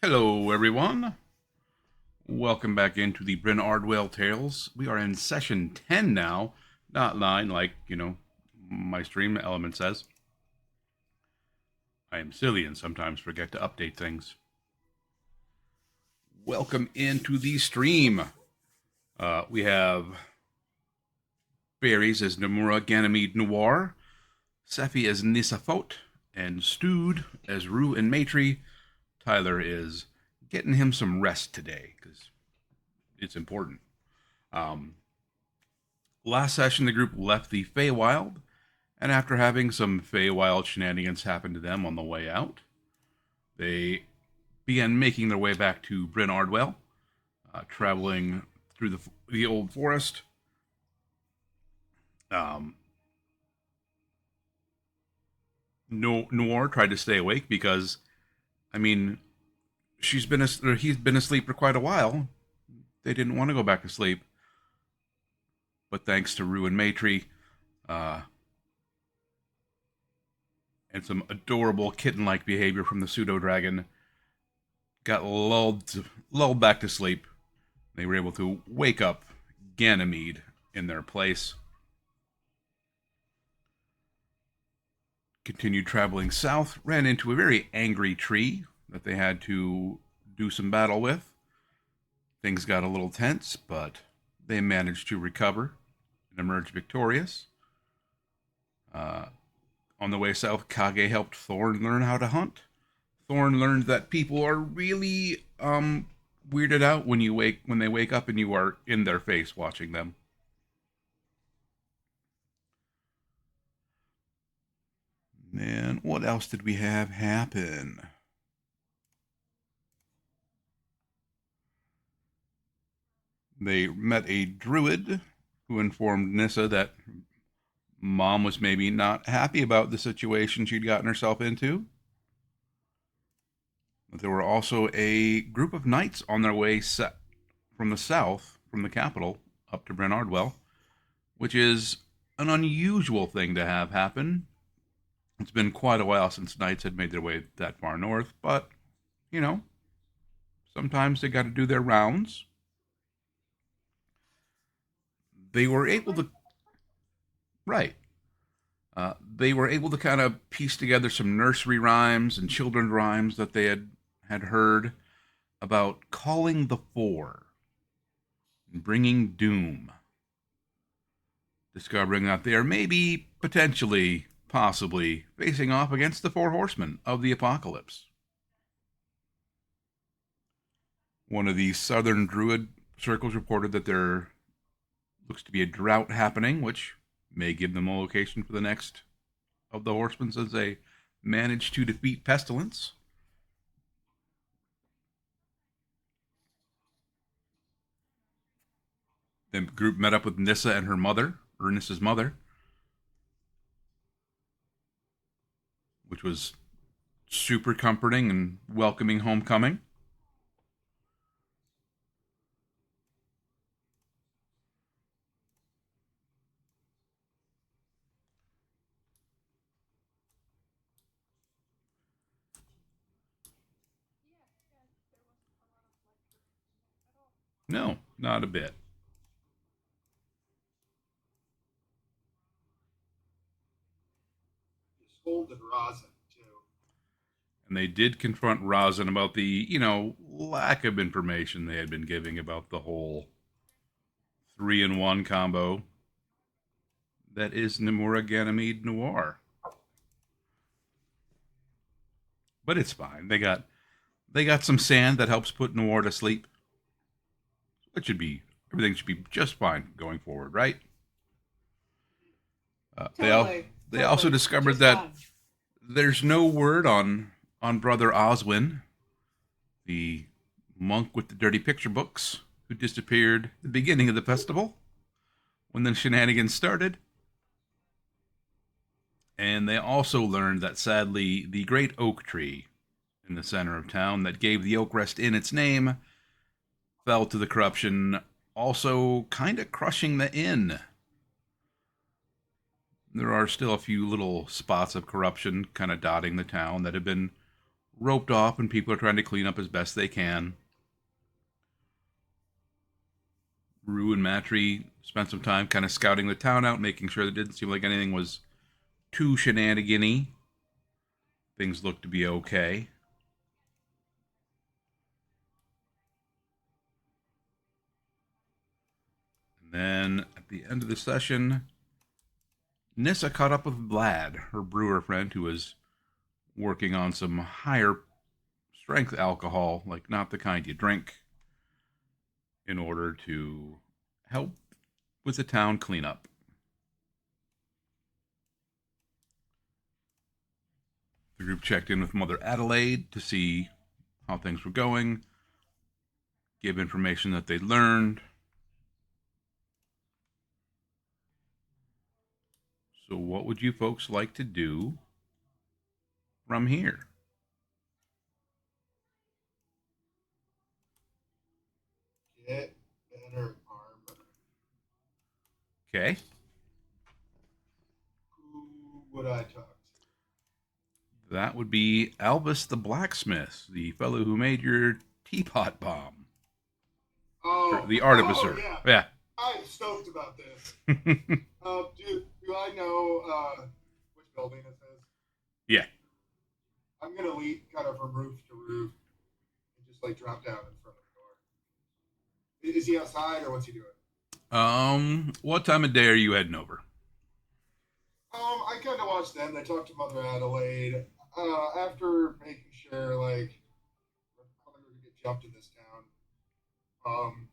Hello, everyone. Welcome back into the Bryn Ardwell Tales. We are in session 10 now, not 9, like, my stream element says. I am silly and sometimes forget to update things. Welcome into the stream. We have Berries as Nomura Ganymede Noir, Sephi as Nisafot, and Stewed as Rue and Matri. Tyler is getting him some rest today because it's important. Um, Last session, the group left the Feywild, and after having some Feywild shenanigans happen to them on the way out, they began making their way back to Bryn Ardwell, traveling through the old forest. Um, Noir tried to stay awake because, I mean, he's been asleep for quite a while. They didn't want to go back to sleep, but thanks to Rue and Matri, uh, and some adorable kitten-like behavior from the pseudo dragon, got lulled back to sleep. They were able to wake up Ganymede in their place. Continued traveling south, ran into a very angry tree that they had to do some battle with. Things got a little tense, but they managed to recover and emerge victorious. On the way south, Kage helped Thorn learn how to hunt. Thorn learned that people are really weirded out when they wake up and you are in their face watching them. And what else did we have happen? They met a druid who informed Nissa that Mom was maybe not happy about the situation she'd gotten herself into. But there were also a group of knights on their way from the south, from the capital, up to Bryn Ardwell, which is an unusual thing to have happen. It's been quite a while since knights had made their way that far north, but, you know, sometimes they got to do their rounds. They were able to, right, they were able to kind of piece together some nursery rhymes and children's rhymes that they had heard about calling the four and bringing doom, discovering that they are maybe, potentially, possibly facing off against the four horsemen of the apocalypse. One of the southern druid circles reported that there looks to be a drought happening, which may give them a location for the next of the horsemen as they manage to defeat pestilence. The group met up with Nissa and her mother, or Nissa's mother, which was super comforting and welcoming homecoming. No, not a bit. Scolded Rosin too. And they did confront Rosin about the, lack of information they had been giving about the whole 3-in-1 combo that is Nomura Ganymede Noir. But it's fine. They got some sand that helps put Noir to sleep. Everything should be just fine going forward, right? Uh, they al- Totally, they also totally. discovered Just that fine. there's no word on Brother Oswin, the monk with the dirty picture books, who disappeared at the beginning of the festival when the shenanigans started. And they also learned that sadly, the great oak tree in the center of town that gave the Oak Rest Inn its name fell to the corruption, also kind of crushing the inn. There are still a few little spots of corruption kind of dotting the town that have been roped off, and people are trying to clean up as best they can. Rue and Matry spent some time kind of scouting the town out, making sure that it didn't seem like anything was too shenanigan-y. Things looked to be okay. And then at the end of the session, Nissa caught up with Vlad, her brewer friend, who was working on some higher strength alcohol, like not the kind you drink, in order to help with the town cleanup. The group checked in with Mother Adelaide to see how things were going, give information that they learned. So, what would you folks like to do from here? Get better armor. Okay. Who would I talk to? That would be Albus the blacksmith, the fellow who made your teapot bomb. Or Oh, the oh artificer. yeah. Yeah. I'm stoked about this. Do I know which building this is? Yeah. I'm gonna leap kind of from roof to roof and just like drop down in front of the door. Is he outside or what's he doing? What time of day are you heading over? I kind of watched them. They talked to Mother Adelaide. After making sure like I'm not gonna get jumped in this town. Um,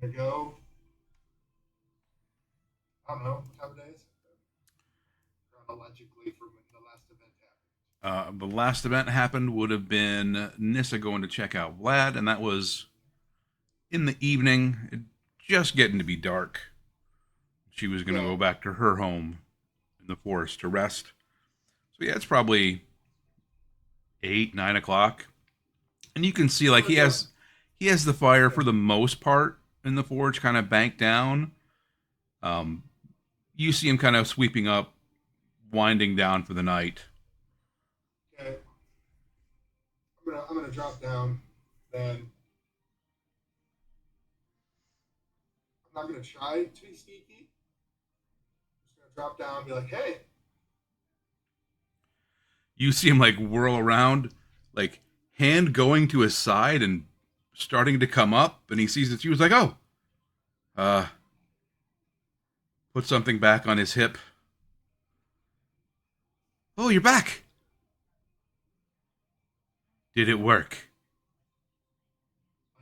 gonna go. I don't know what time of day is it? Chronologically from when the last event happened. The last event happened would have been Nissa going to check out Vlad, and that was in the evening, it just getting to be dark. She was going to Yeah. go back to her home in the forest to rest. So yeah, it's probably 8, 9 o'clock, and you can see like he has the fire for the most part in the forge kind of banked down. Um, you see him kind of sweeping up, winding down for the night. Okay. I'm gonna drop down. Then I'm not gonna try to be sneaky. I'm just gonna drop down and be like, hey. You see him like whirl around, like hand going to his side and starting to come up, and he sees that she was like, "Oh, uh, put something back on his hip. Oh, you're back. Did it work?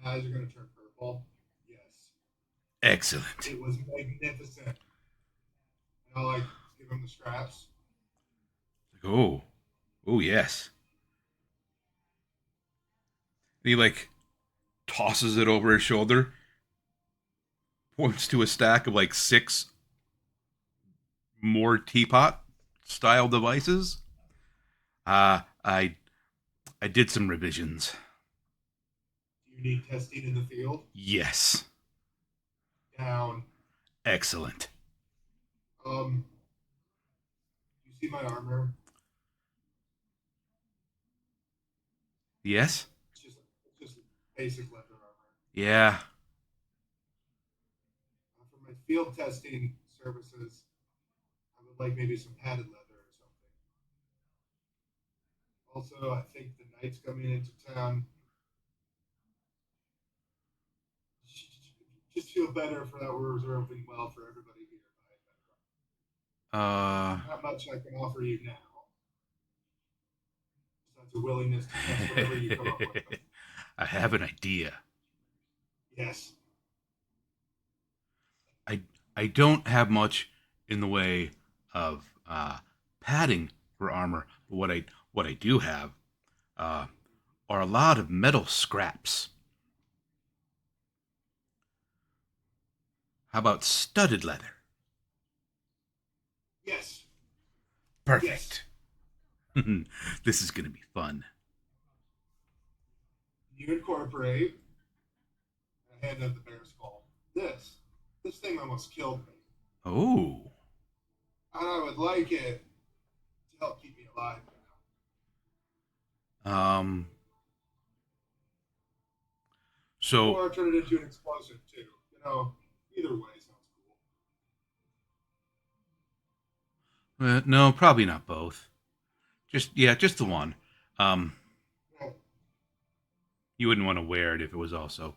My eyes are gonna turn purple. Yes. Excellent." It was magnificent. And I'll like give him the straps. Like, oh yes. And he like tosses it over his shoulder, points to a stack of like 6 more teapot style devices. I did some revisions. Do you need testing in the field? Yes. Down. Excellent. You see my armor? Yes? It's just basic leather armor. Yeah. For my field testing services, I would like maybe some padded leather or something. Also, I think the knights coming into town just feel better for that we're reserving well for everybody here. Uh Not much I can offer you now. Besides a willingness to test whatever you come up with. I have an idea. Yes. I I don't have much in the way of padding for armor, but what I do have uh, are a lot of metal scraps. How about studded leather? Yes. Perfect. This is gonna be fun. You incorporate a hand of the bear skull. This thing almost killed me. Oh, And I would like it to help keep me alive now. Um, so Or turn it into an explosive too. Either way sounds no, probably not both. Just the one. Um, cool. you wouldn't want to wear it if it was also.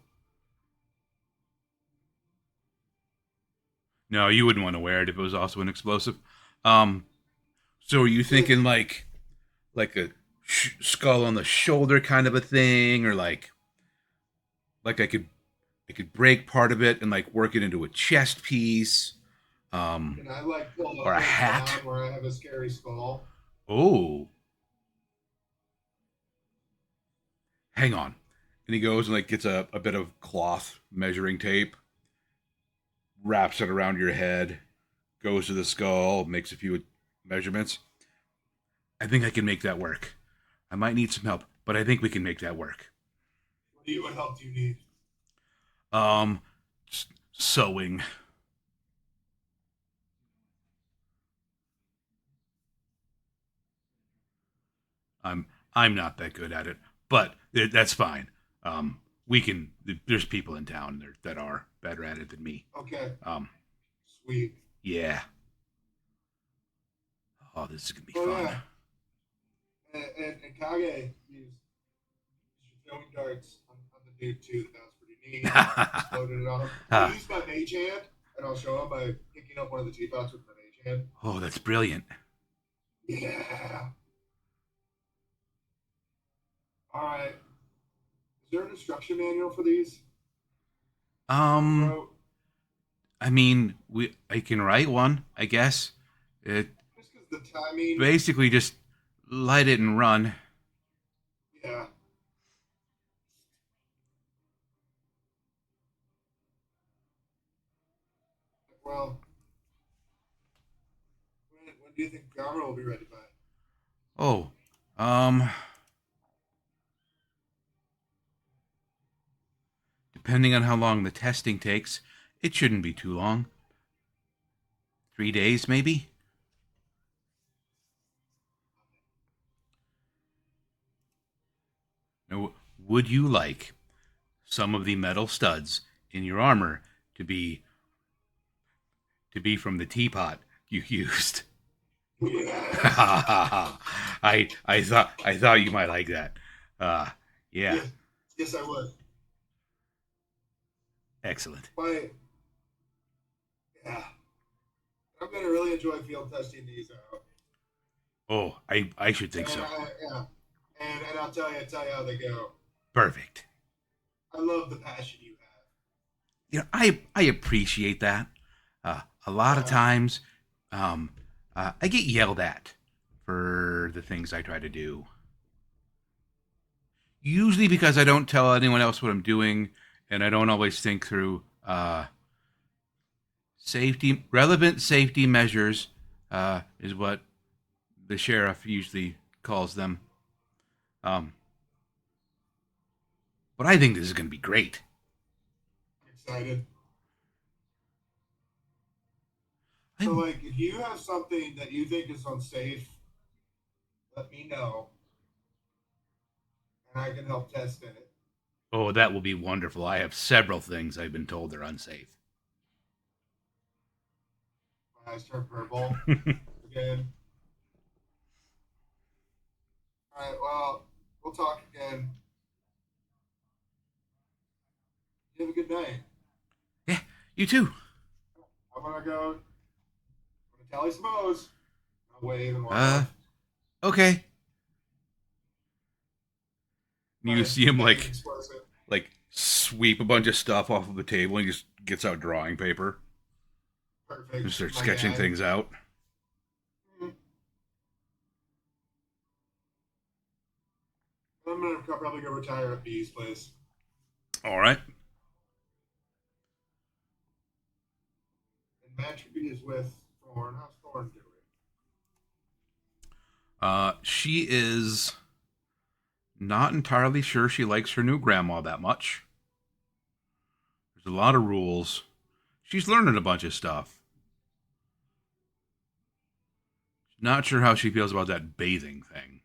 No, you wouldn't want to wear it if it was also an explosive. Um, so are you Yeah. thinking like a skull on the shoulder kind of a thing, or like I could break part of it and like work it into a chest piece, um, And I like pull the or a hood hat. down where I have a scary skull. Oh, hang on. And he goes and like gets a bit of cloth measuring tape, wraps it around your head, goes to the skull, makes a few measurements. I think I can make that work. I might need some help, but I think we can make that work. What help do you need? Um, sewing. I'm I'm not that good at it, but that's fine. We can. There's people in town that are better at it than me. Okay, Um, sweet. yeah. Oh, this is gonna be Oh fun. yeah, and Kage used throwing darts on the dude too. That was pretty neat. Just loaded it off. I used my mage hand, and I'll show him by picking up one of the teapots with my mage hand. Oh, that's brilliant. Yeah. All right. Is there an instruction manual for these? Someone Um, wrote. I mean, I can write one, I guess. It Just because the timing. basically just light it and run. Yeah. Well, when do you think the armor will be ready by? Oh, um, depending on how long the testing takes, it shouldn't be too long. 3 days, maybe. Now, would you like some of the metal studs in your armor to be from the teapot you used? Yes. I thought you might like that. Uh, yeah, Yes. Yes, I would. excellent. My yeah. I'm gonna really enjoy field testing these out. Oh, I should think And so. yeah. And I'll tell you how they go. Perfect. I love the passion you I appreciate that. A lot of have. times, um, I get yelled at for the things I try to do. Usually because I don't tell anyone else what I'm doing, and I don't always think through relevant safety measures. Is what the sheriff usually calls them. Um, but I think this is going to be great. I'm excited. So I'm, like if you have something that you think is unsafe, let me know and I can help test it. oh, that will be wonderful. I have several things I've been told are unsafe. My eyes turn purple again. All right, well, we'll talk again. You have a good night. Yeah, you too. I'm gonna tally some O's. I'll wave and walk Uh, off. okay. You My see him magnum like explosive. like sweep a bunch of stuff off of the table and he just gets out drawing paper and Perfect. starts My sketching dad. things out. Mm. I'm gonna probably go retire at B's place. All right. And Matry is with Thorn. How's Thorn doing? She is not entirely sure she likes her new grandma that much. There's a lot of rules. She's learning a bunch of stuff. Not sure how she feels about that bathing thing.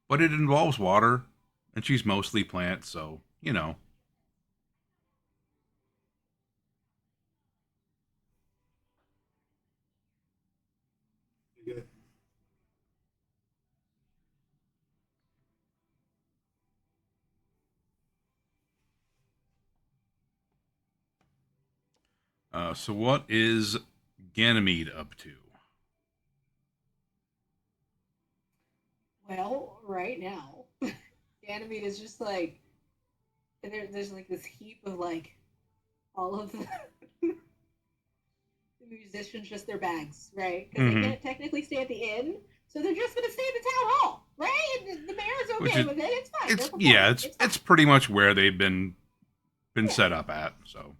but it involves water, and she's mostly plant, so you know. Good. So what is Ganymede up to? Well, right now, Ganymede is just like there's like this heap of like all of the musicians, just their bags, right? Because they Mm-hmm. can't technically stay at the inn, so they're just gonna stay at the town hall, right? And the mayor's Which okay is with it. It's fine. They're it's yeah, performing. it's It's fine. it's pretty much where they've been Yeah, set up at. So.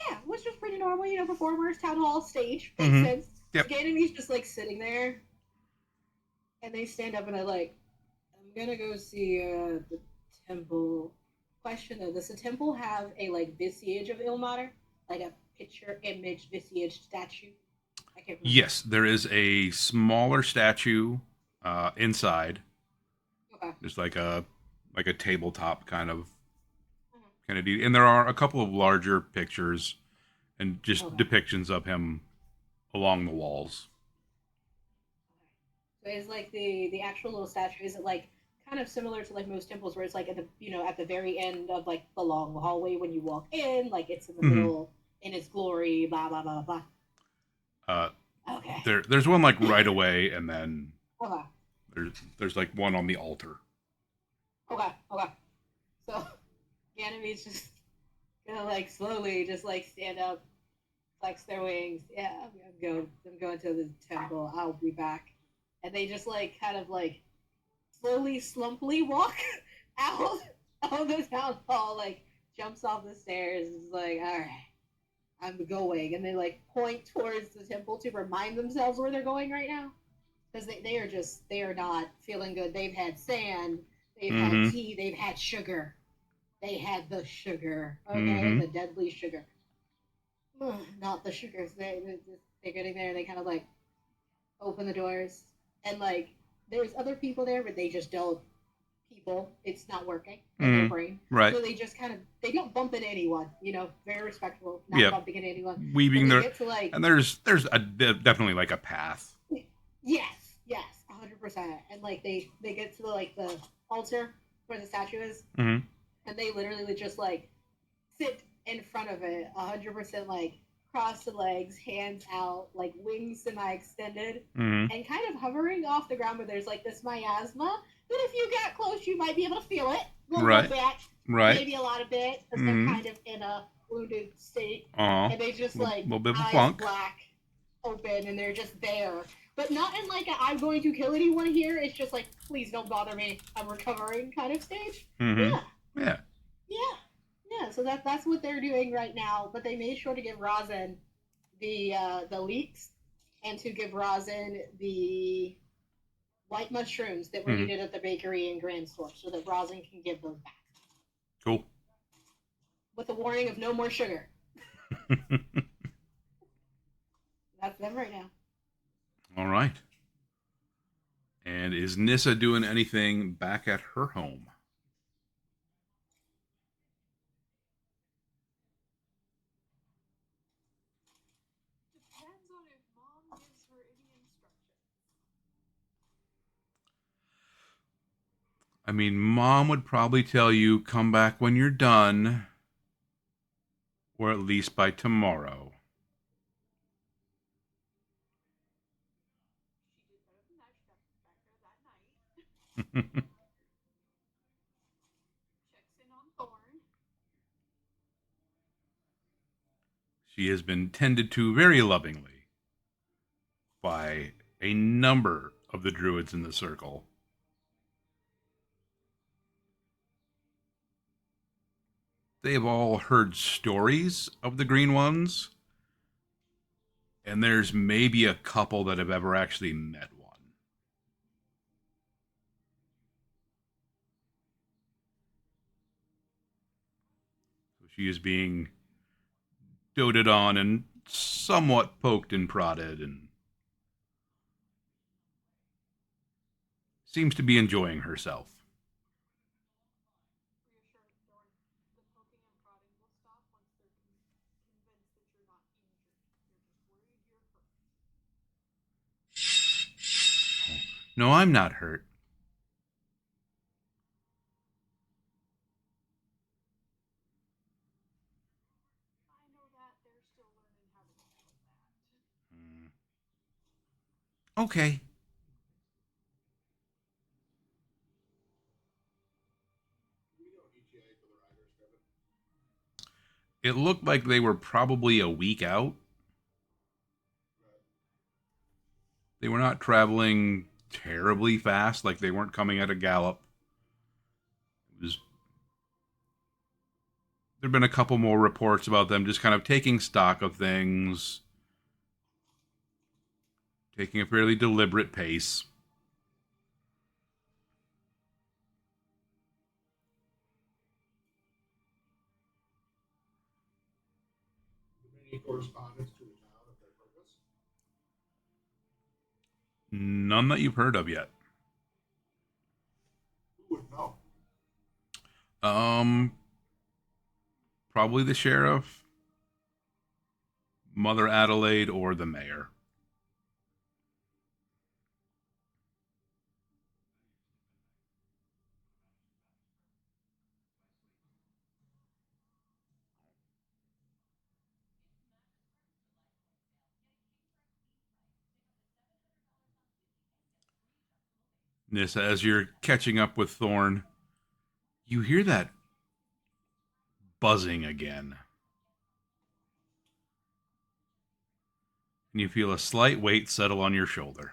yeah, which is pretty normal. Performers, town hall, stage makes Mm-hmm. sense. So Yep. Ganymede's just like sitting there, and they stand up, and I'm gonna go see the temple. Question though, does the temple have a like visage of Ilmater, like a picture image visage statue? I can't remember. Yes, there is a smaller statue inside, Okay. just like a tabletop Mhm. kind of deal. And there are a couple of larger pictures and just Okay. depictions of him along the walls. So is like the actual little statue? Is it like kind of similar to like most temples where it's like at the at the very end of like the long hallway when you walk in, like it's in the Mm-hmm. middle in its glory, blah blah blah blah. Uh, Okay. there's one like right away, and then Okay. there's like one on the altar. Okay. Okay. So Ganymede's just gonna like slowly just like stand up, flex their wings. Yeah, I'm going to the temple. I'll be back. And they just like kind of like slowly, slumpily walk out of the town hall. Like jumps off the stairs. Is like, all right, I'm going. And they like point towards the temple to remind themselves where they're going right now. Because they are not feeling good. They've had sand, they've had Mm-hmm. tea, they've had sugar. They had the sugar, okay, Mm-hmm. the deadly sugar. Not the sugars. They're getting there. They kind of like open the doors, and like there's other people there, but they just don't. People, it's not working in their Mm-hmm. brain, Right. so they just kind of they don't bump into anyone. Very respectful, not Yep. bumping into anyone. But Weaving they there, get to like and there's definitely like a path. yes, 100%. And like they get to like the altar where the statue is, Mm-hmm. and they literally would just like sit in front of it 100% like cross the legs, hands out, like wings semi extended, Mm-hmm. and kind of hovering off the ground where there's like this miasma that if you get close, you might be able to feel it a little Right. bit, Right. maybe a lot of bit, because they're Mm-hmm. kind of in a wounded state. Uh-huh. And they just Little, like little bit of a eyes plunk. black, open, and they're just there. But not in like a I'm going to kill anyone here. It's just like, please don't bother me. I'm recovering kind of stage. Mm-hmm. Yeah. Yeah. Yeah, yeah. So that's what they're doing right now. But they made sure to give Rosin the leeks and to give Rosin the white mushrooms that were Mm-hmm. needed at the bakery and grand store, so that Rosin can give those back Cool. with a warning of no more sugar. That's them right now. All right. And is Nissa doing anything back at her home? Depends on if mom gives her any instructions. I mean, mom would probably tell you come back when you're done, or at least by tomorrow. She did better than that. She got back there that night. Checks in on Thorn. She has been tended to very lovingly by a number of the druids in the circle. They have all heard stories of the Green Ones, and there's maybe a couple that have ever actually met one. So she is being doted on and somewhat poked and prodded, and seems to be enjoying herself. No, I'm not hurt. I know that they're still learning how to handle that. Hmm. Okay. We don't ETA for the riders, Kevin. It looked like they were probably a week out. Right. They were not traveling terribly fast, like they weren't coming at a gallop. It was there've been a couple more reports about them just kind of taking stock of things, taking a fairly deliberate pace. Any correspondence to the town of their purpose? None that you've heard of yet. Who would know? Um, Probably the sheriff, Mother Adelaide, or the mayor. Nissa, as you're catching up with Thorn, you hear that buzzing again, and you feel a slight weight settle on your shoulder.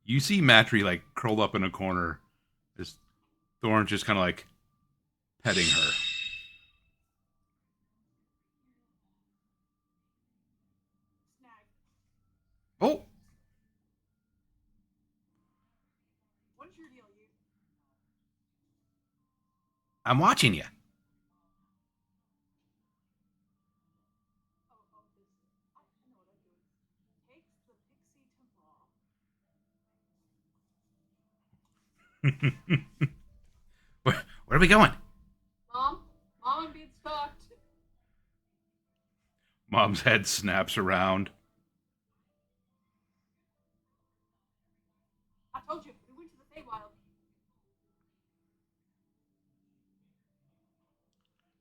You see Matry like curled up in a corner as Thorn's just kind of like petting her. Snag. Oh, What's your deal, you? I'm watching you. Oh, this. I know what I'm doing. Takes the pixie to mom. Where are we going? Mom? Mom, I'm being stalked. Mom's head snaps around. I told you, we went to the Feywild.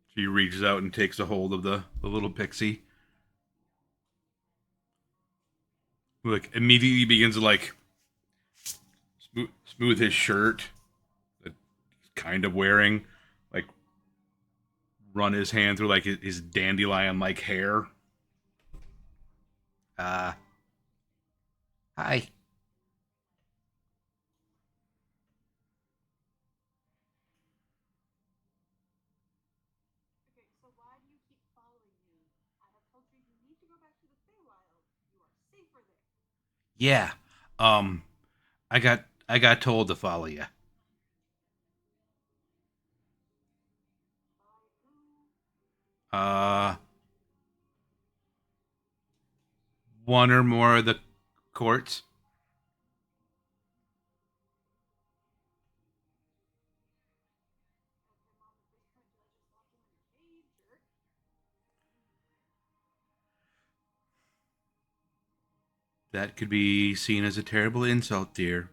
She reaches out and takes a hold of the little pixie. Who like immediately begins to like smooth his shirt that he's kind of wearing, like run his hand through like his dandelion like hair. Uh, Hi. Okay, so why do you keep following me? I have told you you need to go back to the Feywild. You are safer there. Yeah. Um, I got told to follow you. By who? Uh, One or more of the courts. Okay, Mom, at this point, did I just lock him in a cage, or? That could be seen as a terrible insult, dear.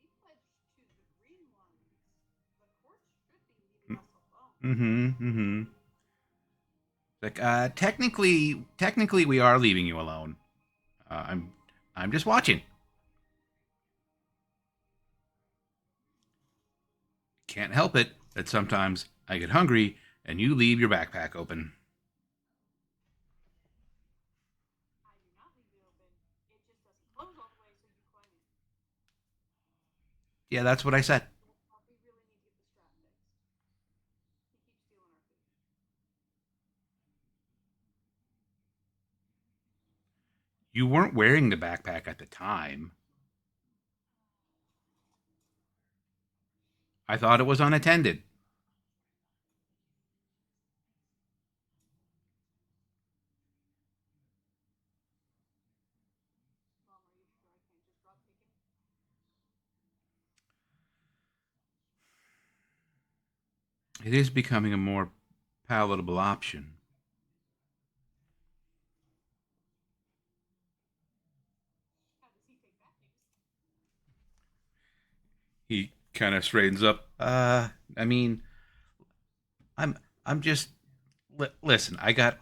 We pledged to the green ones. The courts should be leaving us alone. Mm-hmm. Mm-hmm. Like, technically, we are leaving you alone. Uh, I'm, I'm just watching. Can't help it that sometimes I get hungry and you leave your backpack open. I do not leave it open. It just doesn't close all the way, so you climb in. Yeah, that's what I said. We really need to get the strap fixed. He keeps stealing our food. You weren't wearing the backpack at the time. I thought it was unattended. Mom, are you sure I can't just drop kick him? It is becoming a more palatable option. He kind of straightens up. I mean, I'm I'm just listen. I got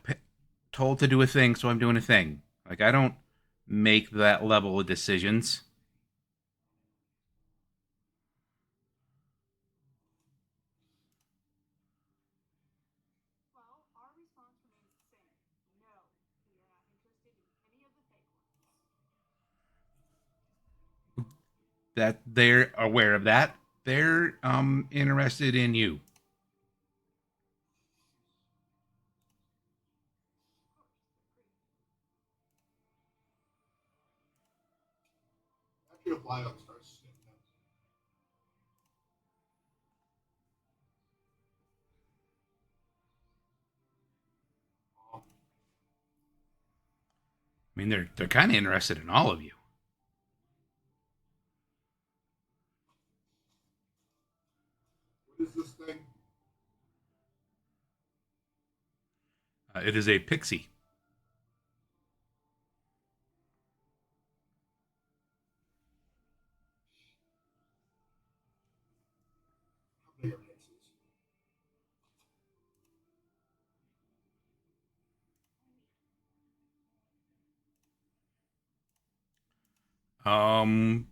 told to do a thing, so I'm doing a thing. Like I don't make that level of decisions. That they're aware of that. They're interested in you. After your fly-up starts sniffing them. I mean, they're kind of interested in all of you. What is this thing? It is a pixie. How big are pixies? Um,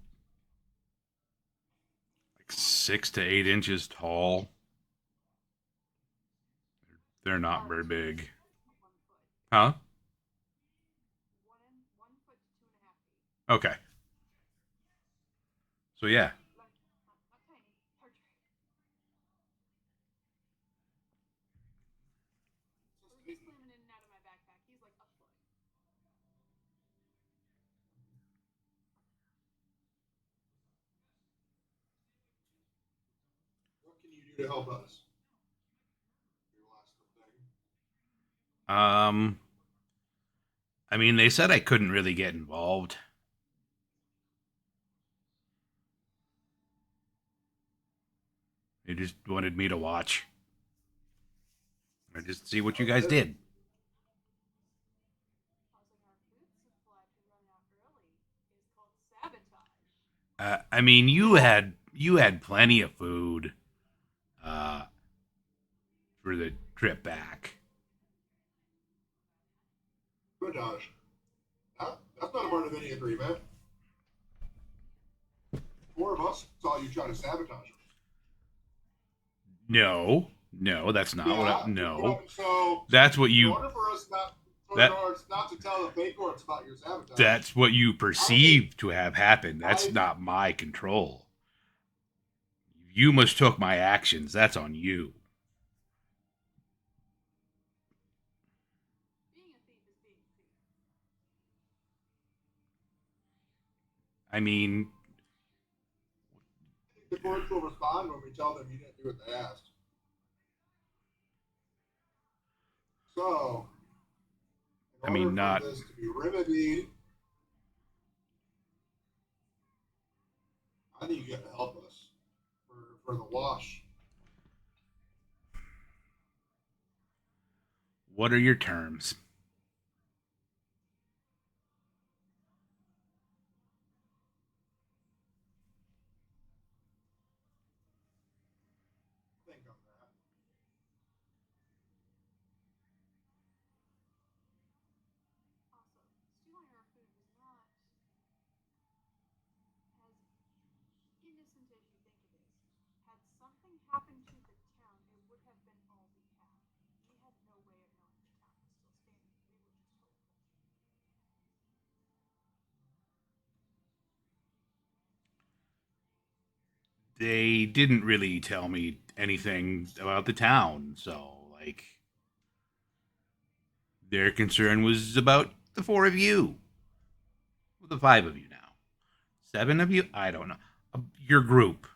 like 6 to 8 inches tall. They're not very big, huh? Okay, so yeah. What can you do to help us? Your last thing. Um, I mean, they said I couldn't really get involved. They just wanted me to watch. I just see what you guys Okay. did. I mean, you had plenty of food uh, for the trip back. Sabotage. That's not a part of any agreement. Four of us saw you try to sabotage us. No, no, that's not what. Yeah. No, So that's what in you. order for us not, That not to tell the fake courts about your sabotage, that's what you I think perceive to have happened. That's I not my control. You mistook my actions. That's on you. I mean, think the courts will respond when we tell them you didn't do what they asked. So, I in order mean, for not. this to be remedied, I think you got to help us for the wash. What are your terms? Think on that. They didn't really tell me anything about the town, so like their concern was about the four of you, the five of you now, seven of you. I don't know. Your group.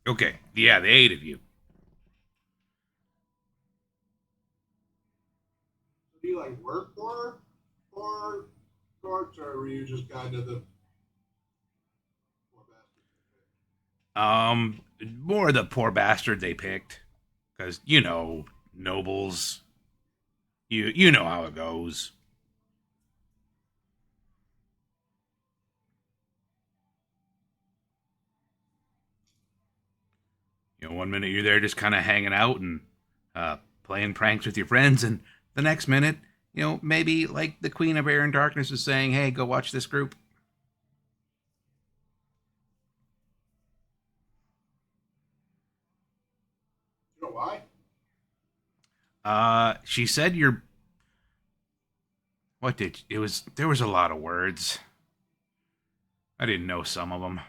Okay. Yeah, the 8 of you. Do you like work for courts, or were you just kind of the poor bastard? More the poor bastard they picked. Because, you know, nobles. You know how it goes. You know, one minute you're there just kind of hanging out and playing pranks with your friends, and the next minute, you know, maybe like the Queen of Air and Darkness is saying, "Hey, go watch this group." You know why? She said you're. What did it was? There was a lot of words. I didn't know some of them.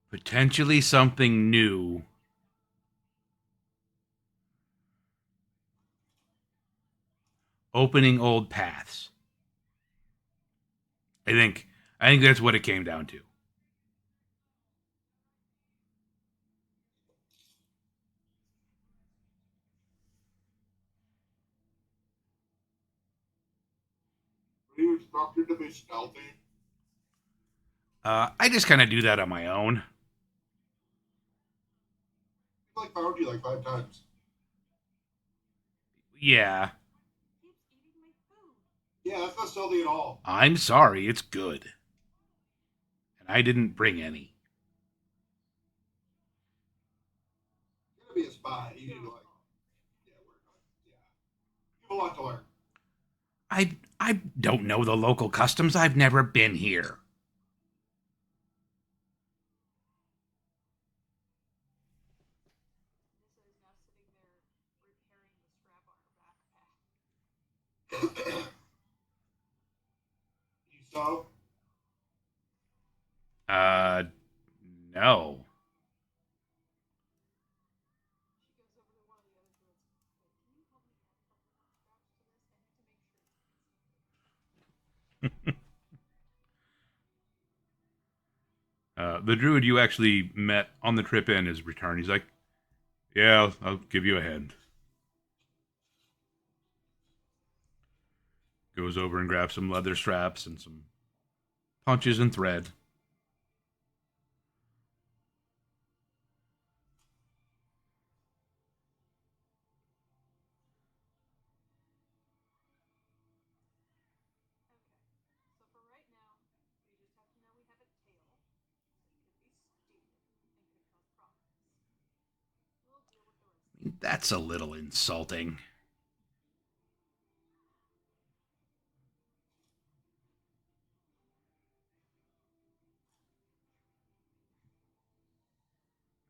Potentially something new. Opening old paths. I think. I think that's what it came down to. Were you instructed to be stealthy? I just kind of do that on my own. I like found you like 5 times. Yeah. Yeah, that's not stealthy at all. I'm sorry. It's good, and I didn't bring any. You're gonna be a spy. You need to like, yeah, work on. Yeah, you have a lot to learn. I don't know the local customs. I've never been here. You so Uh, no. The druid you actually met on the trip in is returned. He's like, "Yeah, I'll give you a hand." Goes over and grabs some leather straps and some punches and thread. That's a little insulting.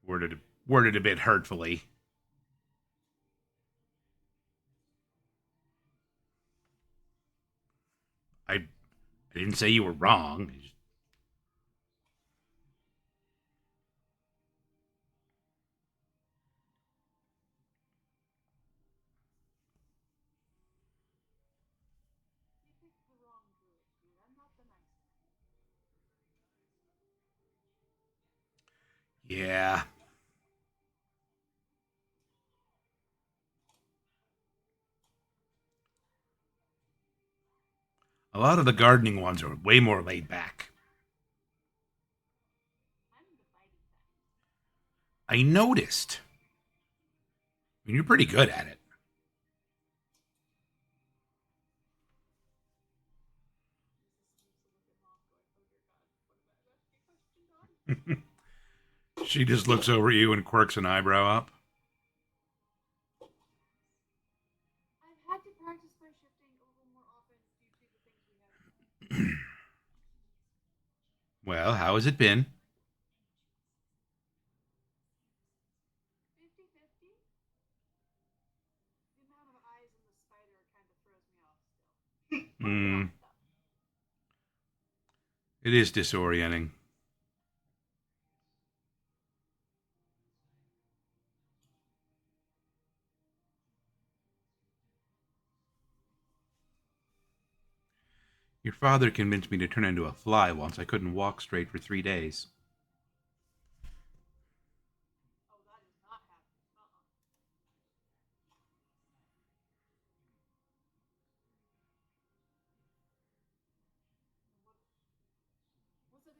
Worded worded a bit hurtfully. I didn't say you were wrong. Yeah. A lot of the gardening ones are way more laid back. I noticed. I mean, you're pretty good at it. She just looks over at you and quirks an eyebrow up. Well, how has it been? Mm, it is disorienting. Your father convinced me to turn into a fly once. I couldn't walk straight for 3 days. Oh, that is not happening. Was it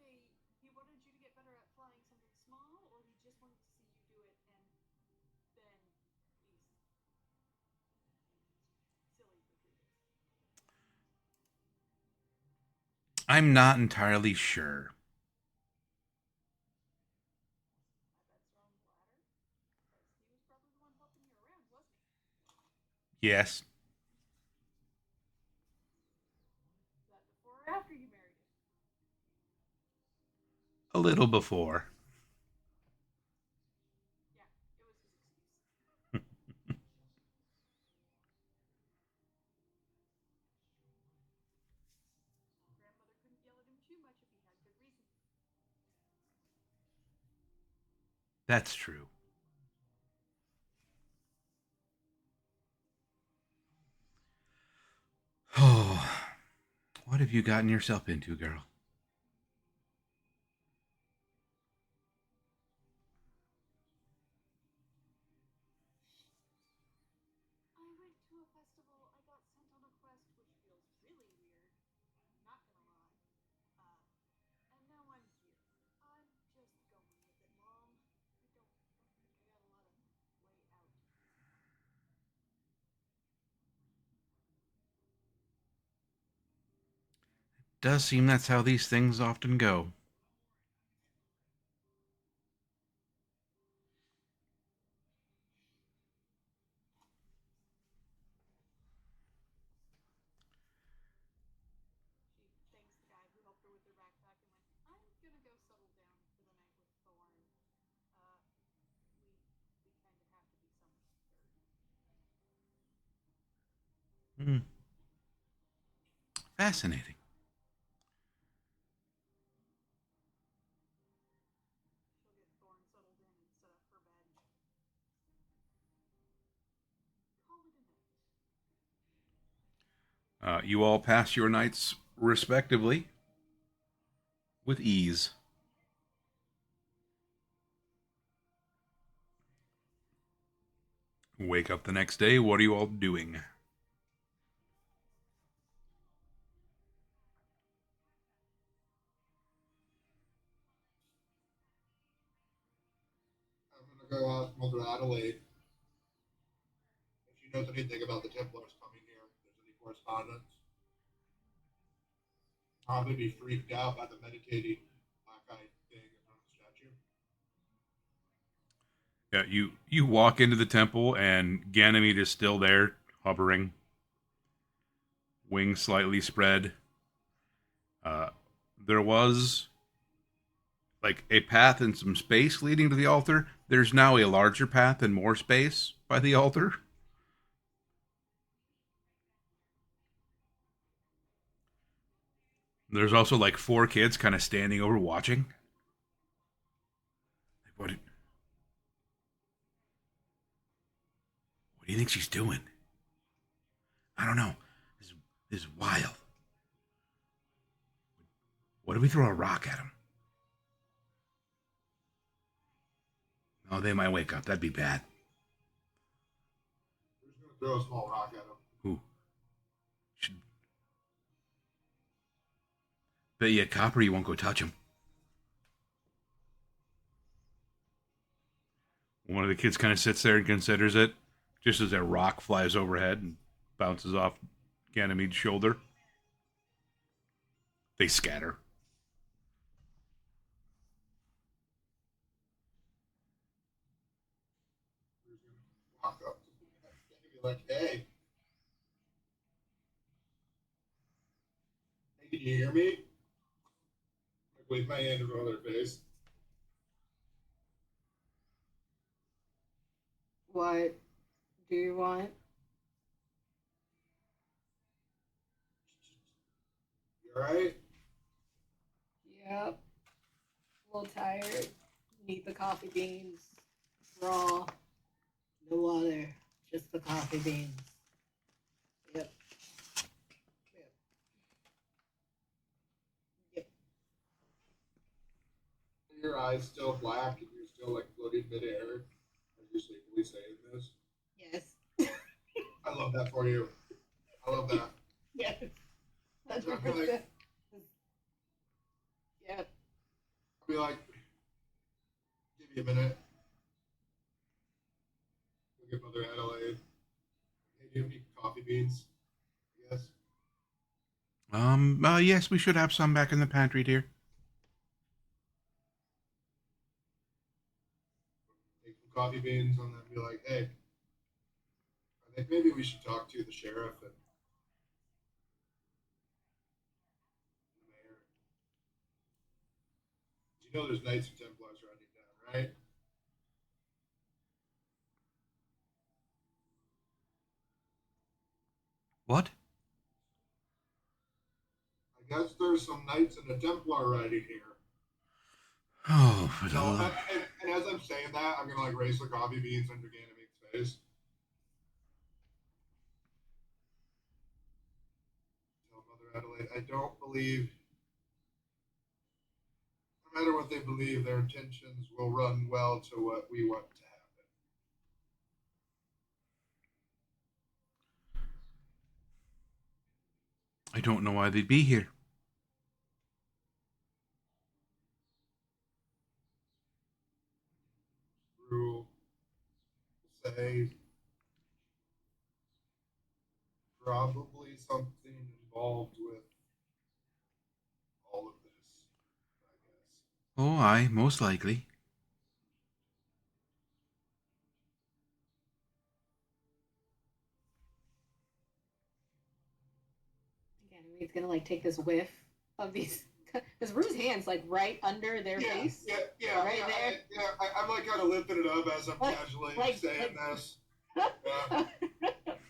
he wanted you to get better at flying something small, or he just wanted to see you do it and then be silly for 3 days? I'm not entirely sure. I bet's wrong bladder, because he was probably the one helping you around, wasn't he? Yes, Was that before or after you married him? a little before. Yeah, it was his excuse. Grandmother couldn't yell at him too much if he had good reason. That's true. Oh, what have you gotten yourself into, girl? I went to a festival. I got sent on a quest, which feels really weird. Not gonna lie. Uh, and now I'm here. I'm just going with it, Mom. I don't think I got a lot of way out. Does seem that's how these things often go. She thanks the guy who helped her with her backpack and went, I'm gonna go settle down for the night with Thorn. Uh, we kind of have to be someone's third. Hmm. Fascinating. She'll get Thorn settled in and set up her bed. Call it a night. You all pass your nights respectively with ease. Wake up the next day. What are you all doing? I'm gonna go ask Mother Adelaide if she knows anything about the Templars coming here. If there's any correspondence. Probably be freaked out by the meditating black-eyed thing in front of the statue. Yeah, you walk into the temple and Ganymede is still there, hovering, wings slightly spread. Uh, there was like a path and some space leading to the altar. There's now a larger path and more space by the altar. There's also like 4 kids kind of standing over watching. What? What do you think she's doing? I don't know. This is wild. What if we throw a rock at him? Oh, they might wake up. That'd be bad. We're just gonna throw a small rock at him. Who? Should bet you a copper you won't go touch him. One of the kids kind of sits there and considers it, just as a rock flies overhead and bounces off Ganymede's shoulder. They scatter. We're just gonna walk up to him and be like, hey, can you hear me? Like, wave my hand in front of their face. What do you want? You alright? Yep. A little tired. Need the coffee beans. Raw. No water. Just the coffee beans. Yep. Yep. your eyes still black and you're still like floating midair as you're sleepily saying this. Yes. I love that for you. I love that. Yes. I'll 100%. Yeah. be like, give me a minute. Look at Mother Adelaide. Hey, do you have any coffee beans? Yes. Yes, we should have some back in the pantry, dear. Take some coffee beans and then be like, hey, I think maybe we should talk to the sheriff and the mayor. You know there's Knights and Templars running down, right? What? I guess there's some Knights and a Templar riding here. Oh, for the So, love. and as I'm saying that, I'm gonna like raise the coffee beans under Ganymede's face. Tell Mother Adelaide, I don't believe, no matter what they believe, their intentions will run well to what we want to happen. I don't know why they'd be here. Rule say probably something involved with all of this, I guess. Oh, aye, most likely. Again, he's gonna like take this whiff of these. Because Rue's hand's like right under their face. Right there. I'm like kind of lifting it up as I'm Like- casually like- saying like- this. Yeah.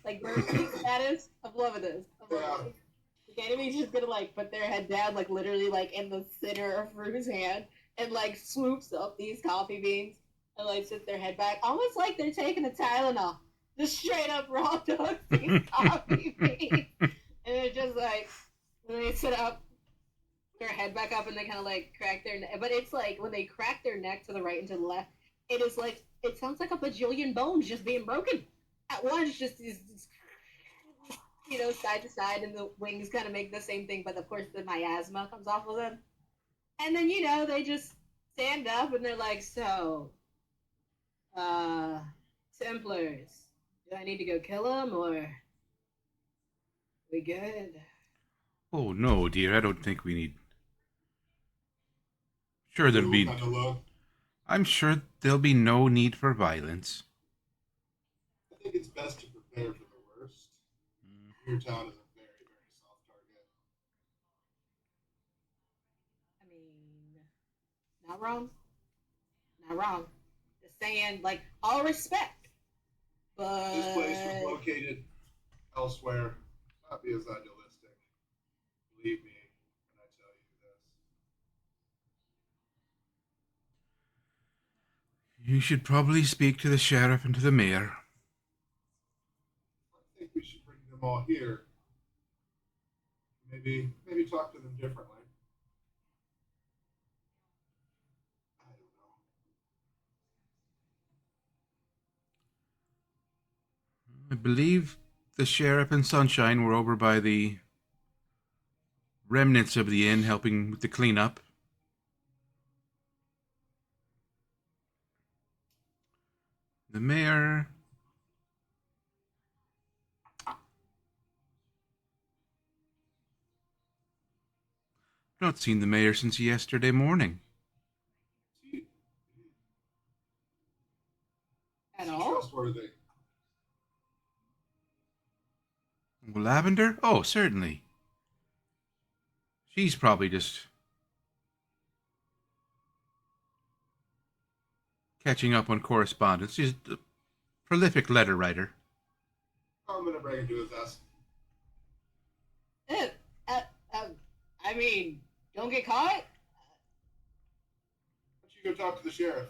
Like bird status. I'm loving this. I'm loving this. The enemy's just gonna like put their head down, like literally like in the center of Rue's hand, and like swoops up these coffee beans and like sit their head back, almost like they're taking a Tylenol. Just straight up raw dog these coffee beans, and they're just like when they sit up, their head back up, and they kind of like crack their neck. But it's like when they crack their neck to the right and to the left, it is like it sounds like a bajillion bones just being broken at once. Just side to side, and the wings kind of make the same thing, but of course the miasma comes off of them. And then, they just stand up and they're like, so, Templars, do I need to go kill them or we good? Oh, no, dear, I don't think we need. Sure, there'll be. Kind of look. I'm sure there'll be no need for violence. I think it's best to prepare for the worst. Your town is a very, very soft target. I mean, not wrong. Not wrong. Just saying, like, all respect. But This place was located elsewhere. Not be as idealistic. Believe me when I tell you this. You should probably speak to the sheriff and to the mayor. I think we should bring them all here. Maybe talk to them differently. I don't know. I believe the sheriff and Sunshine were over by the remnants of the inn helping with the cleanup. The mayor. I've not seen the mayor since yesterday morning. at Is he all? trustworthy? Lavender? Oh, certainly. She's probably just catching up on correspondence. She's a prolific letter writer. I'm gonna bring him to his desk. Uh, uh, uh, I mean, don't get caught. Why don't you go talk to the sheriff?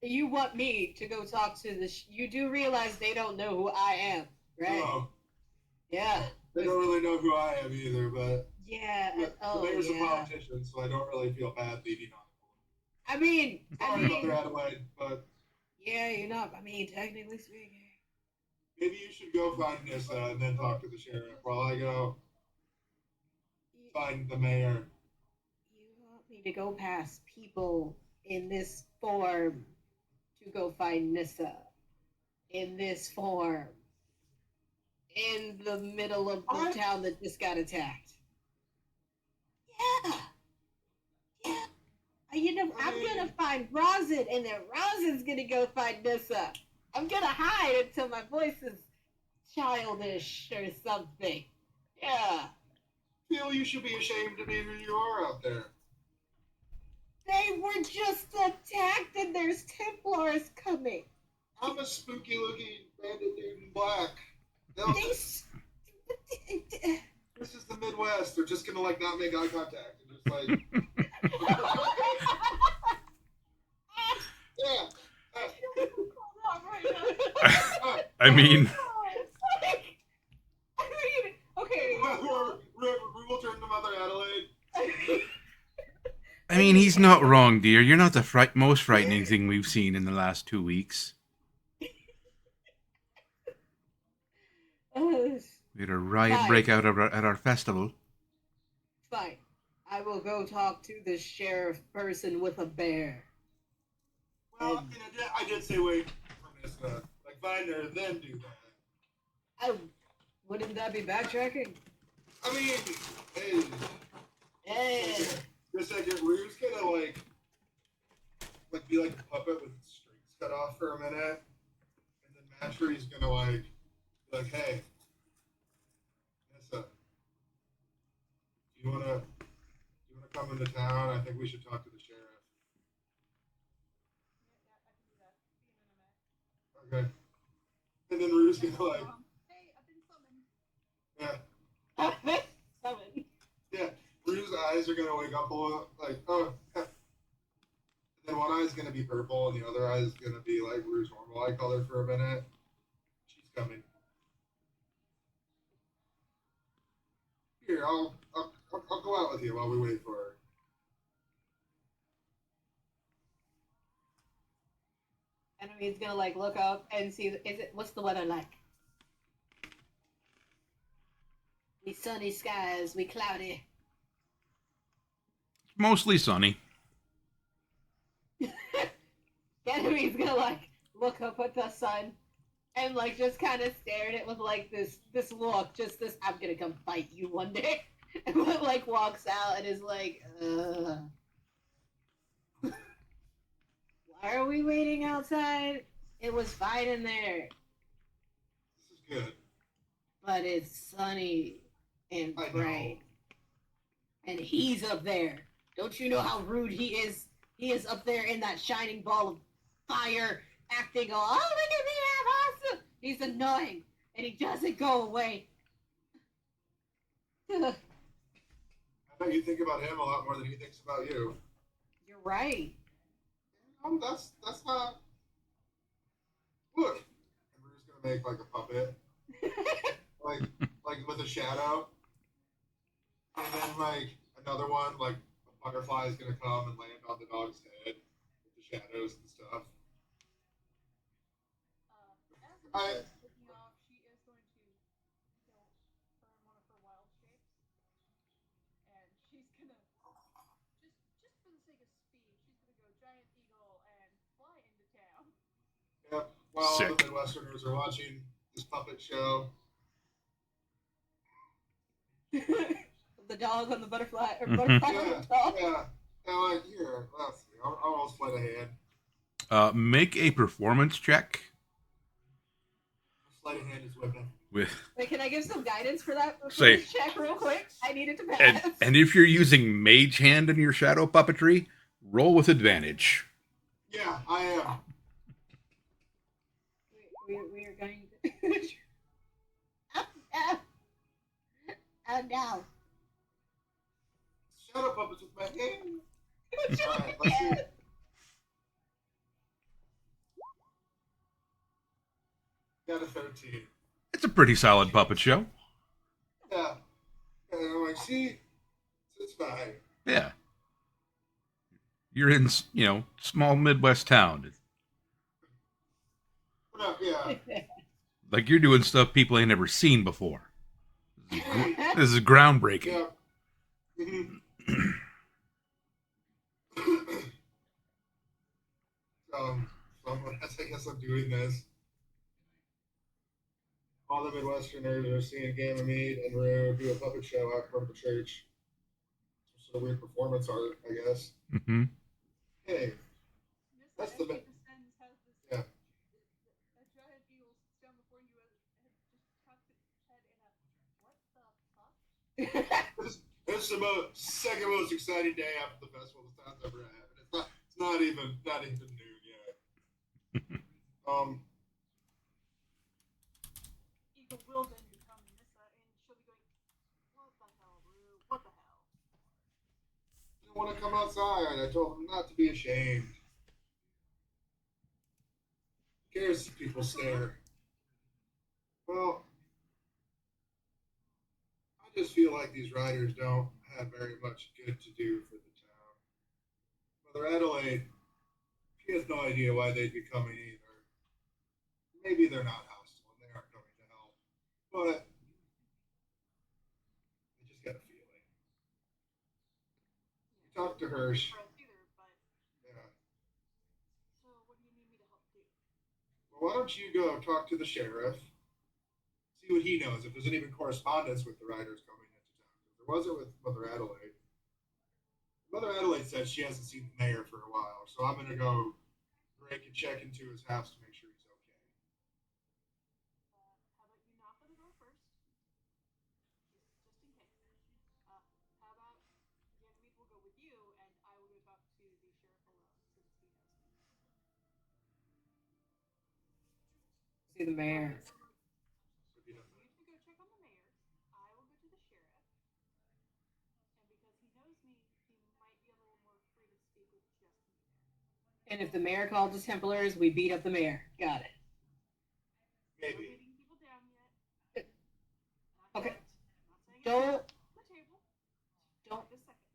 You want me to go talk to the? You do realize they don't know who I am, right? Oh, Yeah. they don't really know who I am either, but Yeah. the Oh, mayor's a yeah. politician, so I don't really feel bad leading on him. Sorry, Mother Adelaide, but yeah, you're not. I mean, technically speaking. maybe you should go find Nissa and then talk to the sheriff while I go find the mayor. You want me to go past people in this form to go find Nissa in this form in the middle of the town that just got attacked? Yeah, yeah. I'm gonna find Rosin, and then Rosin's gonna go find Nissa. I'm gonna hide until my voice is childish or something. Yeah. Feel you should be ashamed to be who you are out there. They were just attacked, and there's Templars coming. I'm a spooky looking bandit dude in black. This is the Midwest. They're just gonna like not make eye contact and just like yeah. I mean, Okay. We will turn to Mother Adelaide. he's not wrong, dear. You're not the most frightening thing we've seen in the last 2 weeks. We had a riot break out at our festival. Fine. I will go talk to the sheriff person with a bear. Well, I mean, I did say wait for Nissa. Like find her, then do that. Wouldn't that be backtracking? I mean, hey. For a second, we're just gonna like be like a puppet with strings cut off for a minute, and then Matry's gonna be like, hey, Nissa, do you wanna come into town? I think we should talk to the sheriff. Okay. And then Rue's gonna hey, I've been summoned. yeah. Summoned. Yeah, Rue's eyes are gonna wake up a little, like, oh. And then one eye's gonna be purple, and the other eye's gonna be like Rue's normal eye color for a minute. She's coming. Here, I'll go out with you while we wait for her. And he's gonna like look up and see what's the weather like? We sunny skies, we cloudy. Mostly sunny. Ganymede's gonna like look up at the sun and like just kind of stare at it with like this look, just this I'm gonna come fight you one day, and like walks out and is like, why are we waiting outside? It was fine in there. This is good. But it's sunny and bright. And he's up there. Don't you know how rude he is? He is up there in that shining ball of fire, acting all, oh, look at me, I'm awesome. He's annoying, and he doesn't go away. I bet you think about him a lot more than he thinks about you. You're right. That's not. Look, and we're just gonna make like a puppet, like with a shadow, and then like another one, like a butterfly is gonna come and land on the dog's head with the shadows and stuff. As the looking off, she is going to turn one of her wild shapes, and she's gonna just for the sake of speed, she's gonna go giant eagle and fly into town. Yep. While Sick. all the Midwesterners are watching this puppet show. The dog on the butterfly, or butterfly on the dog. Yeah. And like, here, let's see. I'll split a hand. Make a performance check. Sleight of hand is whipping. With Wait, can I give some guidance for that Say- check real quick? I need it to pass. and if you're using mage hand in your shadow puppetry, roll with advantage. Yeah, I am. We are going to. Oh no. Shadow puppets with my hand. Alright, let's see. Got a 13. It's a pretty solid puppet show. Yeah. And I'm like, see? It's fine. Yeah. You're in, small Midwest town. No, yeah. Like you're doing stuff people ain't never seen before. This is groundbreaking. Yeah. Mm-hmm. I guess I'm doing this. All the Midwesterners are seeing Gamma Mead and Rue do a puppet show out front of the church. Some sort of weird performance art, I guess. Mm-hmm. Hey, that's the Descends has this yeah. a giant eagle sits down before you and just cocks its head in a what the fuck? This is the second most exciting day after the festival this town's ever had. It's not even noon yet. Eagle will then become Nissa, and she'll be going, what the hell, Rue? What the hell? I didn't want to come outside. I told them not to be ashamed. Who cares if people stare? Well, I just feel like these riders don't have very much good to do for the town. Mother Adelaide, she has no idea why they'd be coming either. Maybe they're not hostile and they aren't coming to help, but I just got a feeling. Talk to her. Either, but Yeah. so what do you need me to help do? Well, why don't you go talk to the sheriff? See what he knows. If there's any correspondence with the riders coming into town. There wasn't with Mother Adelaide. Mother Adelaide said she hasn't seen the mayor for a while, so I'm gonna go break and check into his house to make sure he's okay. How about you knock on the door first, just in case. How about Ganymede will go with you, and I will go talk to the sheriff alone, since he knows me. See the mayor. If he doesn't. You two go check on the mayor. I will go to the sheriff, and because he knows me, he might be a little more free to speak with just me there. And if the mayor calls us Templars, we beat up the mayor. Got it. Not Maybe. beating people down yet. Not Okay. yet. Not saying Don't it's on the table. don't Just a second.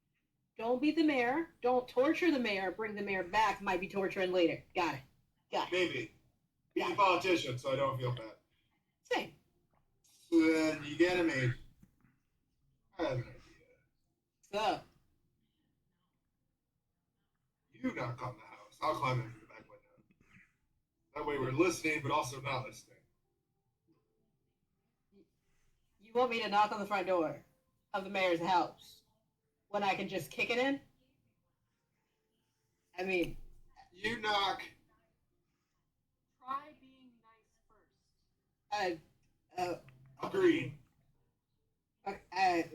don't beat the mayor. Don't torture the mayor. Bring the mayor back. Might be torturing later. Got it. Got it. Maybe. He's a politician, so I don't feel bad. Same. So then you get him a. I have an idea. So You knock on the house. I'll climb in through the back window. That way we're listening, but also not listening. you want me to knock on the front door of the mayor's house when I can just kick it in? I mean, You knock. Try being nice first. Agreed.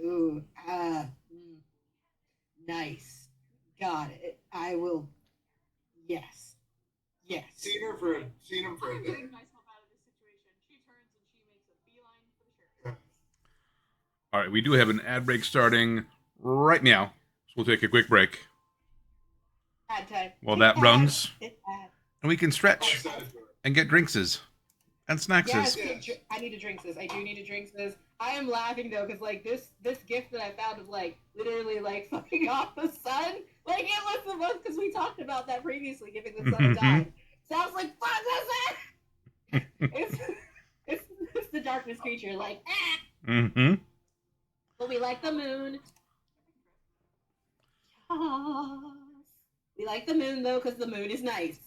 ooh, nice. Got it. I will. Yes. Yes. Seen him for a I'm day. getting myself out of this situation. She turns and she makes a beeline for the sheriff. All right, we do have an ad break starting right now, so we'll take a quick break Ad time. while that Ad. runs, Ad. and we can I'm stretch excited for it. and get drinkses and snackses. Yes, I need to drink this. I do need to drink this. I am laughing though, because like this gift that I found of like literally like fucking off the sun. Like it was the most, because we talked about that previously, giving the sun a dive. Sounds like fuck this. It's the darkness creature. Like Mm-hmm. but we like the moon. Yes. We like the moon though, because the moon is nice.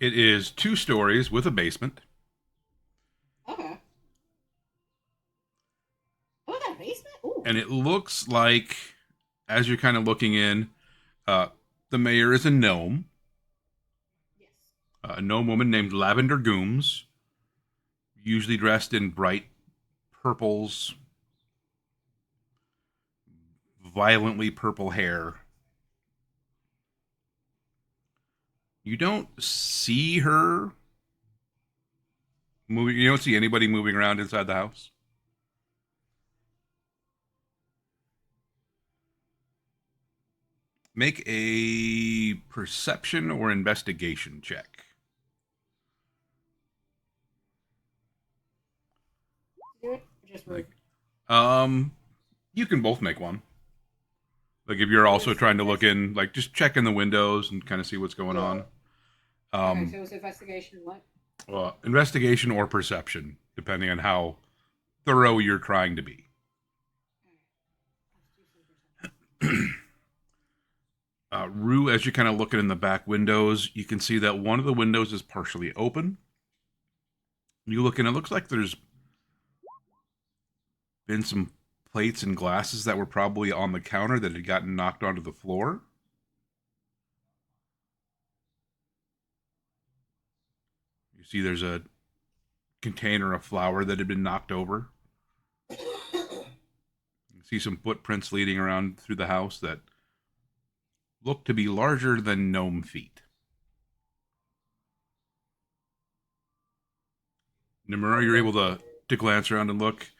It is 2 stories with a basement. Okay. Oh, that basement? Ooh. And it looks like, as you're kind of looking in, uh, the mayor is a gnome. Yes. A gnome woman named Lavender Gooms, usually dressed in bright purples, violently purple hair. You don't see her moving. You don't see anybody moving around inside the house. Make a perception or investigation check. Do it. Just Like, rude. you can both make one. Like if you're also Was trying to look invest- in, like just check in the windows and kind of see what's going Yeah. on. Okay, so it was investigation and what? Investigation or perception, depending on how thorough you're trying to be. Let's do some perception. Rue, as you're kind of looking in the back windows, you can see that one of the windows is partially open. You look in, it looks like there's been some plates and glasses that were probably on the counter that had gotten knocked onto the floor. You see there's a container of flour that had been knocked over. You see some footprints leading around through the house that look to be larger than gnome feet. Nomura, you're able to glance around and look.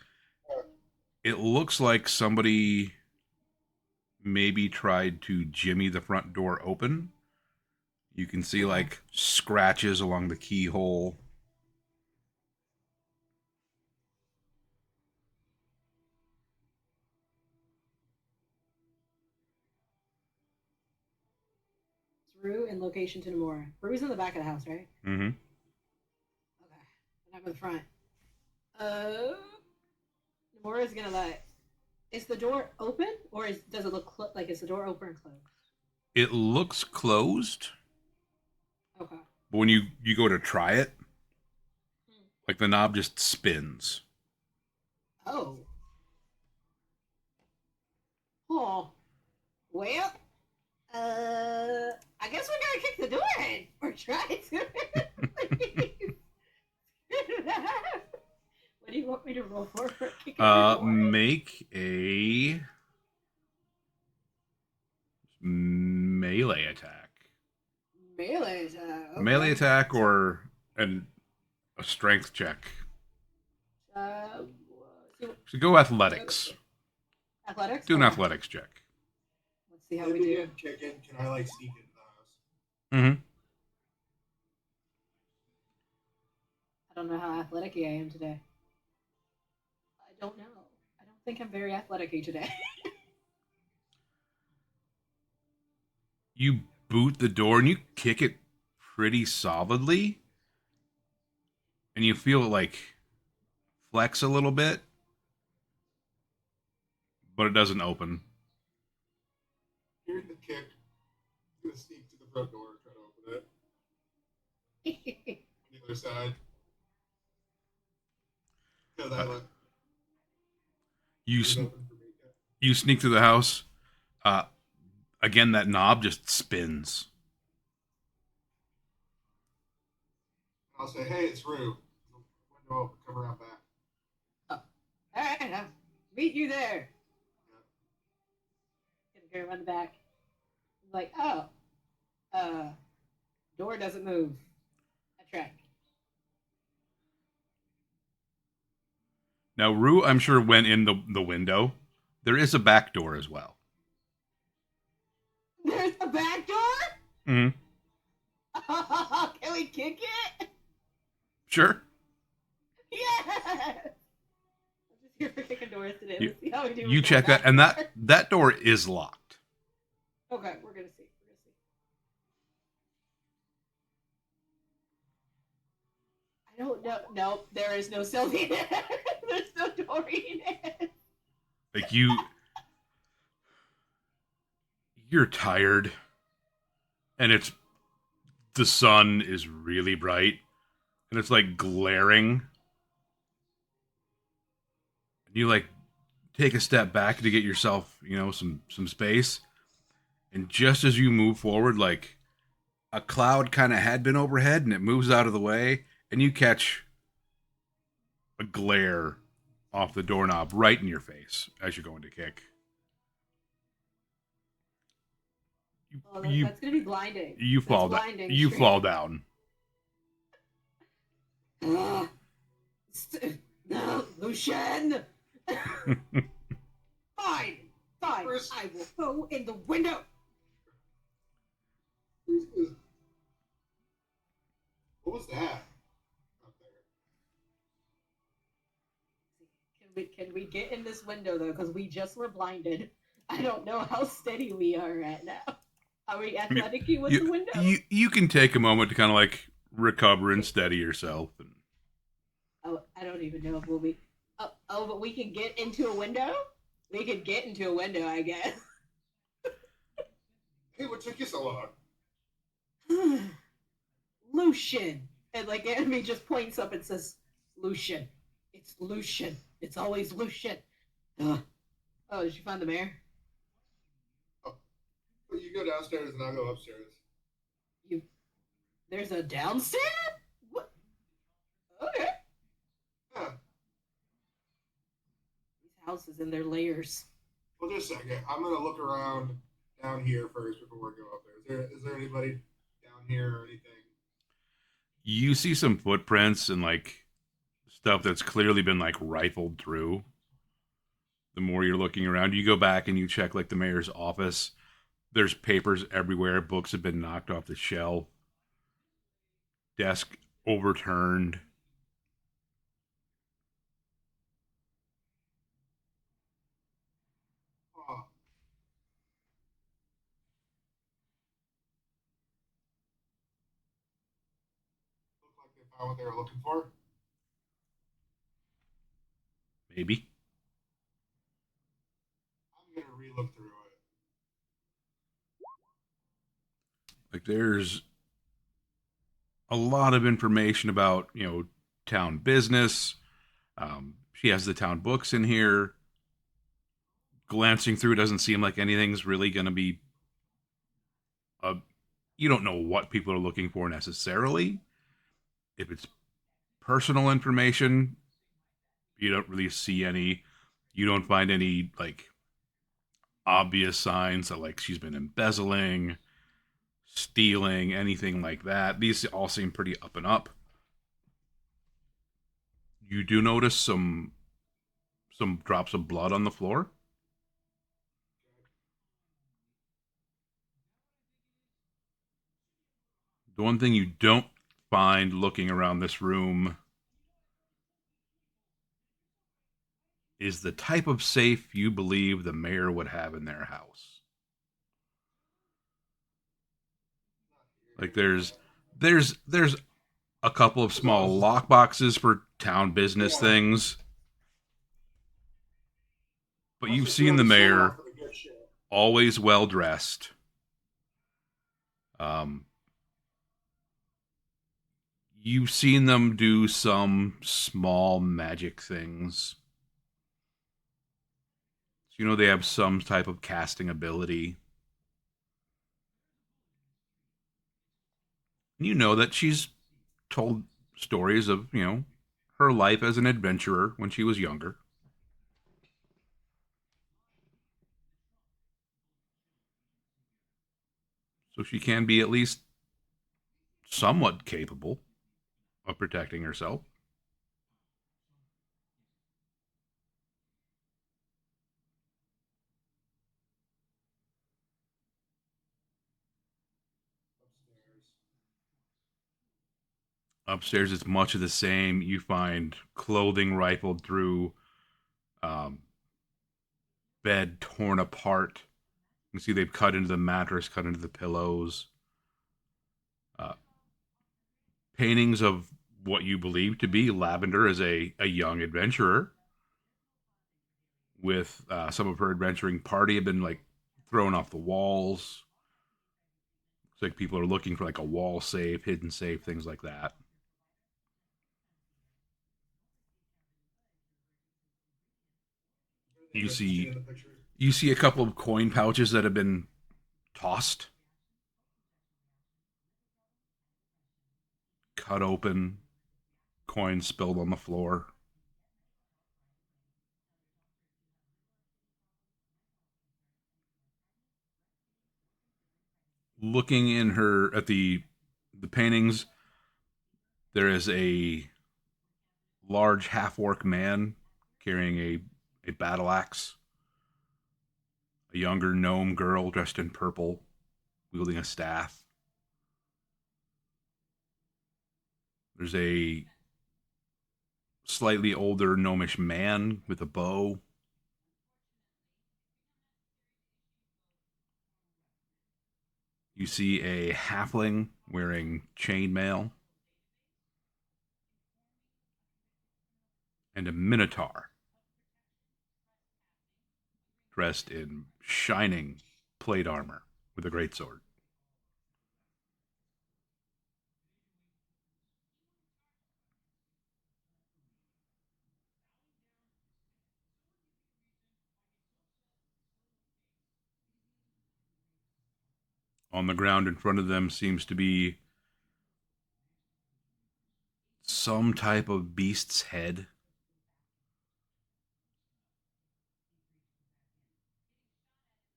It looks like somebody maybe tried to jimmy the front door open. You can see like scratches along the keyhole. It's Rue and location to Namora. Rue's in the back of the house, right? Mm-hmm. Okay. And I'm in the front. Namora's gonna let. Is the door open, or does it look like is the door open or closed? It looks closed, Okay. but when you go to try it, Hmm. like the knob just spins. Oh. Oh. Well, I guess we're gonna kick the door in or try to. What do you want me to roll for kicking the door in? Make a melee attack. Melee attack. Okay. Melee attack or a strength check. Uh, So go athletics. athletics. Do an Okay. athletics check. Let's see how Let we me do. get chicken. Can I like sneak into the house? Mm-hmm. I don't know how athletic I am today. I don't know. I don't think I'm very athletic today. You boot the door and you kick it pretty solidly, and you feel it like flex a little bit, but it doesn't open. Here's the kick. I'm gonna sneak to the front door and try to open it. On the other side. Because I look. You It's sn- open for me. Yeah. you sneak through the house. Uh, Again, that knob just spins. I'll say, hey, it's Rue. Window open. Come around back. Oh. All right, I'll meet you there. Yeah. Gonna go around the back. I'm like, oh, door doesn't move. I track. Now, Rue, I'm sure went in the window. There is a back door as well. There's the back door. Mm-hmm. Can we kick it? Sure. Yes. I'm just here for kicking doors today. You- Let's see how we do. You with check that, back and door. that door is locked. Okay, we're gonna see. We're gonna see. I don't know. Nope, there is no Sylvie there. There's no Dory there. Like you're tired, and it's the sun is really bright and it's like glaring. You like take a step back to get yourself, some space. And just as you move forward, like a cloud kind of had been overhead and it moves out of the way, and you catch a glare off the doorknob right in your face as you're going to kick. Oh, You that's gonna be blinding. you That's fall down. blinding. You straight fall up. down. Ugh. No, Lucian. Fine, fine. First- I will go in the window. What was that up there? Can we get in this window though? Because we just were blinded. I don't know how steady we are at now. Are we athletic with the window? You can take a moment to kind of like recover and steady yourself. And Oh, I don't even know if we'll be. Oh, but we can get into a window. We could get into a window, I guess. Hey, what took you so long? Lucian, and like enemy just points up and says, "Lucian, it's Lucian. It's always Lucian." Oh, did you find the mayor? Well, you go downstairs and I'll go upstairs. There's a downstairs. What? Okay. Yeah. These houses and their layers. Well, just a second. I'm gonna look around down here first before we go up there. Is there anybody down here or anything? you see some footprints and like stuff that's clearly been like rifled through. The more you're looking around, you go back and you check like the mayor's office. There's papers everywhere. Books have been knocked off the shelf. Desk overturned. Oh. Looked like they found what they were looking for. Maybe. I'm gonna re-look through it. Like there's a lot of information about, town business. She has the town books in here. Glancing through doesn't seem like anything's really going to be a. You don't know what people are looking for necessarily. If it's personal information, you don't really see any. You don't find any like obvious signs that like she's been embezzling, stealing, anything like that. These all seem pretty up and up. You do notice some drops of blood on the floor. The one thing you don't find looking around this room is the type of safe you believe the mayor would have in their house. Like there's a couple of small lock boxes for town business things. But you've seen the mayor always well dressed. You've seen them do some small magic things. So, they have some type of casting ability. You know that she's told stories of, her life as an adventurer when she was younger. So she can be at least somewhat capable of protecting herself. Upstairs. Upstairs, it's much of the same. You find clothing rifled through, um, bed torn apart. You can see they've cut into the mattress, cut into the pillows. Uh, Paintings of what you believe to be Lavender as a young adventurer with some of her adventuring party have been like thrown off the walls. Looks like people are looking for like a wall safe, hidden safe, things like that. You see, In the picture. you see a couple of coin pouches that have been tossed, cut open, coins spilled on the floor. Looking in her at the paintings, there is a large half orc man carrying a battle axe, a younger gnome girl dressed in purple wielding a staff. There's a slightly older gnomish man with a bow. You see a halfling wearing chainmail and a minotaur dressed in shining plate armor with a greatsword. On the ground in front of them seems to be some type of beast's head.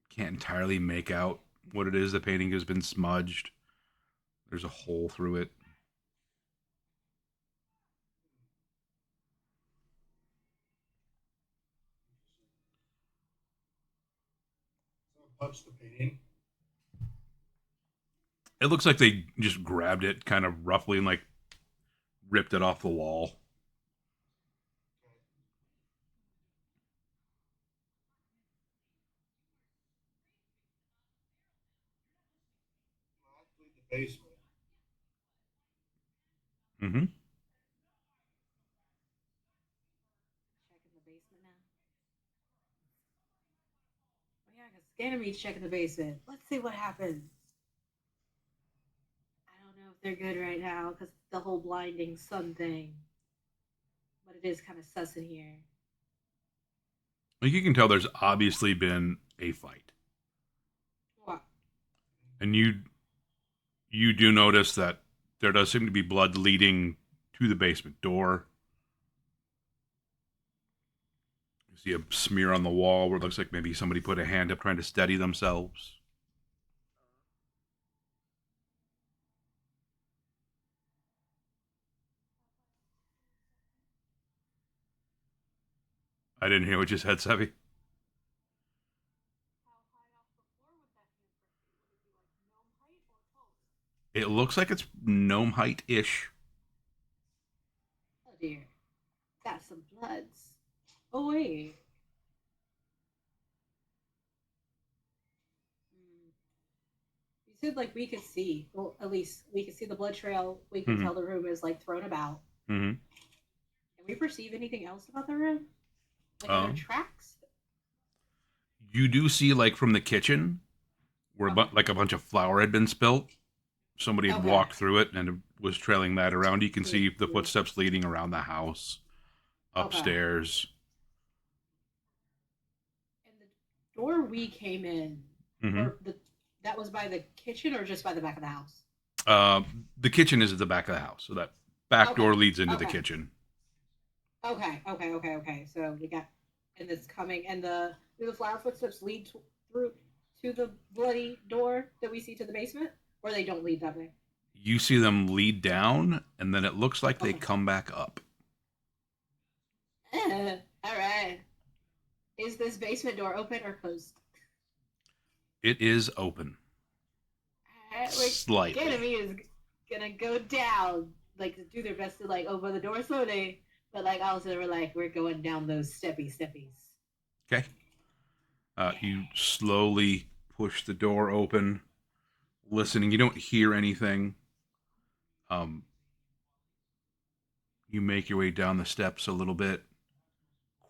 Can't entirely make out what it is. The painting has been smudged. There's a hole through it. Someone touched the painting. It looks like they just grabbed it kind of roughly and like ripped it off the wall. Actually, the basement. Mm-hmm. Checking the basement now. Oh yeah, because Ganymede's checking the basement. Let's see what happens. I don't know if they're good right now because the whole blinding sun thing. But it is kind of sus in here. Like you can tell there's obviously been a fight. What? And you do notice that there does seem to be blood leading to the basement door. You see a smear on the wall where it looks like maybe somebody put a hand up trying to steady themselves. I didn't hear what you said, Sevy. How high off the floor would that be in front of you? Would it be like gnome height or taller? It looks like it's gnome height-ish. Oh dear. Got some bloods. Oh wait. Hmm. You said like we could see. Well, at least we could see the blood trail. We can Mm-hmm. tell the room is like thrown about. Mm-hmm. Can we perceive anything else about the room? Like other Um, tracks? you do see, like, from the kitchen, where Okay. like a bunch of flour had been spilt. Somebody had Okay. walked through it and was trailing that around. You can see the Yeah. footsteps leading around the house, Okay. upstairs. And the door we came in, Mm-hmm. or that was by the kitchen or just by the back of the house? The kitchen is at the back of the house, so that back Okay. door leads into the Okay. kitchen. Okay. So we got, and it's coming, and do the flower footsteps lead through to the bloody door that we see to the basement, or they don't lead that way? You see them lead down, and then it looks like they Okay. come back up. All right. Is this basement door open or closed? It is open. All right, Slightly. Enemy is gonna go down, like do their best to like open the door slowly, but like also we're going down those steppies. Okay. You slowly push the door open, listening. You don't hear anything. Um, you make your way down the steps a little bit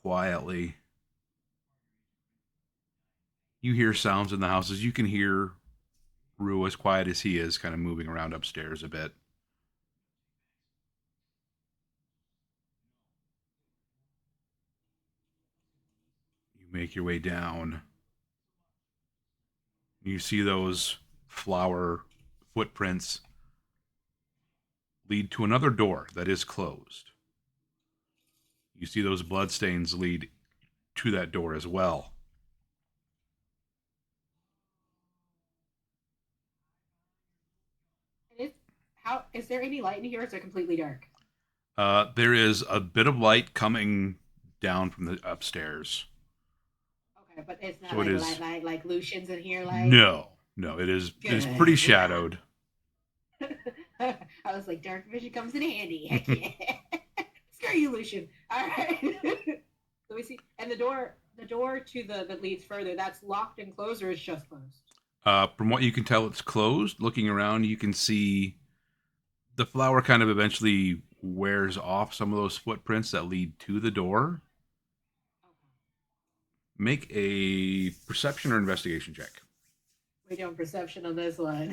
quietly. You hear sounds in the houses. You can hear Rue, as quiet as he is, kind of moving around upstairs a bit. You make your way down. You see those flower footprints lead to another door that is closed. You see those bloodstains lead to that door as well. And how is there any light in here? Or is it completely dark? There is a bit of light coming down from the upstairs. Okay, but it's not So like it is light like Lucian's in here light. no, it is pretty Good. shadowed. I was like, dark vision comes in handy. Heck yeah. Screw you, Lucian. All right. Let me see. And the door to the that leads further, that's locked and closed, or it's just closed. From what you can tell, it's closed. Looking around, you can see the flower kind of eventually wears off some of those footprints that lead to the door. Make a perception or investigation check. We doing perception on this one.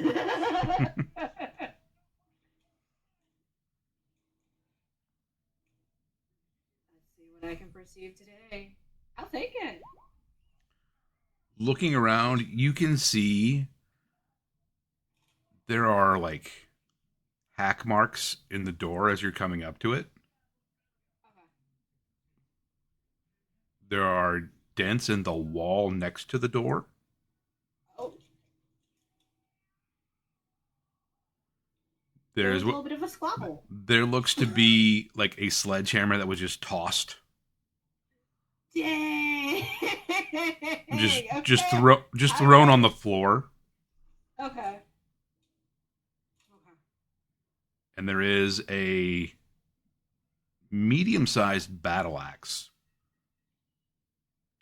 Let's see what I can perceive today. I'll take it. Looking around, you can see there are like hack marks in the door as you're coming up to it. Okay. There are dents in the wall next to the door. Oh, There's a little bit of a squabble. there looks to be like a sledgehammer that was just tossed. Dang. Just Okay. thrown on the floor. Okay. Okay. And there is a medium-sized battle axe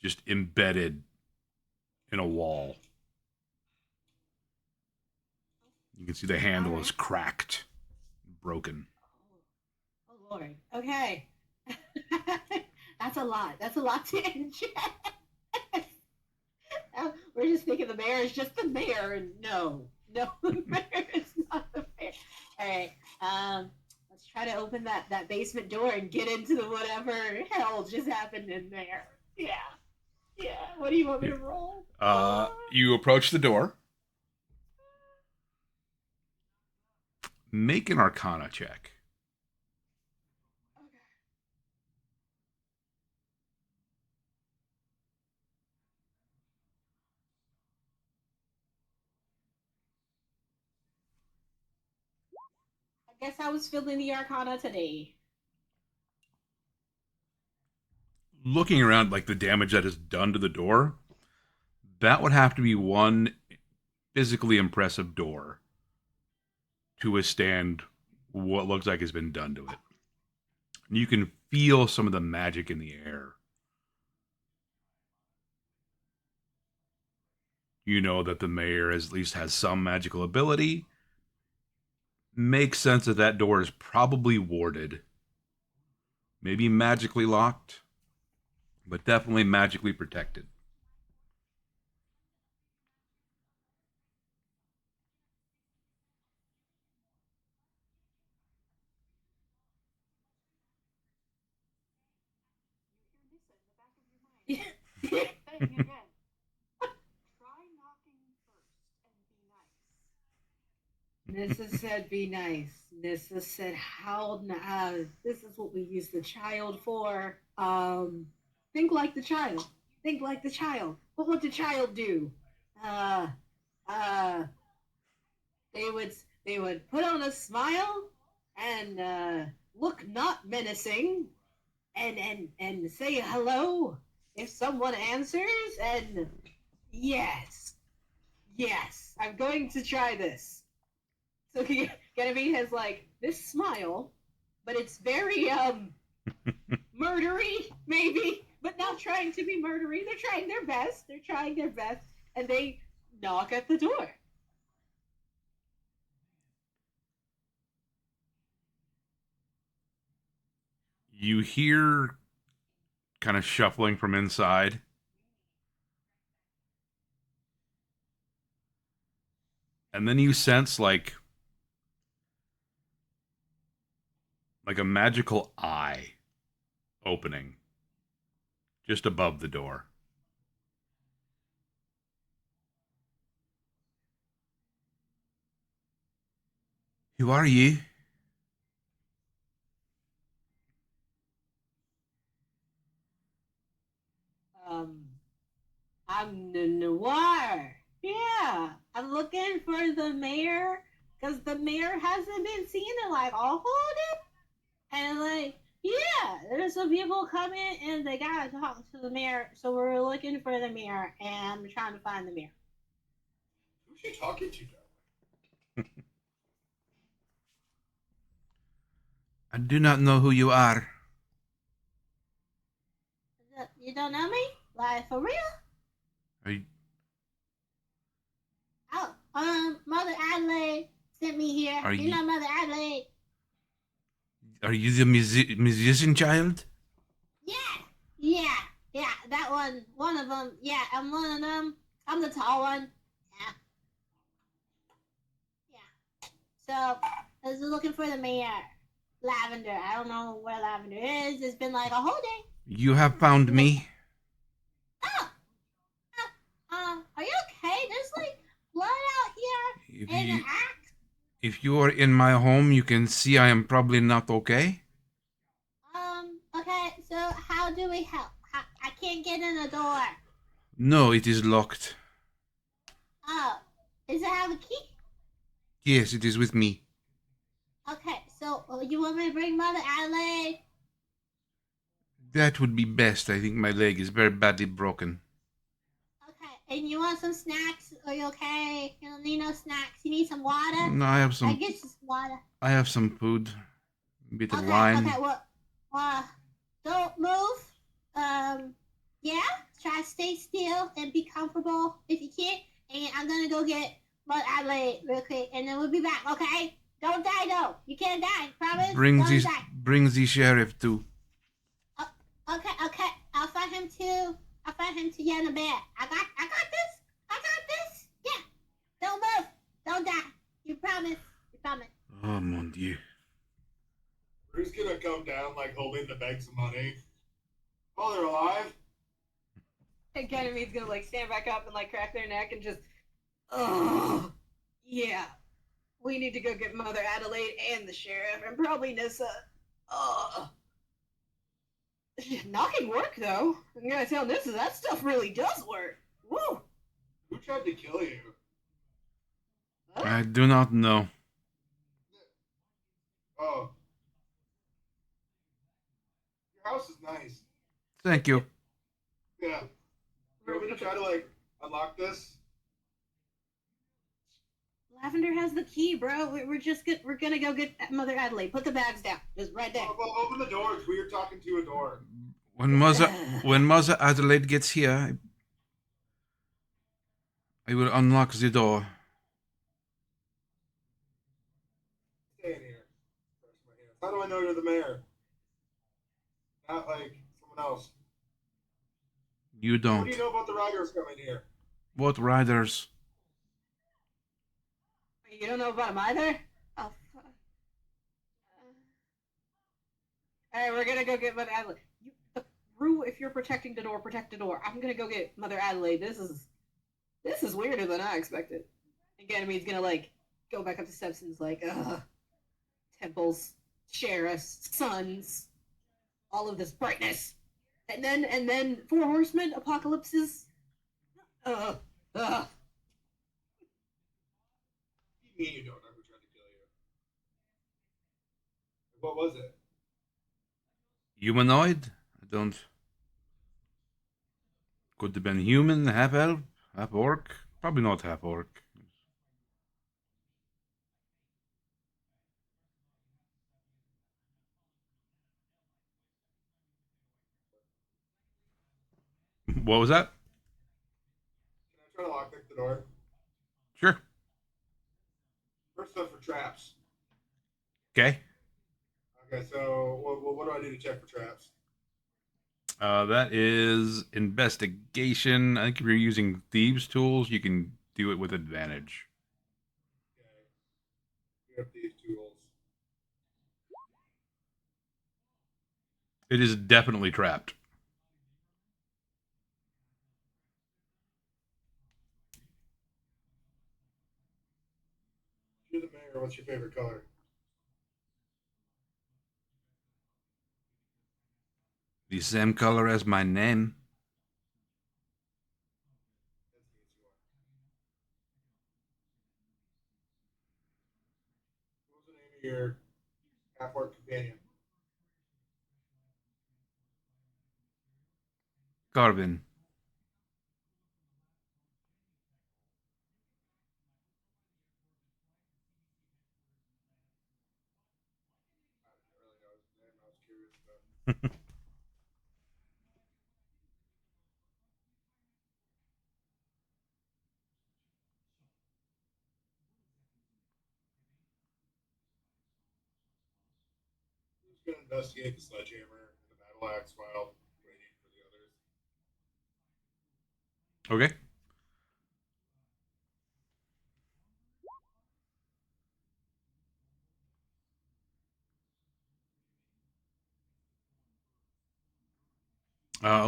just embedded in a wall. You can see the handle is cracked, broken. Oh Lord. Okay. That's a lot. That's a lot to ingest. We're just thinking the mayor is just the mayor, and no, the mayor is not the mayor. All right. Let's try to open that basement door and get into the whatever hell just happened in there. Yeah. Yeah. What do you want me to roll? You approach the door. Make an Arcana check. Okay. I guess I was feeling the Arcana today. Looking around, like the damage that is done to the door, that would have to be one physically impressive door to withstand what looks like has been done to it. You can feel some of the magic in the air. You know that the mayor at least has some magical ability. Makes sense that that door is probably warded. Maybe magically locked, but definitely magically protected. Yeah. Thinking again. Try knocking first and be nice. Nissa said, "Be nice." Nissa said, "How? This is what we use the child for. Think like the child. Think like the child. What would the child do? Uh, uh, they would they would put on a smile and look not menacing, and say hello if someone answers. And yes, yes, I'm going to try this." So Genevieve has like this smile, but it's very murdery, maybe, but not trying to be murdery. They're trying their best. They're trying their best, and they knock at the door. You hear kind of shuffling from inside. And then you sense like a magical eye opening just above the door. Who are you? Um, I'm the Noir. Yeah, I'm looking for the mayor because the mayor hasn't been seen in like a whole day. And like, yeah, there's some people coming and they gotta talk to the mayor. So we're looking for the mayor and I'm trying to find the mayor. Who's she talking to, darling? I do not know who you are. You don't know me? Like for real? Are you, Oh, Mother Adelaide sent me here. are You you, know Mother Adelaide? are you the musician child? Yeah, yeah, yeah. That one of them. Yeah, I'm one of them. I'm the tall one. Yeah, yeah. So I was looking for the mayor, Lavender. I don't know where Lavender is. It's been like a whole day. You have found me. Oh, are you okay? There's like blood out here If in the you axe. if you are in my home, you can see I am probably not okay. Okay. So how do we help? I can't get in the door. No, it is locked. Oh, does it have a key? Yes, it is with me. Okay. So you want me to bring Mother Adelaide? That would be best. I think my leg is very badly broken. Okay, and you want some snacks? Are you okay? You don't need no snacks. You need some water? No, I have I some. get you some water. I have some food. A bit of Okay, wine. okay, well, don't move. Yeah, try to stay still and be comfortable if you can. And I'm gonna go get Mother Adelaide real quick, and then we'll be back, okay? Don't die, though. You can't die, promise? Don't die. Bring the sheriff too. Uh, okay. I'll find him too. I'll find him too. Yeah, in the bed. I got this. I got this. Yeah. Don't move. Don't die. You promise. You promise. Oh mon dieu. Who's gonna come down like holding the bags of money? Oh, they're alive? And Ganymede's gonna like stand back up and like crack their neck and just, oh, yeah. We need to go get Mother Adelaide and the sheriff and probably Nissa. Oh. Not can work though. I'm gonna tell Nissa that stuff really does work. Woo. Who tried to kill you? I do not know. Oh. Your house is nice. Thank you. Yeah. You want me to try to like unlock this? Lavender has the key, bro. We're gonna go get Mother Adelaide. Put the bags down, just right there. Well, open the door. It's weird talking to a door. When Mother Adelaide gets here, I will unlock the door. Stay in here. How do I know you're the mayor? Not like someone else. You What don't. do you know about the riders coming here? What riders? You don't know about him either? Oh, fuck. Alright, we're gonna go get Mother Adelaide. Rue, if you're protecting the door, protect the door. I'm gonna go get Mother Adelaide. This is weirder than I expected. And Ganymede's gonna like go back up the steps and is like, temples, sheriffs, suns, all of this brightness. And then four horsemen, apocalypses. Uh. What do you mean you don't know who tried to kill you? What was it? Humanoid? I don't. Could have been human, half elf, half orc. Probably not half orc. What was that? Can I try to lockpick the door? Sure. First up for traps. Okay. Okay, so what do I do to check for traps? That is investigation. I think if you're using thieves' tools, you can do it with advantage. It is definitely trapped. You're the mayor. What's your favorite color? The same color as my name. That's the easy one. What was the name of your half-orc companion? Carbon. I didn't really know his name. I was curious about. Who's going to investigate the sledgehammer and the battle axe while waiting for the others? Okay.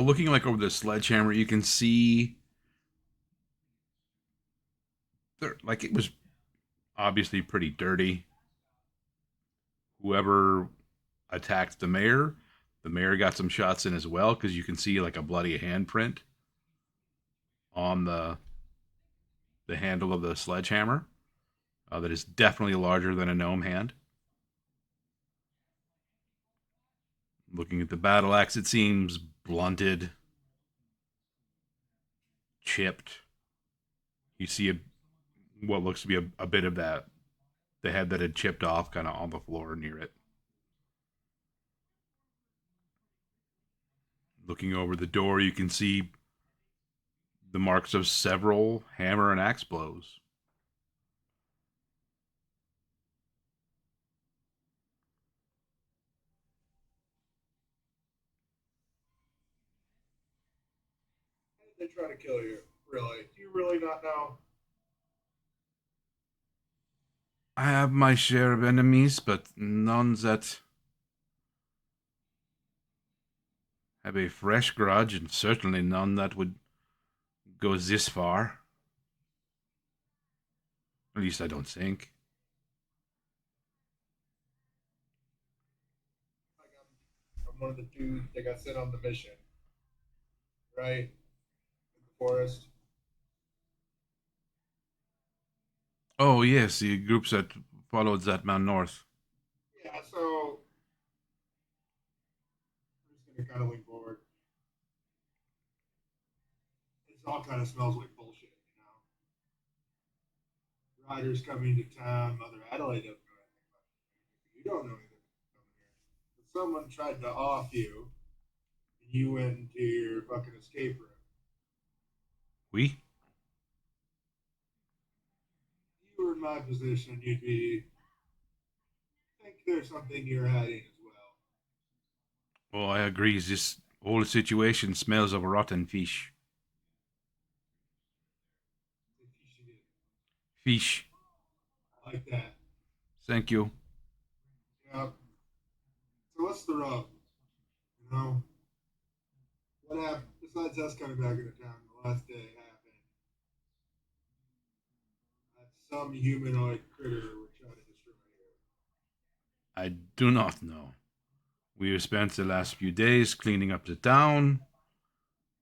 Looking like over the sledgehammer, you can see there, like it was obviously pretty dirty. Whoever attacked the mayor got some shots in as well because you can see like a bloody handprint on the handle of the sledgehammer that is definitely larger than a gnome hand. Looking at the battle axe, it seems blunted, chipped. You see what looks to be a bit of that the head that had chipped off kind of on the floor near it. Looking over the door, you can see the marks of several hammer and axe blows. How did they try to kill you? Really? Do you really not know? I have my share of enemies, but none that have a fresh grudge, and certainly none that would go this far. At least I don't think. Like I'm one of the dudes that got sent on the mission, right? In the forest. Oh, yes, the groups that followed that man north. Yeah, so I'm just gonna kind of lean forward. It all kind of smells like bullshit, you know. Riders coming to town, Mother Adelaide doesn't know anything about it. You don't know anything about coming here. But someone tried to off you, and you went into your fucking escape room. We? You were in my position, you'd be think there's something you're hiding as well. Oh, I agree. This whole situation smells of rotten fish. If you should get Fish. like that. Thank you. Yeah. So what's the rub? You know? What happened besides us coming back into town the last day happened? Some humanoid critter would try to destroy you. I do not know. We have spent the last few days cleaning up the town,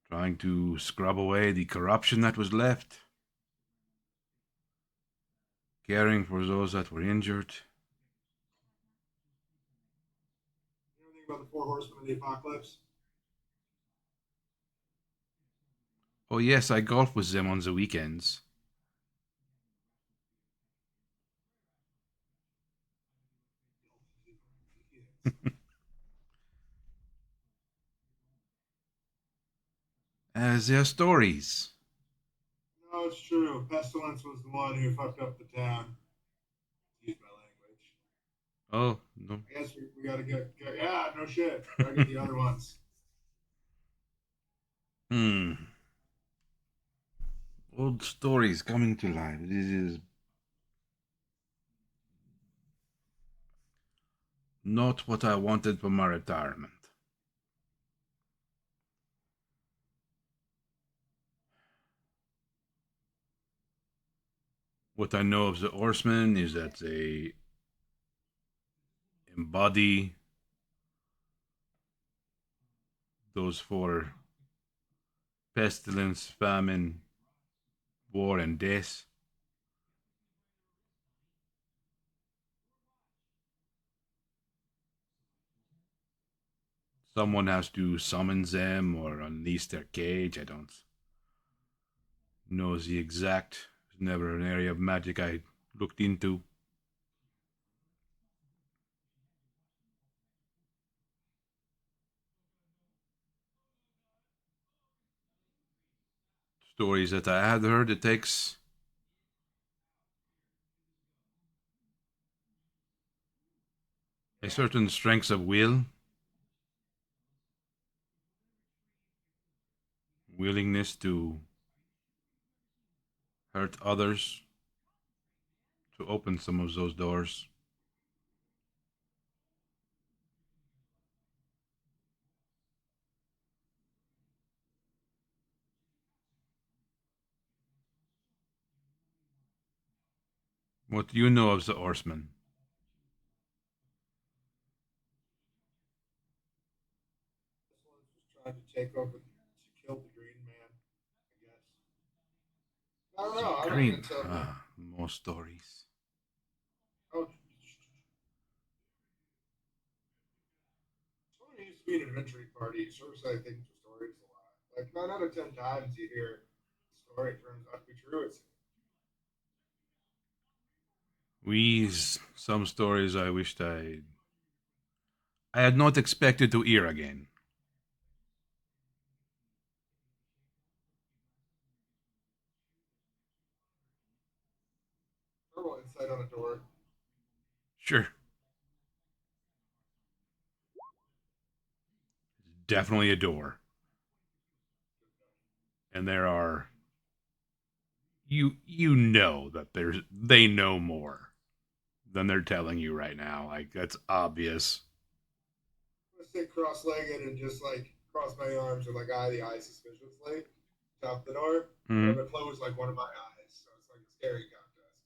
trying to scrub away the corruption that was left, caring for those that were injured. You know anything about the four horsemen of the apocalypse? Oh, yes, I golf with them on the weekends. Their stories. No, it's true. Pestilence was the one who fucked up the town. Excuse my language. Oh, no. I guess we gotta get yeah, no shit. Gotta get the other ones. Hmm. Old stories coming to life. This is not what I wanted for my retirement. What I know of the horsemen is that they embody those four: pestilence, famine, war, and death. Someone has to summon them or unleash their cage. I don't know the exact. It's never an area of magic I looked into. Stories that I had heard, it takes a certain strength of will, willingness to hurt others to open some of those doors. What do you know of the horsemen? This one's just trying to take over, to kill the Green Man, I guess. I don't The know. I don't. green. It's a. More stories. Oh, someone used to be an adventure party. Sure, I think the stories a lot. Like 9 out of 10 times you hear the story turns out to be true. It's We some stories I wished I had not expected to hear again. terrible insight on a door. Sure, definitely a door, and there are you know that they know more than they're telling you right now. Like that's obvious. I'm gonna sit cross-legged and just like cross my arms and like eye the eye suspiciously. Tap the door, and I'm Mm. gonna close like one of my eyes, so it's like a scary contest.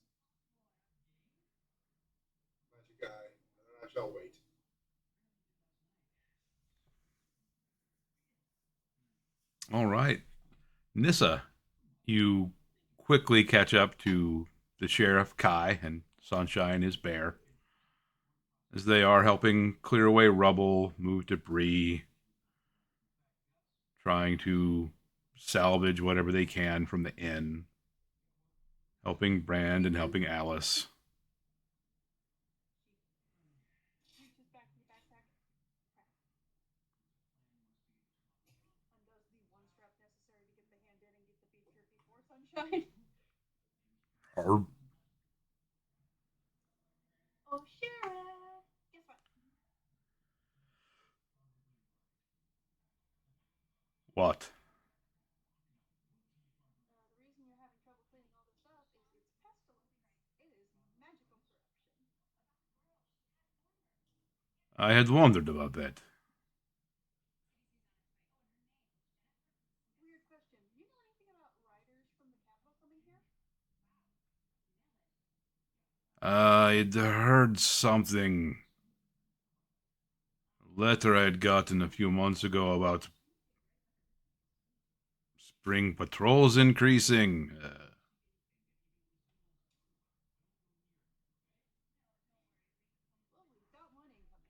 Magic eye, and then I shall wait. All right, Nissa, you quickly catch up to the sheriff Kai and Sunshine his bear as they are helping clear away rubble, move debris, trying to salvage whatever they can from the inn, helping Brand and helping Alice. Reaches back to the backpack, undoes the one strap necessary to get the hand in and get the feature before sunshine. Or Oh, sheriff! Guess what? what? The reason you're having trouble cleaning all this up is it's pestilence. It is magical corruption. I had wondered about that. Weird question. Do you know anything about riders from the capital coming here? I'd heard something. A letter I had gotten a few months ago about spring patrols increasing. Well, we've got one incoming.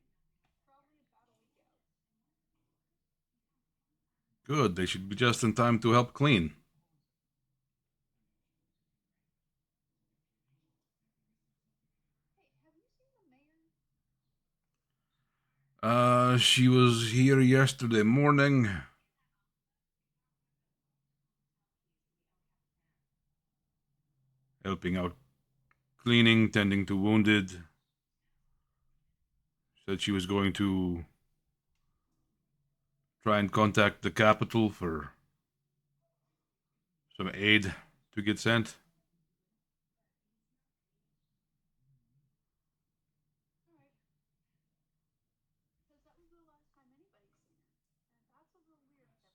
Probably about a week out. Good, they should be just in time to help clean. Hey, have you seen the mayor? She was here yesterday morning, helping out cleaning, tending to wounded. Said she was going to try and contact the capital for some aid to get sent. Alright. Because that was the last time anybody's seen her. And that's a little weird with everything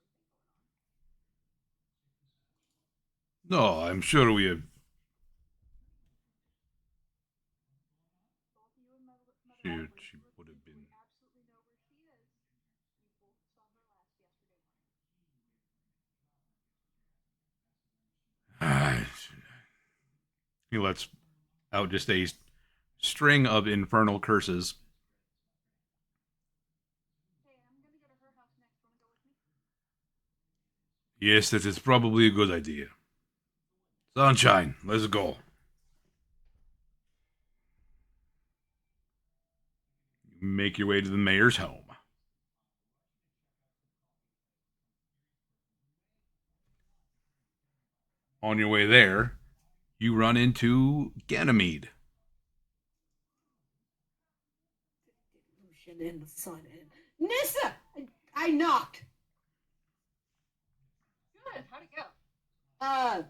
going on. No, I'm sure we have He lets out just a string of infernal curses. Hey, I'm gonna go to her house next. Wanna go with me? Yes, that is probably a good idea. Sunshine, let's go. Make your way to the mayor's home. On your way there, you run into Ganymede. Delusion in the sun. Nissa! I knocked. Good. How'd it go?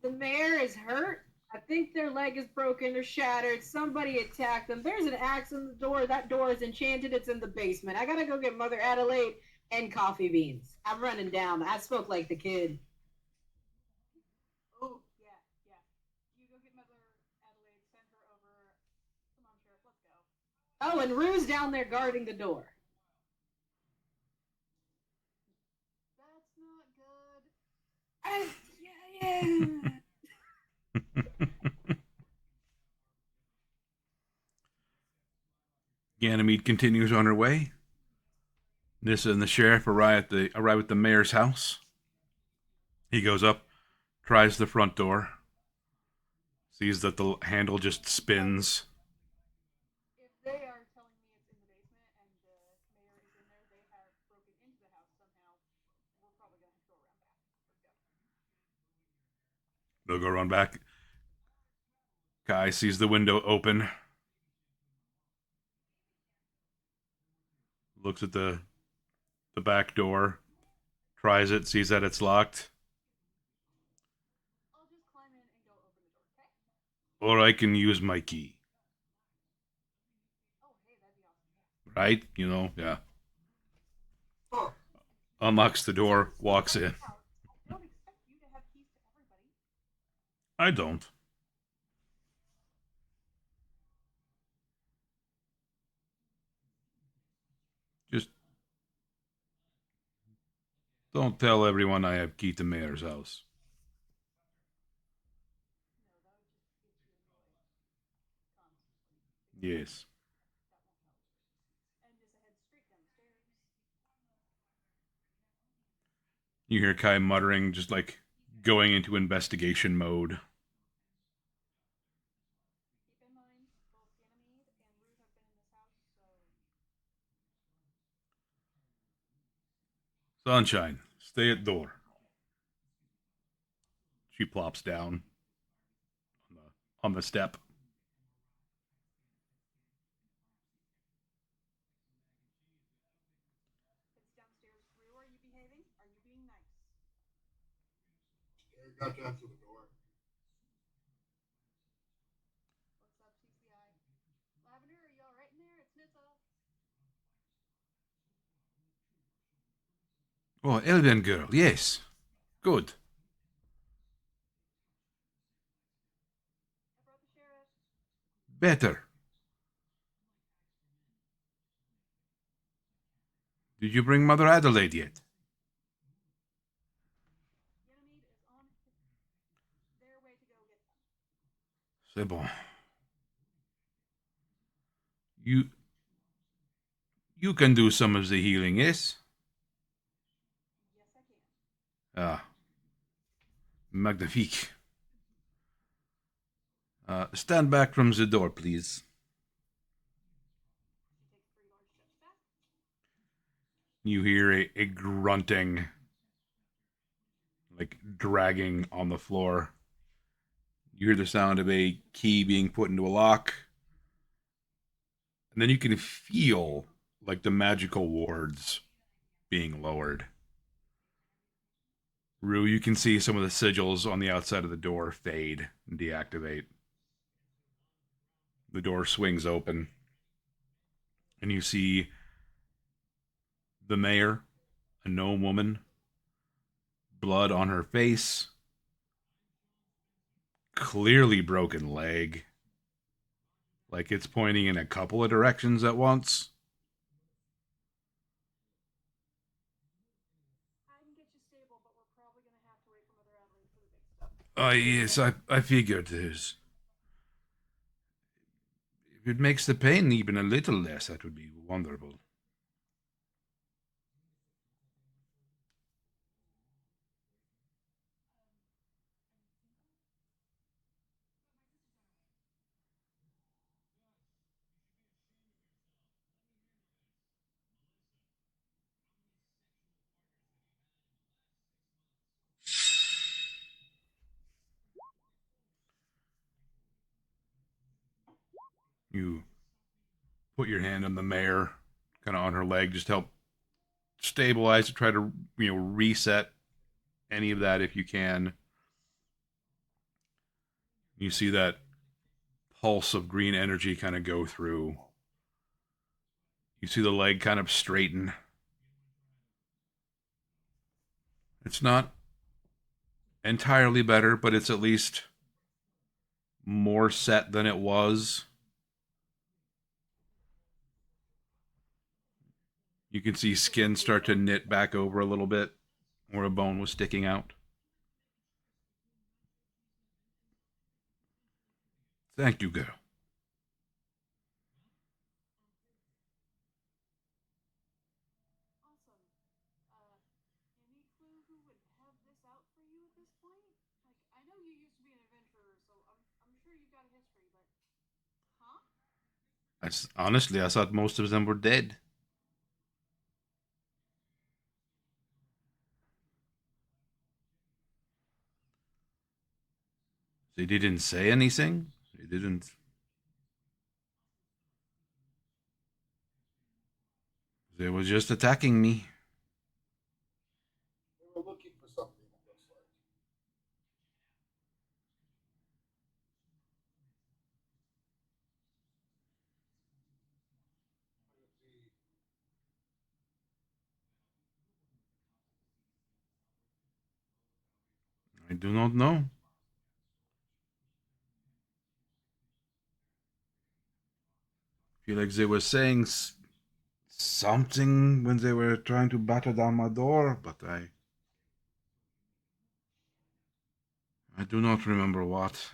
The mayor is hurt. I think their leg is broken or shattered. Somebody attacked them. There's an axe in the door. That door is enchanted. It's in the basement. I gotta go get Mother Adelaide and coffee beans. I'm running down. I spoke like the kid. Oh, yeah, yeah. You go get Mother Adelaide, send her over. Come on, Sheriff, let's go. Oh, and Rue's down there guarding the door. That's not good. Yeah. Ganymede continues on her way. Nissa and the sheriff arrive at the mayor's house. He goes up, tries the front door, sees that the handle just spins. If they are telling me it's in the basement and the mayor is in there, they have broken into the house somehow. We're probably gonna have to go around back. Let's go. They'll go run back. Kai sees the window open, looks at the back door, tries it, sees that it's locked. I'll just climb in and go open the door, okay? Or I can use my key. Oh, hey, that'd be awesome. Right? You know, yeah. Huh. Unlocks the door, walks in. I don't expect you to have keys to everybody. I don't. Just don't tell everyone I have key to mayor's house. No, that would just get you annoyed constantly. Yes. That won't help. And just head straight down the stairs. You hear Kai muttering, just like going into investigation mode. Keep in mind, both Ganymede and Rue have been in this house, so Sunshine, stay at door. She plops down on the step. heads downstairs. Rue, are you behaving? Are you being nice? Derek got to answer the door. Looks up, sees the eye. Lavender, are you alright in there? It's Nissa. Oh, Elven girl, yes. Good. I brought the sheriff. Better. Did you bring Mother Adelaide yet? Ganymede is on their way to go get them. C'est bon. You can do some of the healing, yes? Yes, I can. Ah, magnifique. Stand back from the door, please. She takes 3 large steps back. You hear a grunting, like dragging on the floor. You hear the sound of a key being put into a lock. And then you can feel like the magical wards being lowered. Rue, you can see some of the sigils on the outside of the door fade and deactivate. The door swings open, and you see the mayor, a gnome woman, blood on her face, clearly broken leg, like it's pointing in a couple of directions at once. I can get you stable, but we're probably gonna have to wait for Mother Adelaide for the big stuff. Yes, I figured this. If it makes the pain even a little less, that would be wonderful. You put your hand on the mare, kind of on her leg, just help stabilize to try to reset any of that if you can. You see that pulse of green energy kind of go through. You see the leg kind of straighten. It's not entirely better, but it's at least more set than it was. You can see skin start to knit back over a little bit where a bone was sticking out. Thank you, girl. Awesome. Any clue who would have this out for you at this point? Like, I know you used to be an adventurer, so I'm sure you've got a history, but huh? Honestly, I thought most of them were dead. They didn't say anything. They didn't. They were just attacking me. They were looking for something, it looks like. I do not know. Feel like they were saying something when they were trying to batter down my door, but I do not remember what.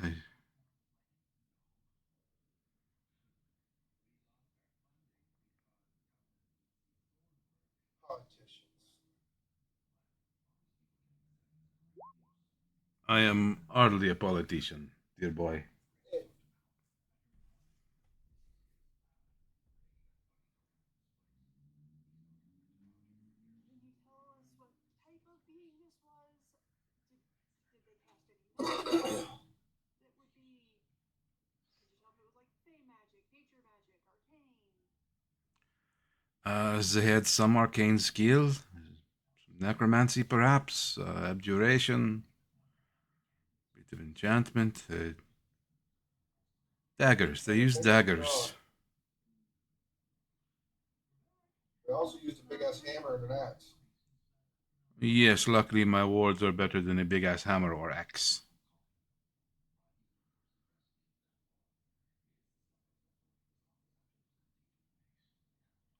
Politicians. I am hardly a politician, dear boy. Hey, Can you tell us what type of being this was? Did they cast any magic? That would be. Could you tell if it was like fey magic, nature magic, arcane? They had some arcane skill, necromancy perhaps, abjuration, bit of enchantment, daggers. They used maybe you're daggers. wrong. They also used a big ass hammer and an axe. Yes, luckily my wards are better than a big ass hammer or axe.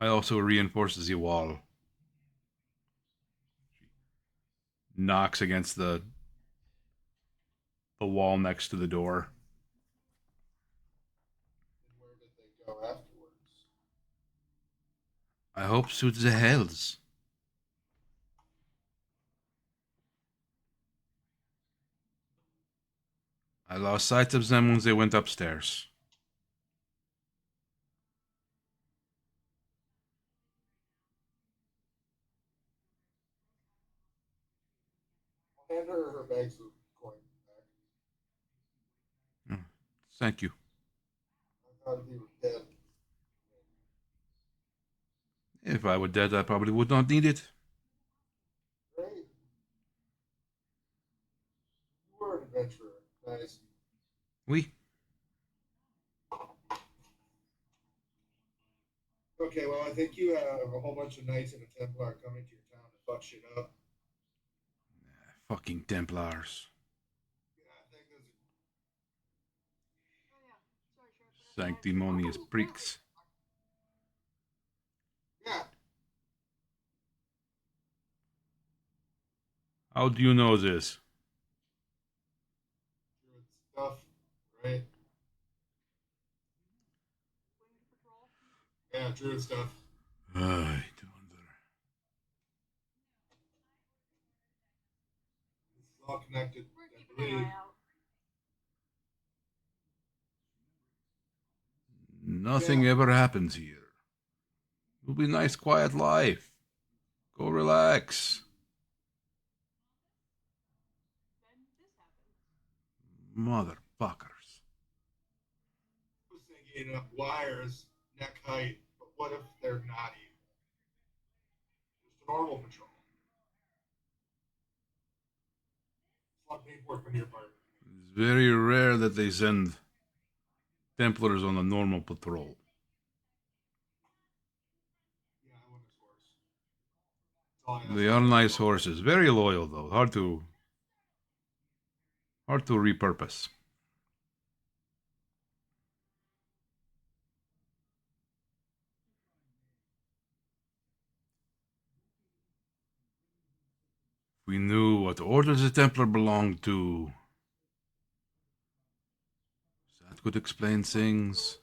I also reinforce the wall. Knocks against the wall next to the door. And where did they go afterwards? I hope to the hells. I lost sight of them when they went upstairs. I'll hand her bags of coin back. Oh, thank you. I thought he was dead. If I were dead, I probably would not need it. Great. You were an adventurer. Nice. We. Okay, well, I think you have a whole bunch of knights and a Templar coming to your town to fuck shit up. Fucking Templars. Yeah, I think those are. Oh yeah. Sorry, Sheriff. Forgot to ask. Sanctimonious Oh, pricks. Yeah, How do you know this? druid stuff, right? Yeah, true stuff. I wonder. It's all connected. We're I keeping an believe. eye out. Nothing Yeah. ever happens here. It'll be a nice, quiet life. Go relax. Then this happens. Motherfuckers. I was thinking wires, neck height, but what if they're not even? Just a normal patrol. It's a lot of paperwork on your part. It's very rare that they send Templars on a normal patrol. Yeah, I want his horse. That's all I ask They for. are nice horses. Very loyal, though. Hard to repurpose. If we knew what orders the Templar belonged to, that could explain things. See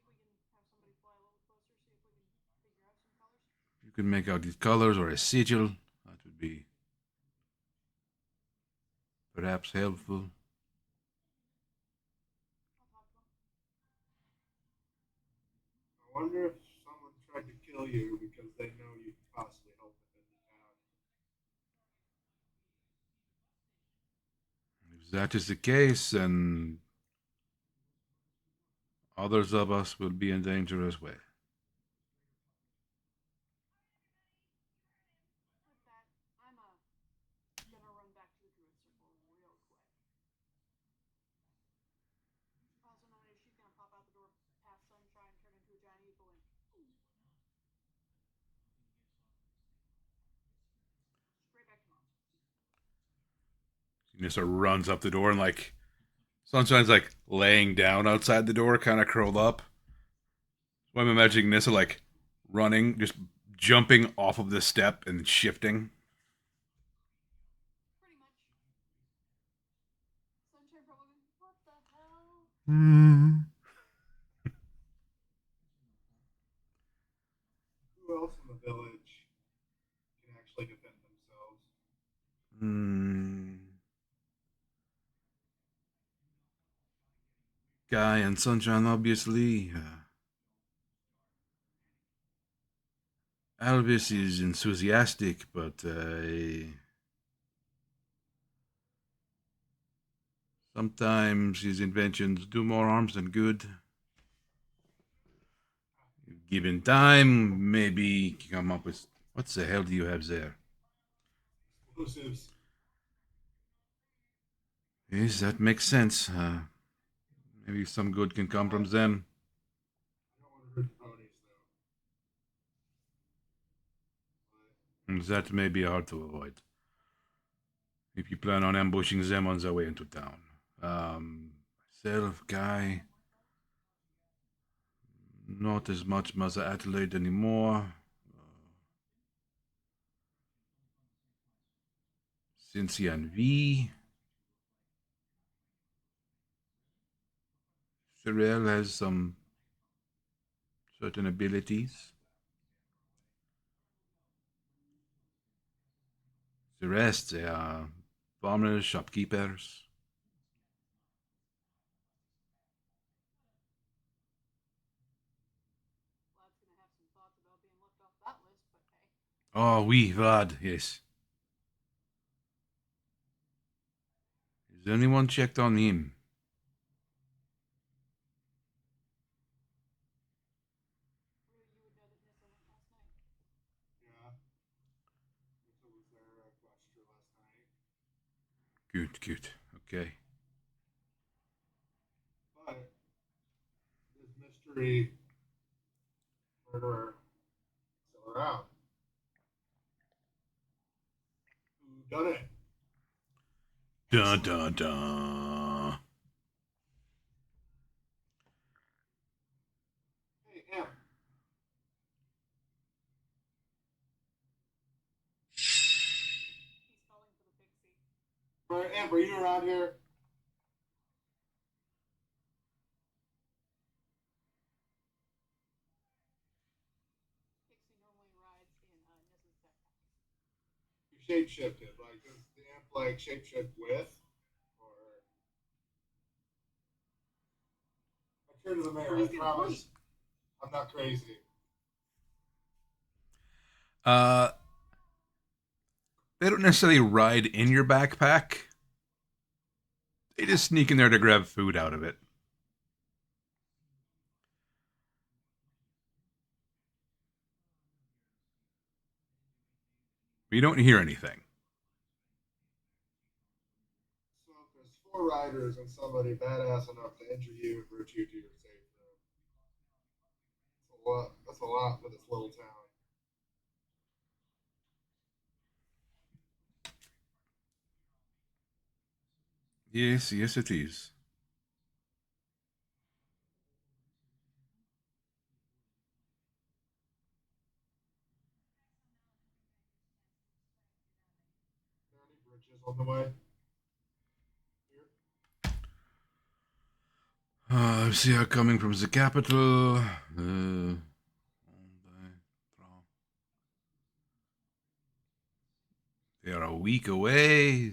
if we can have somebody fly a little closer. See if we can figure out some colors. You can make out these colors or a sigil. That would be perhaps helpful. I'll talk to them. I wonder if someone tried to kill you because they know you could possibly help them in the town. If that is the case, then others of us will be in danger as well. With that, I'm gonna run back to the druid circle real quick. Also noticed she's gonna pop out the door past Sunshine, turn into a giant eagle, and straight back to mom. Nissa runs up the door and Sunshine's laying down outside the door, kind of curled up. So I'm imagining Nissa running, just jumping off of the step and shifting. Pretty much. Sunshine probably. What the hell? Mm. Who else in the village can actually defend themselves? Guy and Sunshine, obviously. Alvis is enthusiastic, but sometimes his inventions do more harm than good. Given time, maybe come up with what the hell do you have there? Explosives. Yes, that makes sense. Maybe some good can come from them. I don't want to hurt the ponies though. And that may be hard to avoid if you plan on ambushing them on their way into town. Self guy, not as much Mother Adelaide anymore. Cynthia and V. Sorel has some certain abilities. The rest, they are farmers, shopkeepers. Lad's gonna have some thoughts about being left off that list, but hey. Oh, oui, Vlad, yes. Has anyone checked on him? Rue, you would know that Nissa went last night. Yeah. Nissa was there. I watched her last night. Good. Okay. But this mystery murderer still around. Who done it? Dun dun dun. Hey, Amp. He's calling for the pixie. Amp, are you around here? shapeshifted? Like, does the imp like shapeshift with, or I turn to the mayor. I promise, I'm not crazy. Uh, they don't necessarily ride in your backpack. They just sneak in there to grab food out of it. But you don't hear anything. So if there's 4 riders and somebody badass enough to injure you and root you to your safe room, that's a lot. That's a lot for this little town. Yes, yes, it is. Are there any bridges on the way? Here? See how coming from the capital. They are a week away.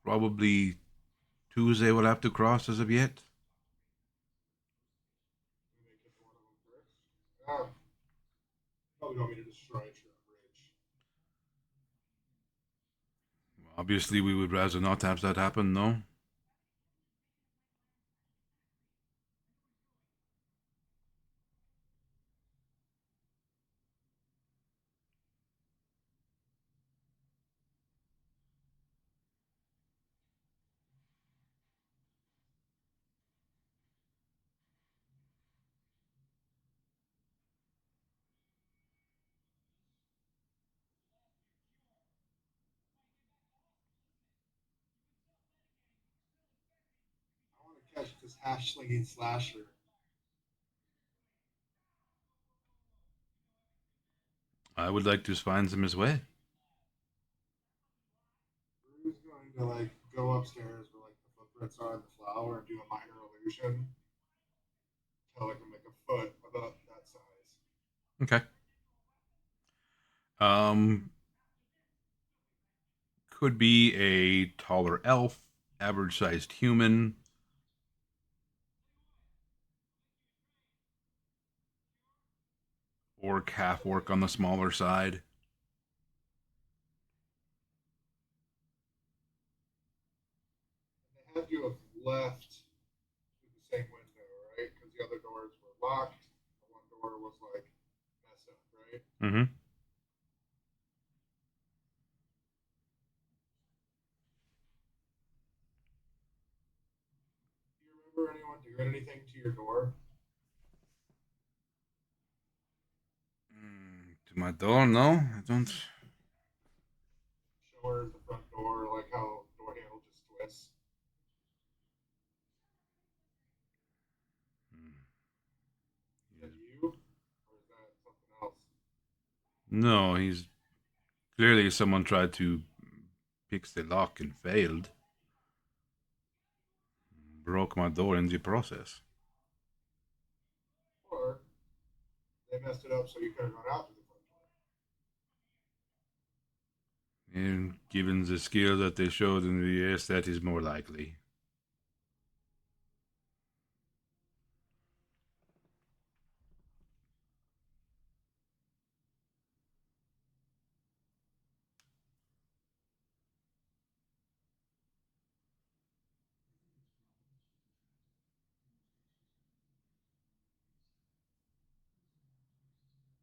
Probably Tuesday we'll have to cross as of yet. We make it to one of them first. Probably want me to destroy a bridge. Obviously, we would rather not have that happen, no? I want to catch this hash slinging slasher. I would like to find them as well. Who's going to like go upstairs where like the footprints are in the flower and do a minor illusion till I can make a foot about that size? Okay. Um, could be a taller elf, average sized human. Orc, half orc on the smaller side. And they had to have left through the same window, right? Because the other doors were locked. The one door was like messed up, right? Mm-hmm. Do you remember anyone doing anything to your door? To my door, no, I don't. Show her the front door, like how door handle just twists. Is that you? Or is that something else? No, he's clearly someone tried to fix the lock and failed. Broke my door in the process. Or they messed it up so you couldn't run out through the front door. And given the skill that they showed in the yes, that is more likely.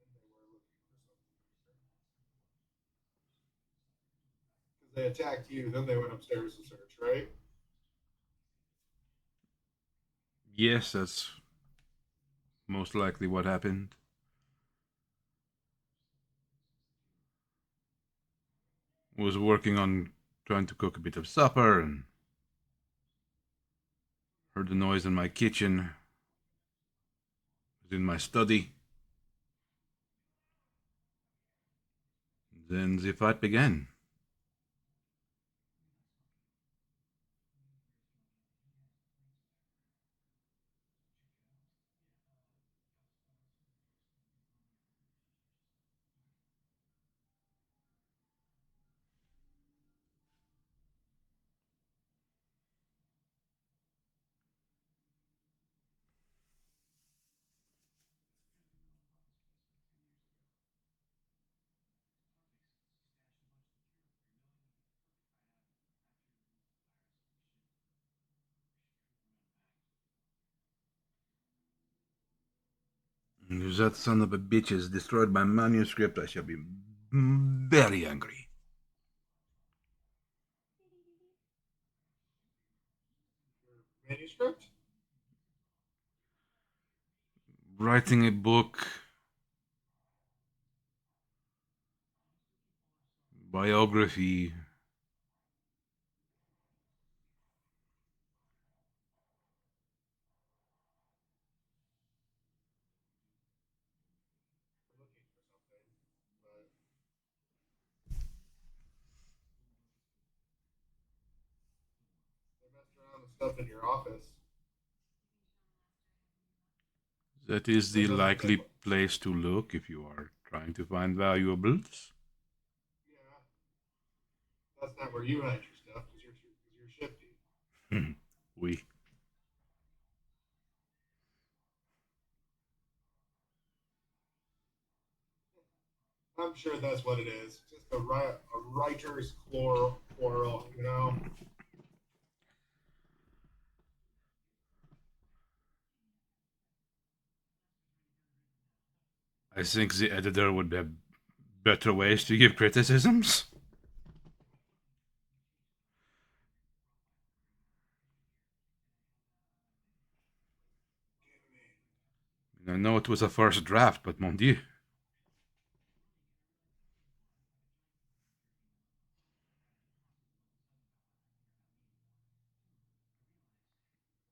And they were looking for something. Because they attacked you, then they went upstairs to search, right? Yes, that's most likely what happened. Was working on trying to cook a bit of supper and heard the noise in my kitchen. Was in my study. Then the fight began. If that son of a bitch has destroyed my manuscript, I shall be very angry. Your manuscript? Writing a book, biography. I'm looking for something, but they messed around with stuff in your office. That is the That doesn't fit. likely place to look if you are trying to find valuables. Yeah, that's not where you hide your stuff because you're shifty. We. I'm sure that's what it is. Just a writer's quarrel, you know. I think the editor would have better ways to give criticisms. I know it was a first draft, but mon dieu.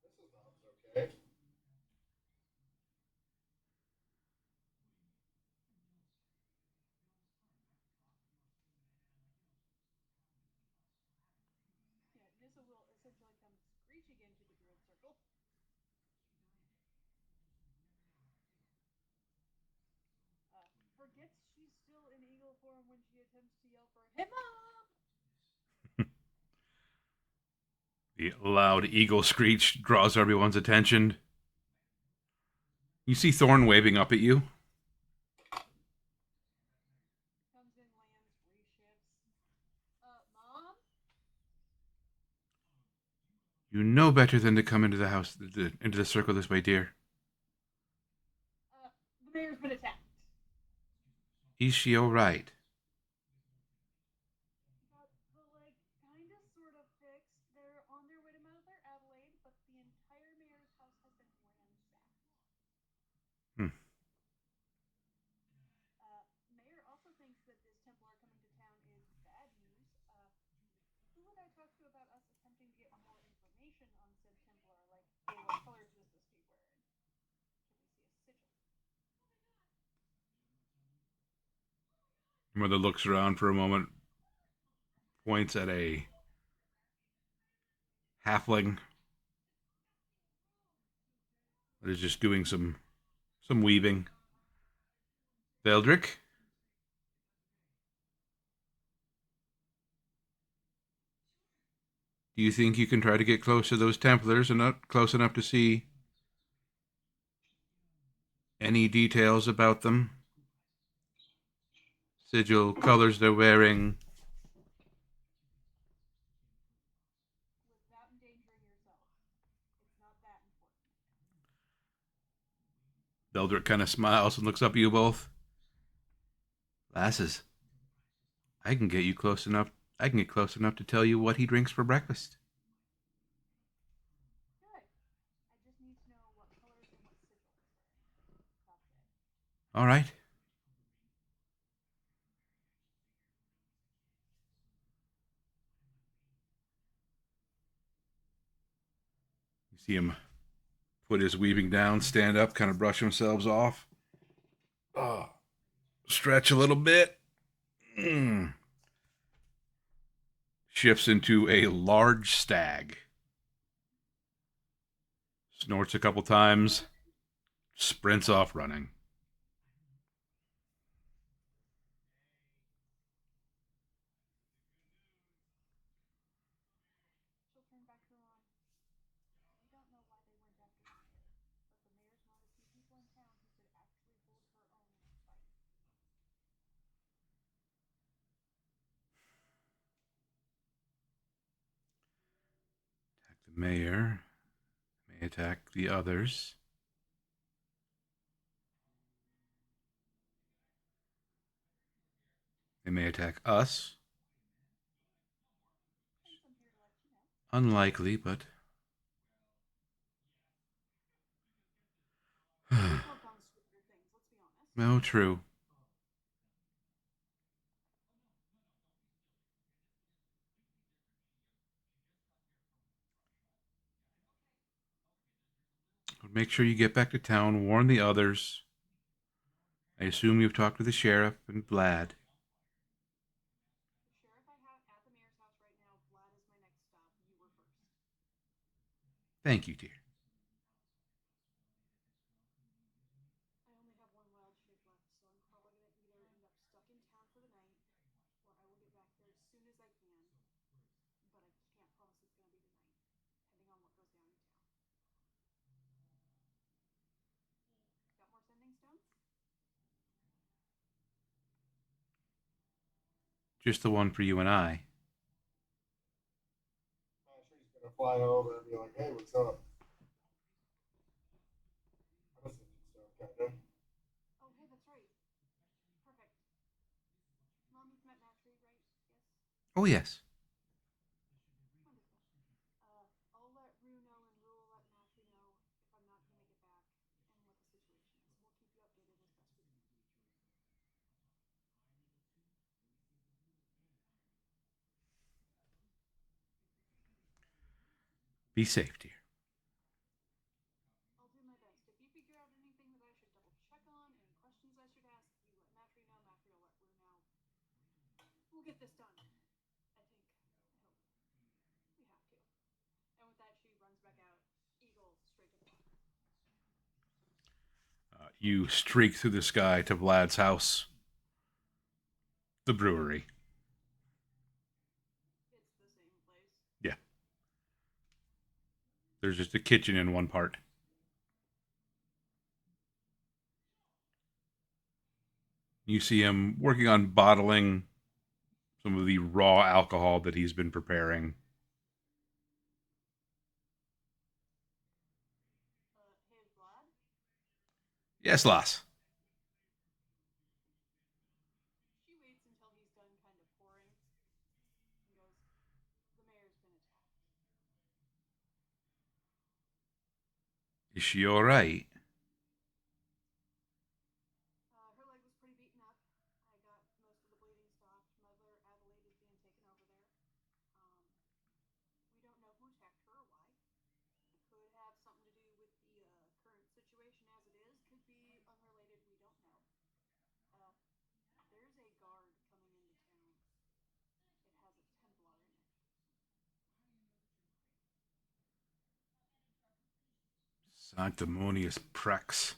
This is not okay. Yeah, Nissa will essentially come screeching into the druid circle. Forgets she's still in eagle form when she attempts to yell for him up. The loud eagle screech draws everyone's attention. You see Thorn waving up at you. Comes in, lands, reshifts. Mom? You know better than to come into the house, into the circle this way, dear. The mayor's been attacked. Is she all right? Got the leg kind of sort of fixed. They're on their way to Mount Adelaide, but the entire mayor's house has been ransacked. Hmm. Mayor also thinks that this Templar coming to town is bad news. Who would I talk to about us attempting to get more information on said Templar? Like, hey, what colors does this dude wearing? Can we see a sigil? Mother looks around for a moment, points at a halfling that is just doing some weaving. Veldrick, do you think you can try to get close to those Templars and not close enough to see any details about them? Sigil, colors they're wearing. Without endangering yourself. It's not that important. Veldrick kind of smiles and looks up at you both. Lasses, I can get you close enough. I can get close enough to tell you what he drinks for breakfast. Good. I just need to know what colors and what sigil he's wearing. Not today. All right. You see him put his weaving down, stand up, kind of brush themselves off. Oh, stretch a little bit. Shifts into a large stag. Snorts a couple times. Sprints off running. She'll turn back to Ron. We don't know why they went after the mayor, but the mayor's one of the few people in town who could actually hold her own in a fight. Attack the mayor. May attack the others. They may attack us. Since I'm here to let you know. Unlikely, but We've all done stupider things, let's be honest. no, true. Make sure you get back to town. Warn the others. I assume you've talked to the sheriff and Vlad. The sheriff I have at the mayor's house right now, Vlad is my next stop. You were first. Thank you, dear. I only have one wild shape left, so I'm probably gonna either end up stuck in town for the night, or I will get back there as soon as I can. But I can't promise it's gonna be tonight, depending on what goes down in town. Got more sending stones? Just the one for you and I. She's gonna fly over and be like, "Hey, what's up?" I'm a sending stone, kinda. Oh, hey, that's right. Perfect. Mom, you've met Matry, right? Yes? Oh, yes. Wonderful. I'll let Rue know and Rue will let Matry know if I'm not gonna make it back and what the situation is. We'll keep you updated as best we can. Be safe, dear. I'll do my best. If you figure out anything that I should double check on, any questions I should ask, you let Matry know. Matry will let Rue know. We'll get this done. I think. I hope. We have to. And with that, she runs back out. Eagle straight to the bar. You streak through the sky to Vlad's house, the brewery. It's the same place. Yeah. There's just a kitchen in one part. You see him working on bottling some of the raw alcohol that he's been preparing. Hey, Vlad? Yes, Lass. She waits until he's done kind of pouring and goes, the mayor's been attacked. Is she all right? Her leg was pretty beaten up. I got most of the bleeding stopped. Mother Adelaide is being taken over there. We don't know who attacked her or why. It could have something to do with the current situation as it is. Could be unrelated. We don't know. There's a guard coming into town. It has a Templar in it. Sanctimonious pricks.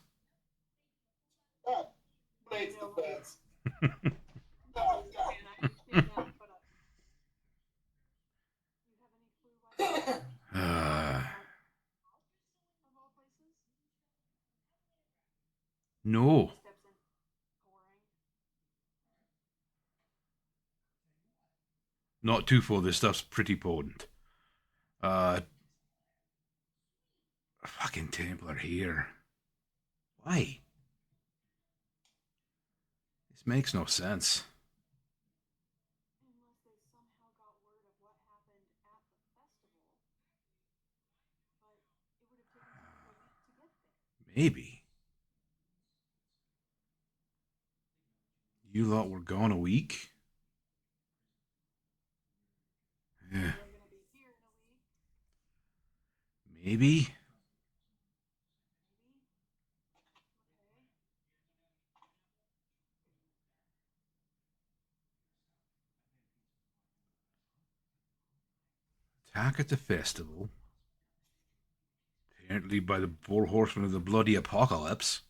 Ah, I Blade's know, the right? best. No, man, I understand that, but you have any clue why they uh, of all places? no. Steps in, pouring. Not too full. This stuff's pretty potent. Fucking Templar here. Why? This makes no sense. Unless they somehow got word of what happened at the festival. But it would have taken Temple a week to get there. Maybe. You lot were gone a week? Yeah, They're gonna be here in a week, maybe. maybe. Okay. Attack at the festival. Apparently by the four horsemen of the bloody apocalypse.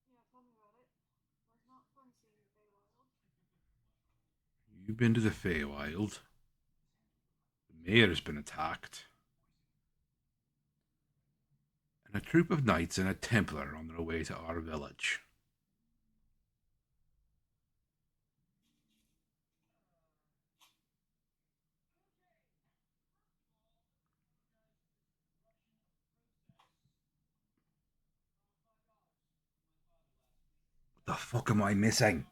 Yeah, tell me about it. Was not fun seeing the Feywild. You've been to the Feywild. The mayor's been attacked. And a troop of knights and a Templar on their way to our village. What the fuck am I missing?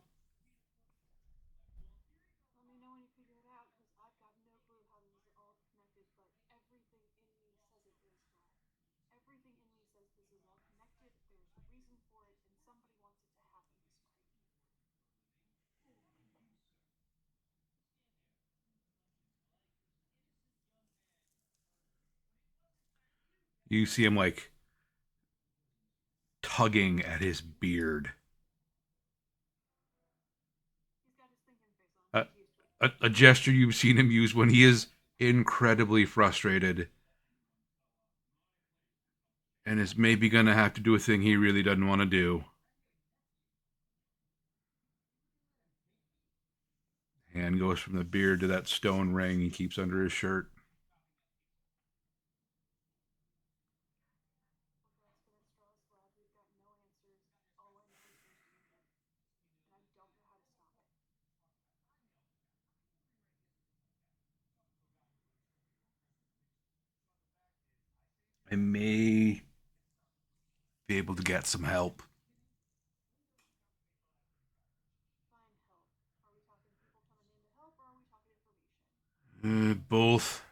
You see him like tugging at his beard. He's got his thinking face on. A, He's used to it. a gesture you've seen him use when he is incredibly frustrated and is maybe going to have to do a thing he really doesn't want to do. Hand goes from the beard to that stone ring he keeps under his shirt. I may be able to get some help. Both.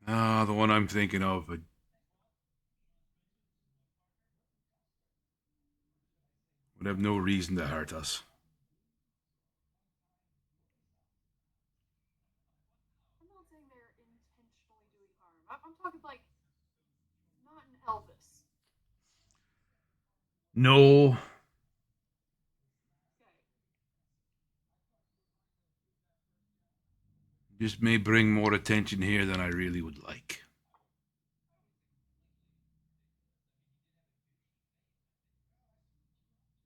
Ah, the one I'm thinking of would have no reason to hurt us. I'm not saying they're intentionally doing harm. I'm talking like not an Elvis. No, Okay. just may bring more attention here than I really would like.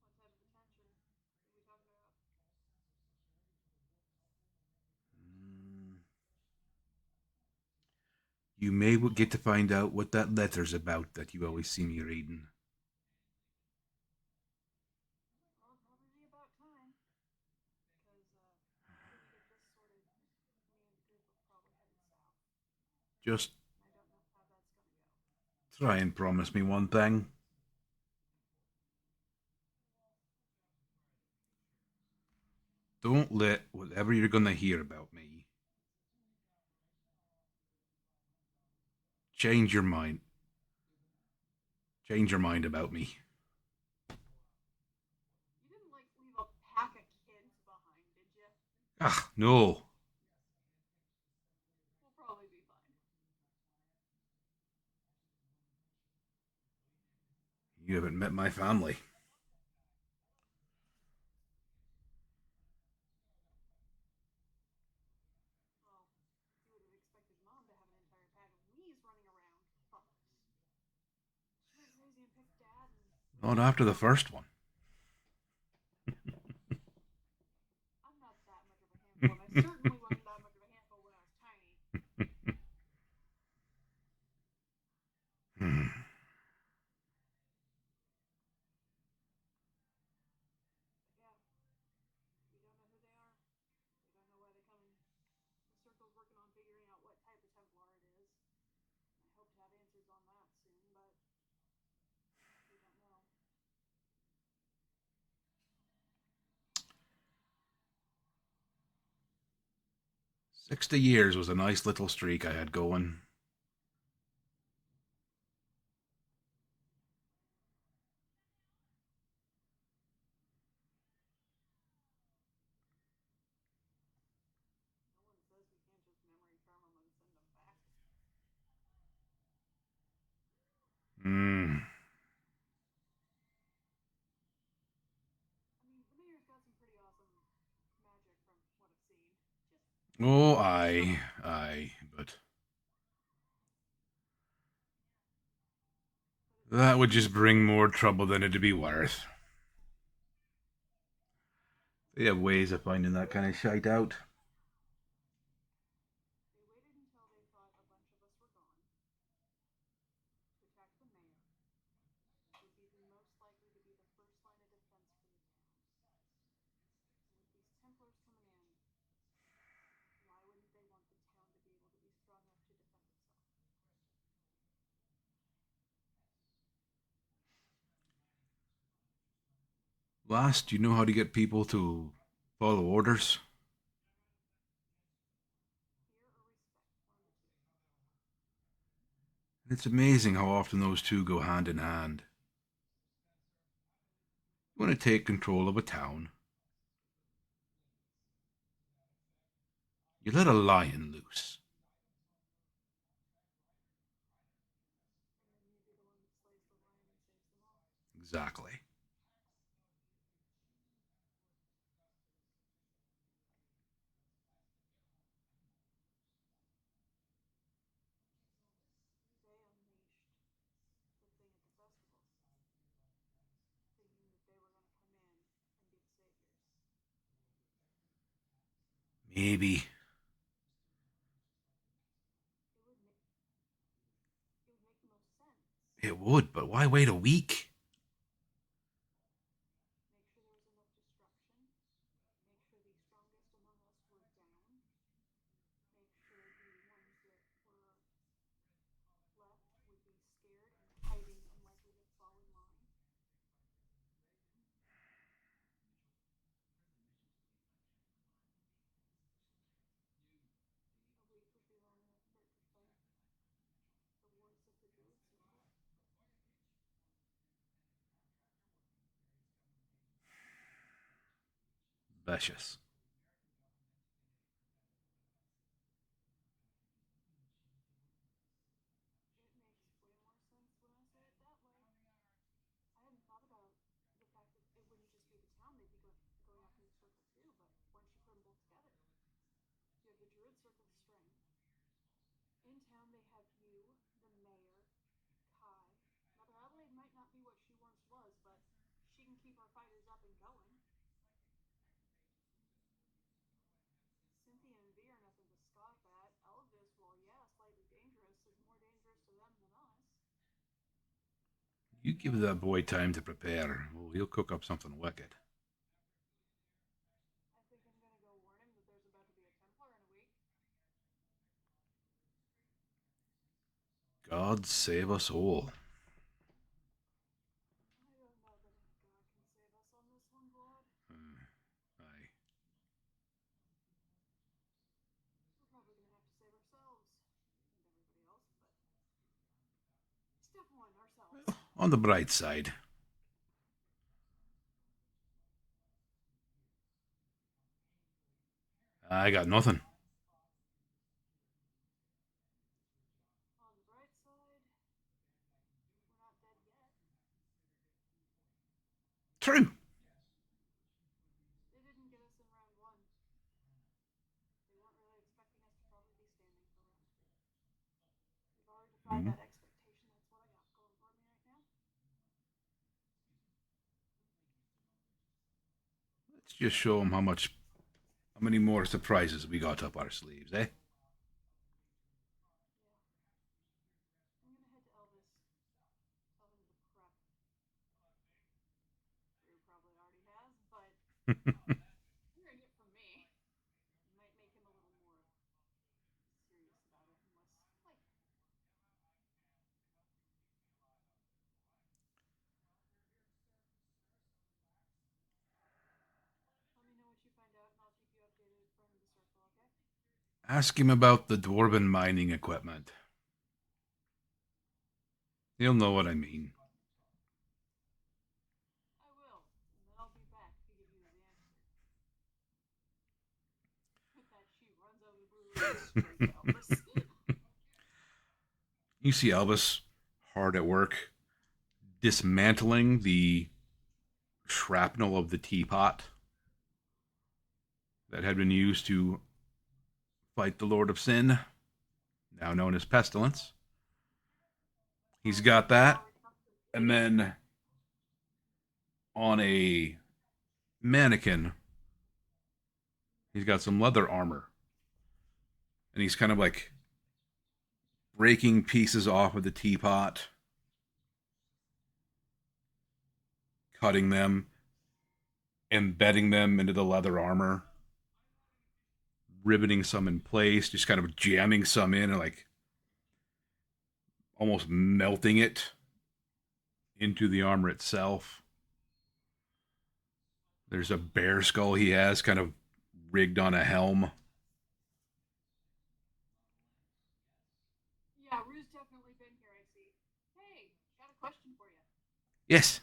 What type of attention are we talking about? You may get to find out what that letter's about that you always see me reading. Well, it'll probably be about time. Because after we get this sorted, me and the group are probably heading south. Just I don't know how that's gonna go. try and promise me one thing. Don't let whatever you're going to hear about me change your mind. Change your mind about me. You didn't like leave a pack of kids behind, did you? Ah, no. We'll probably be fine. You haven't met my family. Well, you would have expected Mom to have an entire pack of me's running around. Huh. She went crazy and picked Dad and Not after the first one. I'm not that much of a handful, and I certainly wasn't that much of a handful when I was tiny. Hmm. But yeah, we don't know who they are. We don't know why they're coming. The Circle's working on figuring out what type of Templar it is. I hope to have answers on that soon, but we don't know. 60 years was a nice little streak I had going. No one says we can't just memory charm them and send them back. Hmm. I mean, the mayor's got some pretty awesome magic from what I've seen. Just Oh, aye, but that would just bring more trouble than it'd be worth. They have ways of finding that kind of shite out. they waited until they thought a bunch of us were gone to attack the mayor. Would be the most likely to be the first line of defense for the town. And with these Templars coming in, why wouldn't they want the town to be able to be strong enough to defend itself? Last, you know how to get people to follow orders? Fear or respect, one of the two. It's amazing how often those two go hand in hand. want to take control of a town. You let a lion loose. And then you be the one that slays the lion and saves them all. Exactly. They unleashed the thing at the festival, thinking that they were going to come in and be the saviors. Maybe. It would make the most sense. It would, but why wait a week? Make sure there was enough destruction. Make sure the strongest among us were down. Make sure the ones that were left would be scared and hiding, unlikely to fall in line. A week would be long enough for it to fight the wars of the Druid Circle. Vicious. It makes way more sense when I say it that way. I hadn't thought about the fact that it wouldn't just be the town, they'd be going after the circle too, but once you put them both together, you have the Druid Circle's strength. In town, they have you, the mayor, Kai. Mother Adelaide might not be what she once was, but she can keep our fighters up and going. Cynthia and V are nothing to scoff at. Elvis, while yeah, slightly dangerous, is more dangerous to them than us. You give that boy time to prepare. Oh, he'll cook up something wicked. I think I'm gonna go warn him that there's about to be a Templar in a week. God save us all. I don't know that any god can save us on this one, Vlad. Aye. We're probably gonna have to save ourselves. And everybody else, but step one, ourselves. On the bright side. I got nothing. On the bright side, we're not dead yet. True. They didn't get us in round one. They weren't really expecting us to probably be standing for round three. We've already defied that expectation. That's what I got going for me right now. Let's just show them how many more surprises we got up our sleeves, eh? Yeah. I'm gonna head to Elvis. Tell him to prep. Drew probably already has, but hearing it from me might make him a little more serious about it and less like. Let me know what you find out, and I'll keep you updated from the circle, okay? Ask him about the dwarven mining equipment. He'll know what I mean. I will, and then I'll be back to give you the answer. With that, she runs over the brewery straight to Elvis. You see Elvis hard at work dismantling the shrapnel of the teapot that had been used to fight the Lord of Sin, now known as Pestilence. He's got that. And then on a mannequin, he's got some leather armor. And he's kind of like breaking pieces off of the teapot, cutting them, embedding them into the leather armor, riveting some in place, just kind of jamming some in and like almost melting it into the armor itself. There's a bear skull he has kind of rigged on a helm. Yeah, Rue's definitely been here, I see. Hey, got a question for you. Yes.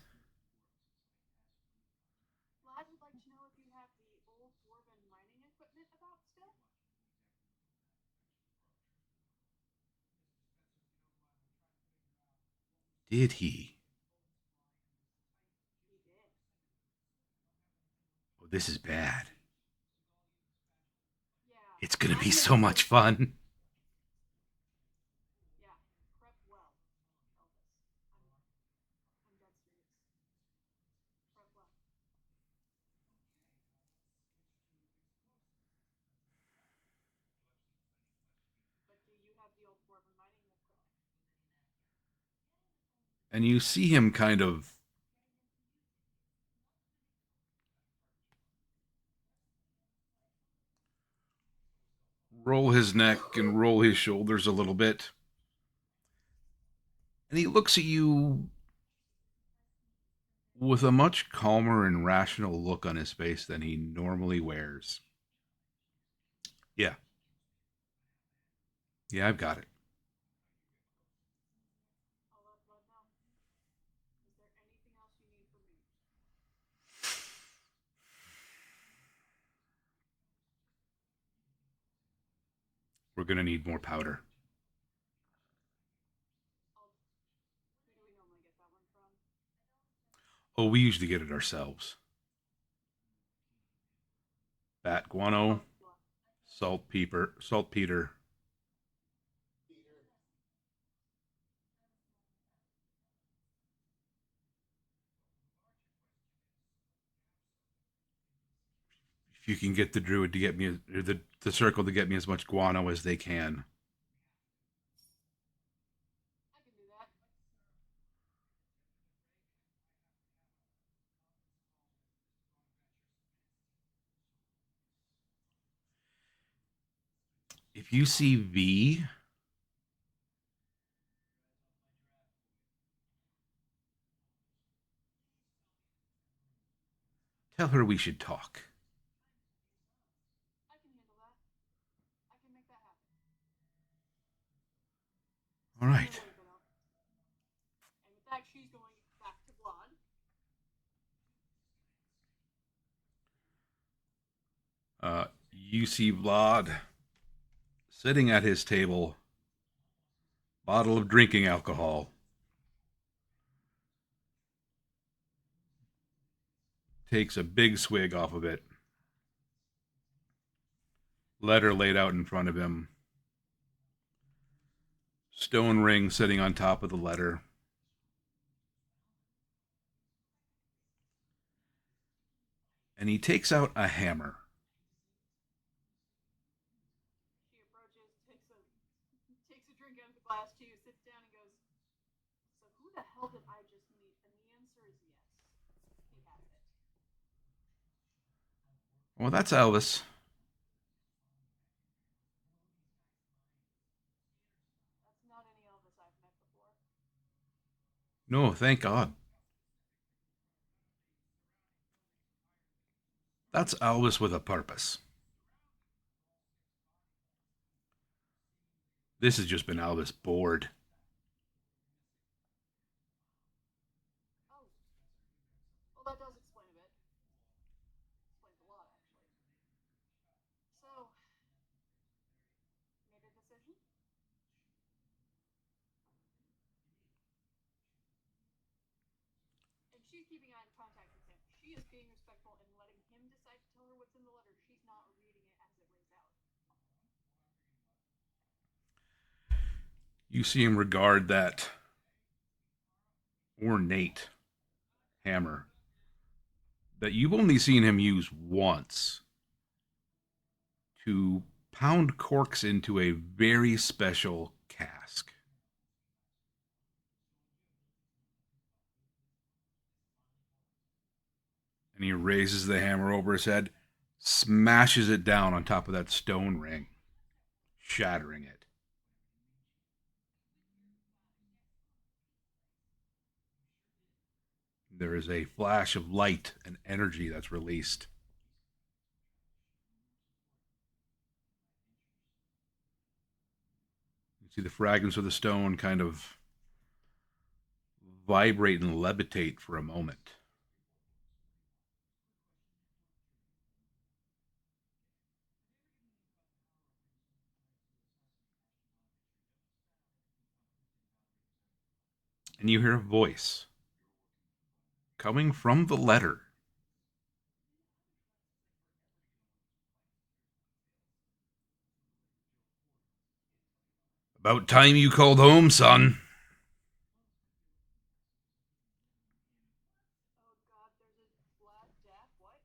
Did he? He did. Oh, this is bad. Yeah. It's gonna I'm be so much go- fun. Yeah. Prep well, Elvis. I'm dead serious. Prep well. But do you have the old form reminding you of quick? And you see him kind of roll his neck and roll his shoulders a little bit. And he looks at you with a much calmer and rational look on his face than he normally wears. Yeah. Yeah, I've got it. I'll let Bud know. Is there anything else you need from me? We're going to need more powder. Who do we normally get that one from? Oh, we usually get it ourselves. Bat guano, saltpeter. Peter. If you can get the druid to get me, or the circle to get me as much guano as they can. I can do that. If you see V, tell her we should talk. I can handle that. I can make that happen. All right. And with that, she's going back to Blonde. You see Vlad sitting at his table, bottle of drinking alcohol. Takes a big swig off of it. Letter laid out in front of him. Stone ring sitting on top of the letter. And he takes out a hammer. She approaches, takes a drink out of the glass too, sits down and goes, "So who the hell did I just meet?" And the answer is yes. He has it. Well, that's Elvis. That's not any Elvis I've met before. No, thank God. That's Elvis with a purpose. This has just been Elvis bored. Oh, well, that does explain a bit. Explains a lot, actually. So, made a decision? And she's keeping eye contact with him. She is being respectful and letting him decide to tell her what's in the letter. She's not reading it as it lays out. You see him regard that ornate hammer that you've only seen him use once to pound corks into a very special cask. And he raises the hammer over his head, smashes it down on top of that stone ring, shattering it. There is a flash of light and energy that's released. You see the fragments of the stone kind of vibrate and levitate for a moment. and you hear a voice coming from the letter. About time you called home, son. Oh God, there's a flat death. What?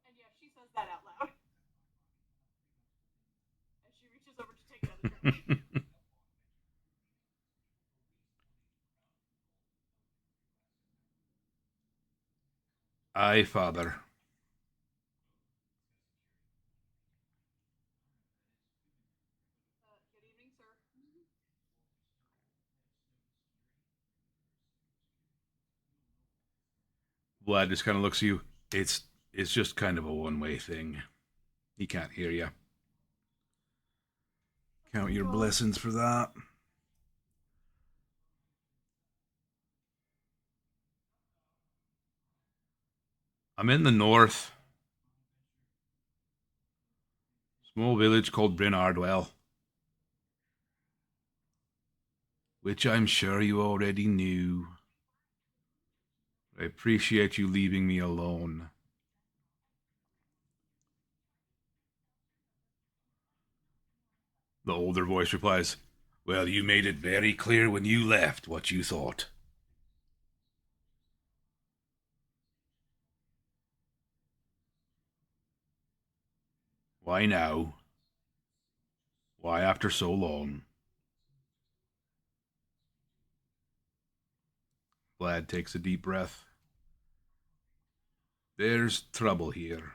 And yeah, she says that out loud as she reaches over to take another drink. Aye, father. Good evening, sir. Vlad just kind of looks at you. It's just kind of a one-way thing. He can't hear you. Count your blessings for that. I'm in the north. Small village called Bryn, Ardwell. Which I'm sure you already knew. I appreciate you leaving me alone. The older voice replies, Well, you made it very clear when you left what you thought. Why now? Why after so long? Vlad takes a deep breath. There's trouble here.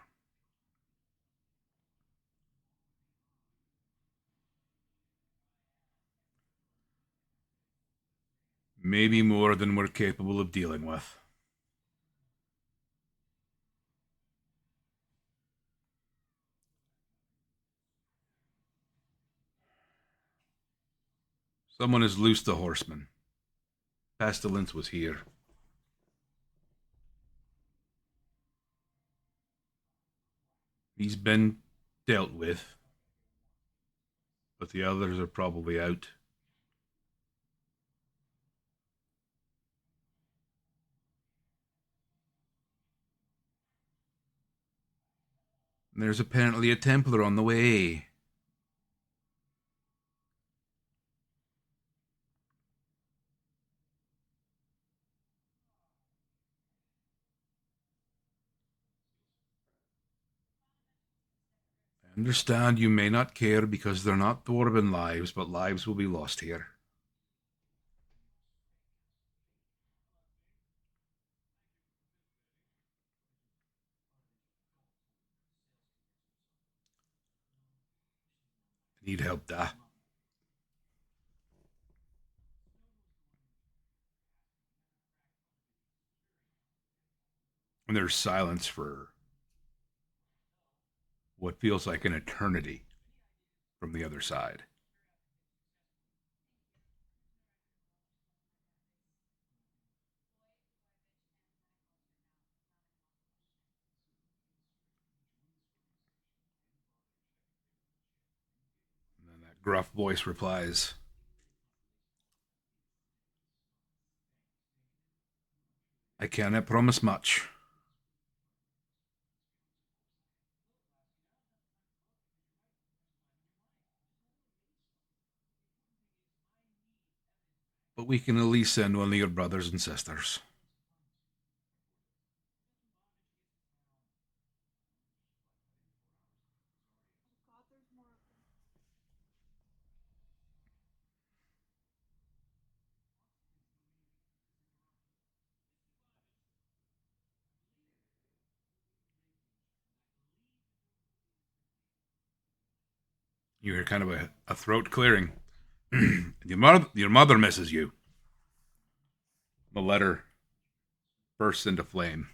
Maybe more than we're capable of dealing with. Someone has loosed the horseman. Pestilence was here. He's been dealt with, but the others are probably out. And there's apparently a Templar on the way. I understand you may not care because they're not Dwarven lives, but lives will be lost here. I need help, da. And there's silence for what feels like an eternity from the other side. And then that gruff voice replies, I cannot promise much. But we can at least send one of your brothers and sisters. Oh God, there's more of them. You hear kind of a throat clearing. Your mother misses you. The letter bursts into flame.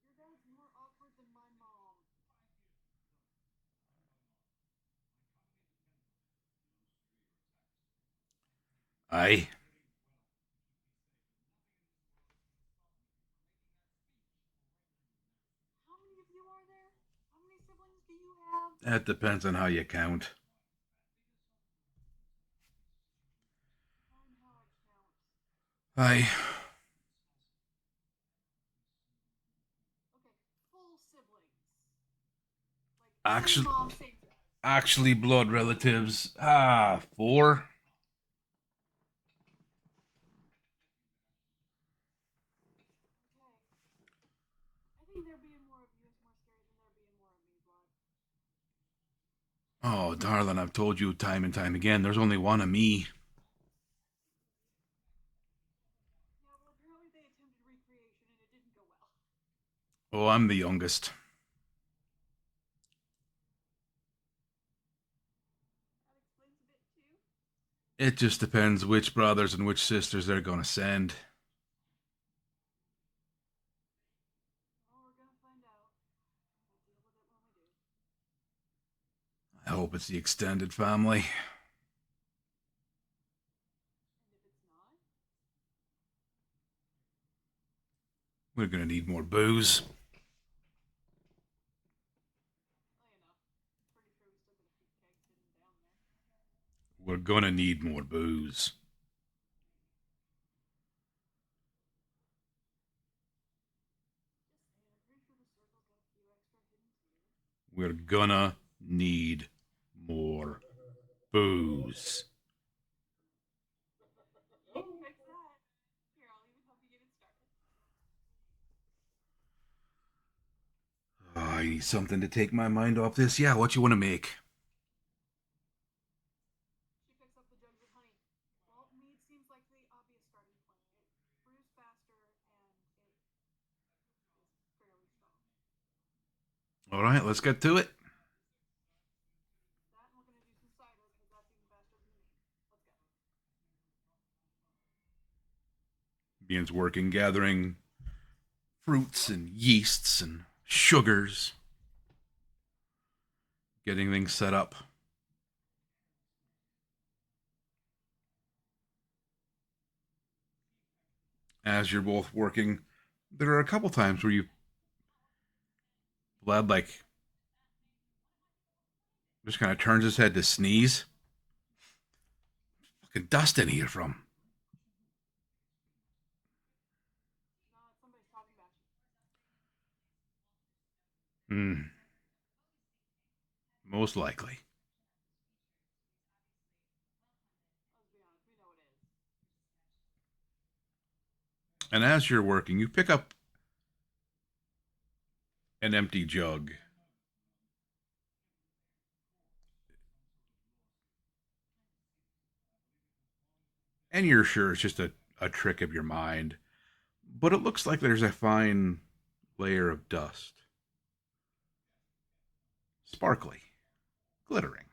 Your dad's more awkward than my mom. Aye. That depends on how you count. On how I count. I Okay, full siblings. Like same actually mom, same dad. actually blood relatives. Ah, 4. Okay. I think there being more of you is more scary than there being more of me, Vlad. Oh, darling, I've told you time and time again. There's only one of me. Yeah, well, apparently they attempted recreation and it didn't go well. Oh, I'm the youngest. That explains a bit too. It just depends which brothers and which sisters they're gonna send. Well, we're gonna find out. We'll deal with it when we do. I hope it's the extended family. And if it's not, We're gonna need more booze. well, you know, pretty sure we still got a few kegs hidden down there. We're gonna need more booze. Just saying, I'm pretty sure the circle's got a few extra hidden too. We're gonna need more booze. You can fix that. Here, I'll even help you get it started. Oh, I need something to take my mind off this. Yeah, what you want to make? She picks up the jugs of honey. Well, mead seems like the obvious starting point. It brews faster and it is fairly strong. All right, let's get to it. That and we're gonna do some cider because that's even faster than the mead. Let's go. Begins working, gathering fruits and yeasts and sugars, getting things set up. As you're both working, there are a couple times where you Vlad like just kind of turns his head to sneeze. Fucking dust in here from. No, it's somebody's talking about you. Hmm. Most likely. Let's be honest, we know it is. And as you're working, you pick up an empty jug. And you're sure it's just a trick of your mind. But it looks like there's a fine layer of dust. Sparkly, glittering,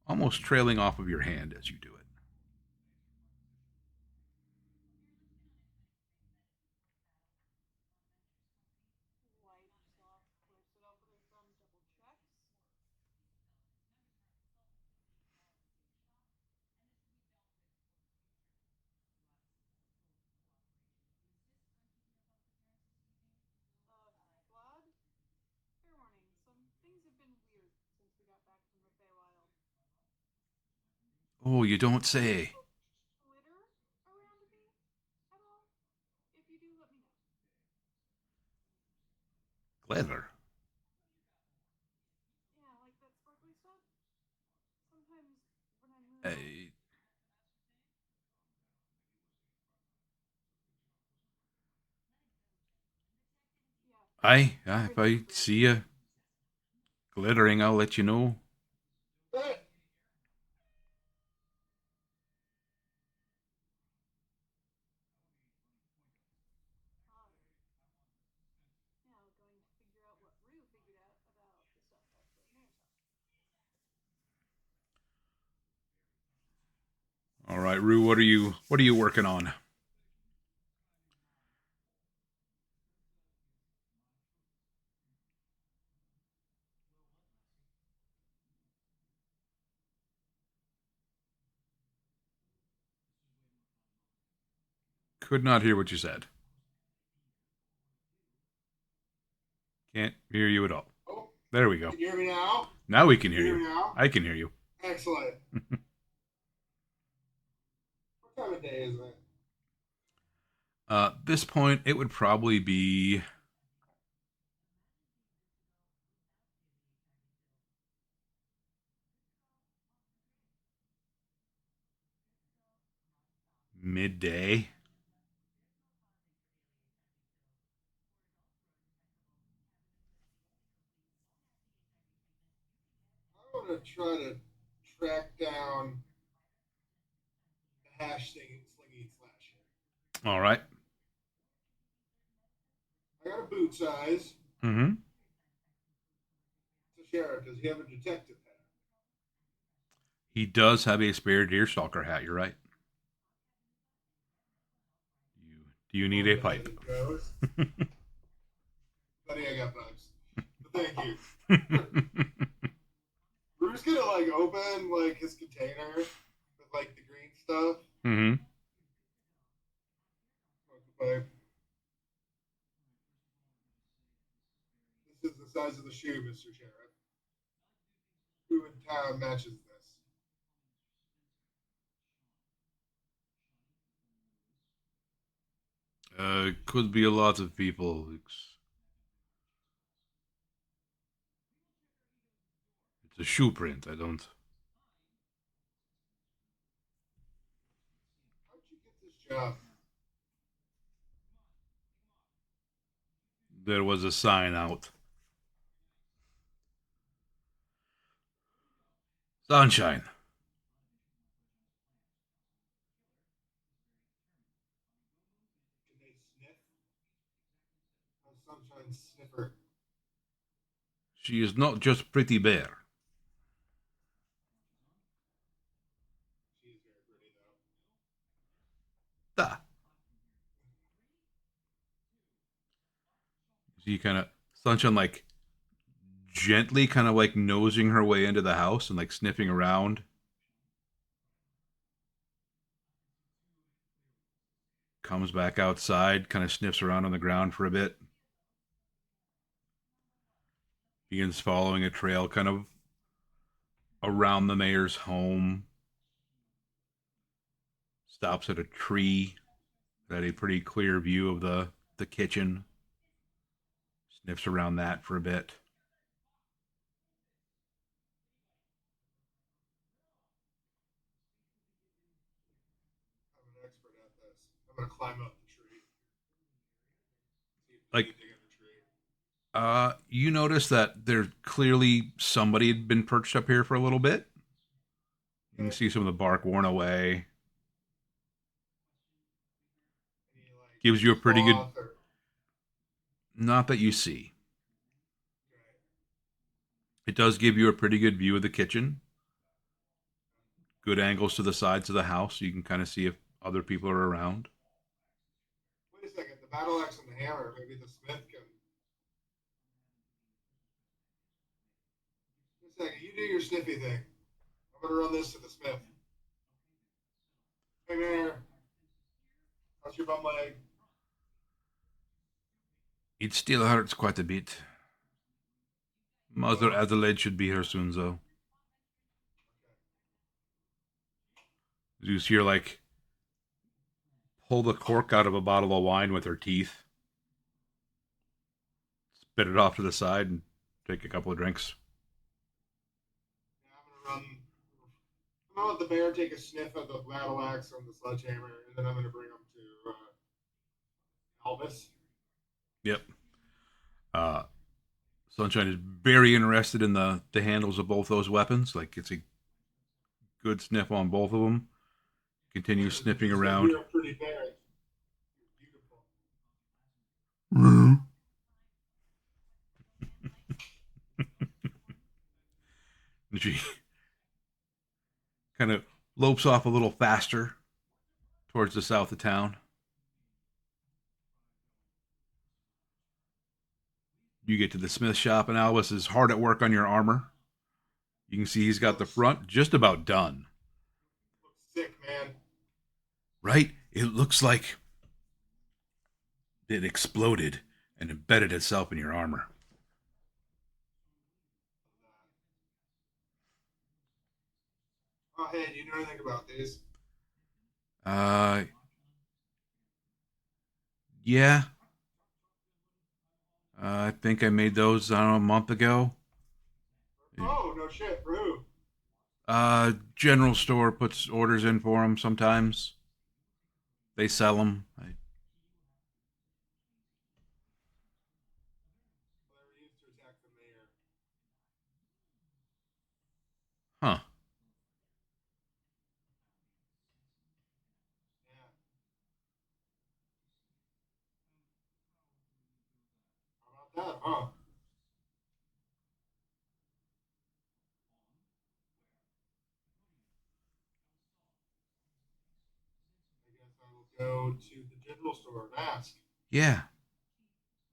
almost trailing off of your hand as you do it. Wipes off, wipes it off with her thumb, double checks. Vlad? Fair warning, some things have been weird since we got back from the Feywild. Oh, you don't Do you say. have glitter around me at all? If you do, let me know. Glitter. Yeah, like that sparkly stuff. Sometimes when I move. Uh, Yeah, if everything I was weird. see you glittering, I'll let you know. Hey, Uh, Now going to figure out what Rue figured out about the stuff at the mayor's house. All right, Rue, what are you working on? Could not hear what you said. Can't hear you at all. oh, There we go. Can you hear me now? Now we can hear Can you hear you. me now? I can hear you. Excellent. What time of day is it? This point, it would probably be midday. I want to try to track down the hash slingy slasher. All right. I got a boot size. Mm-hmm. So, Sheriff, does he have a detective hat? He does have a spare deerstalker hat. You're right. Do you need a pipe? Buddy, I got pipes. But thank you. We're just gonna like open like his container with like the green stuff. Mm-hmm. Smoke the pipe. This is the size of the shoe, Mr. Sheriff. Who in town matches this? Could be a lot of people. It's a shoe print. I don't. How'd you get this job? There was a sign out. Sunshine. Can they sniff? How's Sunshine sniffer? She is not just pretty bear. She is very pretty though. Ah. See, kind of Sunshine like gently, kind of like nosing her way into the house and like sniffing around. Comes back outside, kind of sniffs around on the ground for a bit. Begins following a trail kind of around the mayor's home. Stops at a tree that had a pretty clear view of the kitchen. Sniffs around that for a bit. I'm an expert at this. I'm gonna climb up the tree. See if there's Like, anything in the tree. You notice that there's clearly somebody had been perched up here for a little bit. You can see some of the bark worn away. Any, like, Gives you a pretty good. cloth or- Not that you see. okay. It does give you a pretty good view of the kitchen. Good angles to the sides of the house, so you can kind of see if other people are around. Wait a second. The battle axe and the hammer. Maybe the smith can. Wait a second. You do your sniffy thing. I'm gonna run this to the smith. Hey, Mayor. How's your bum leg? It still hurts quite a bit. Mother Adelaide should be here soon, though. You see her like pull the cork out of a bottle of wine with her teeth, spit it off to the side, and take a couple of drinks. Yeah, I'm gonna run. I'm gonna let the bear take a sniff of the battle axe and the sledgehammer, and then I'm gonna bring them to Elvis. Yep. Sunshine is very interested in the handles of both those weapons. Like it's a good sniff on both of them. Continues sniffing around. You're a pretty bear. You're beautiful. And she kind of lopes off a little faster towards the south of town. You get to the smith shop, and Albus is hard at work on your armor. You can see he's got the front just about done. Looks sick, man. Right? It looks like it exploded and embedded itself in your armor. Oh, hey, do you know anything about these? Uh, yeah. I think I made those, I don't know, a month ago. Oh, no shit, Rue. General store puts orders in for them sometimes. They sell them. Well, they were used to attack the mayor. Huh. Yeah. How about that, huh? I guess I will go to the general store and ask. Yeah.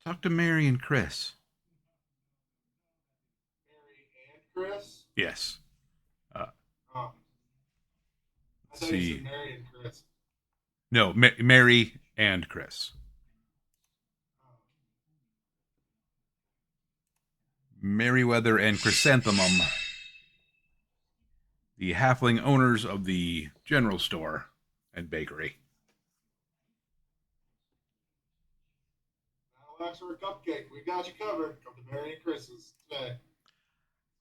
Talk to Mary and Chris. Mary and Chris? Yes. Uh, Oh, I let's thought you said see. Mary and Chris. No, Mary and Chris. Oh. Merryweather and Chrysanthemum, the halfling owners of the general store and bakery. That'll ask for a cupcake. We got you covered. Come to Mary and Chris's today.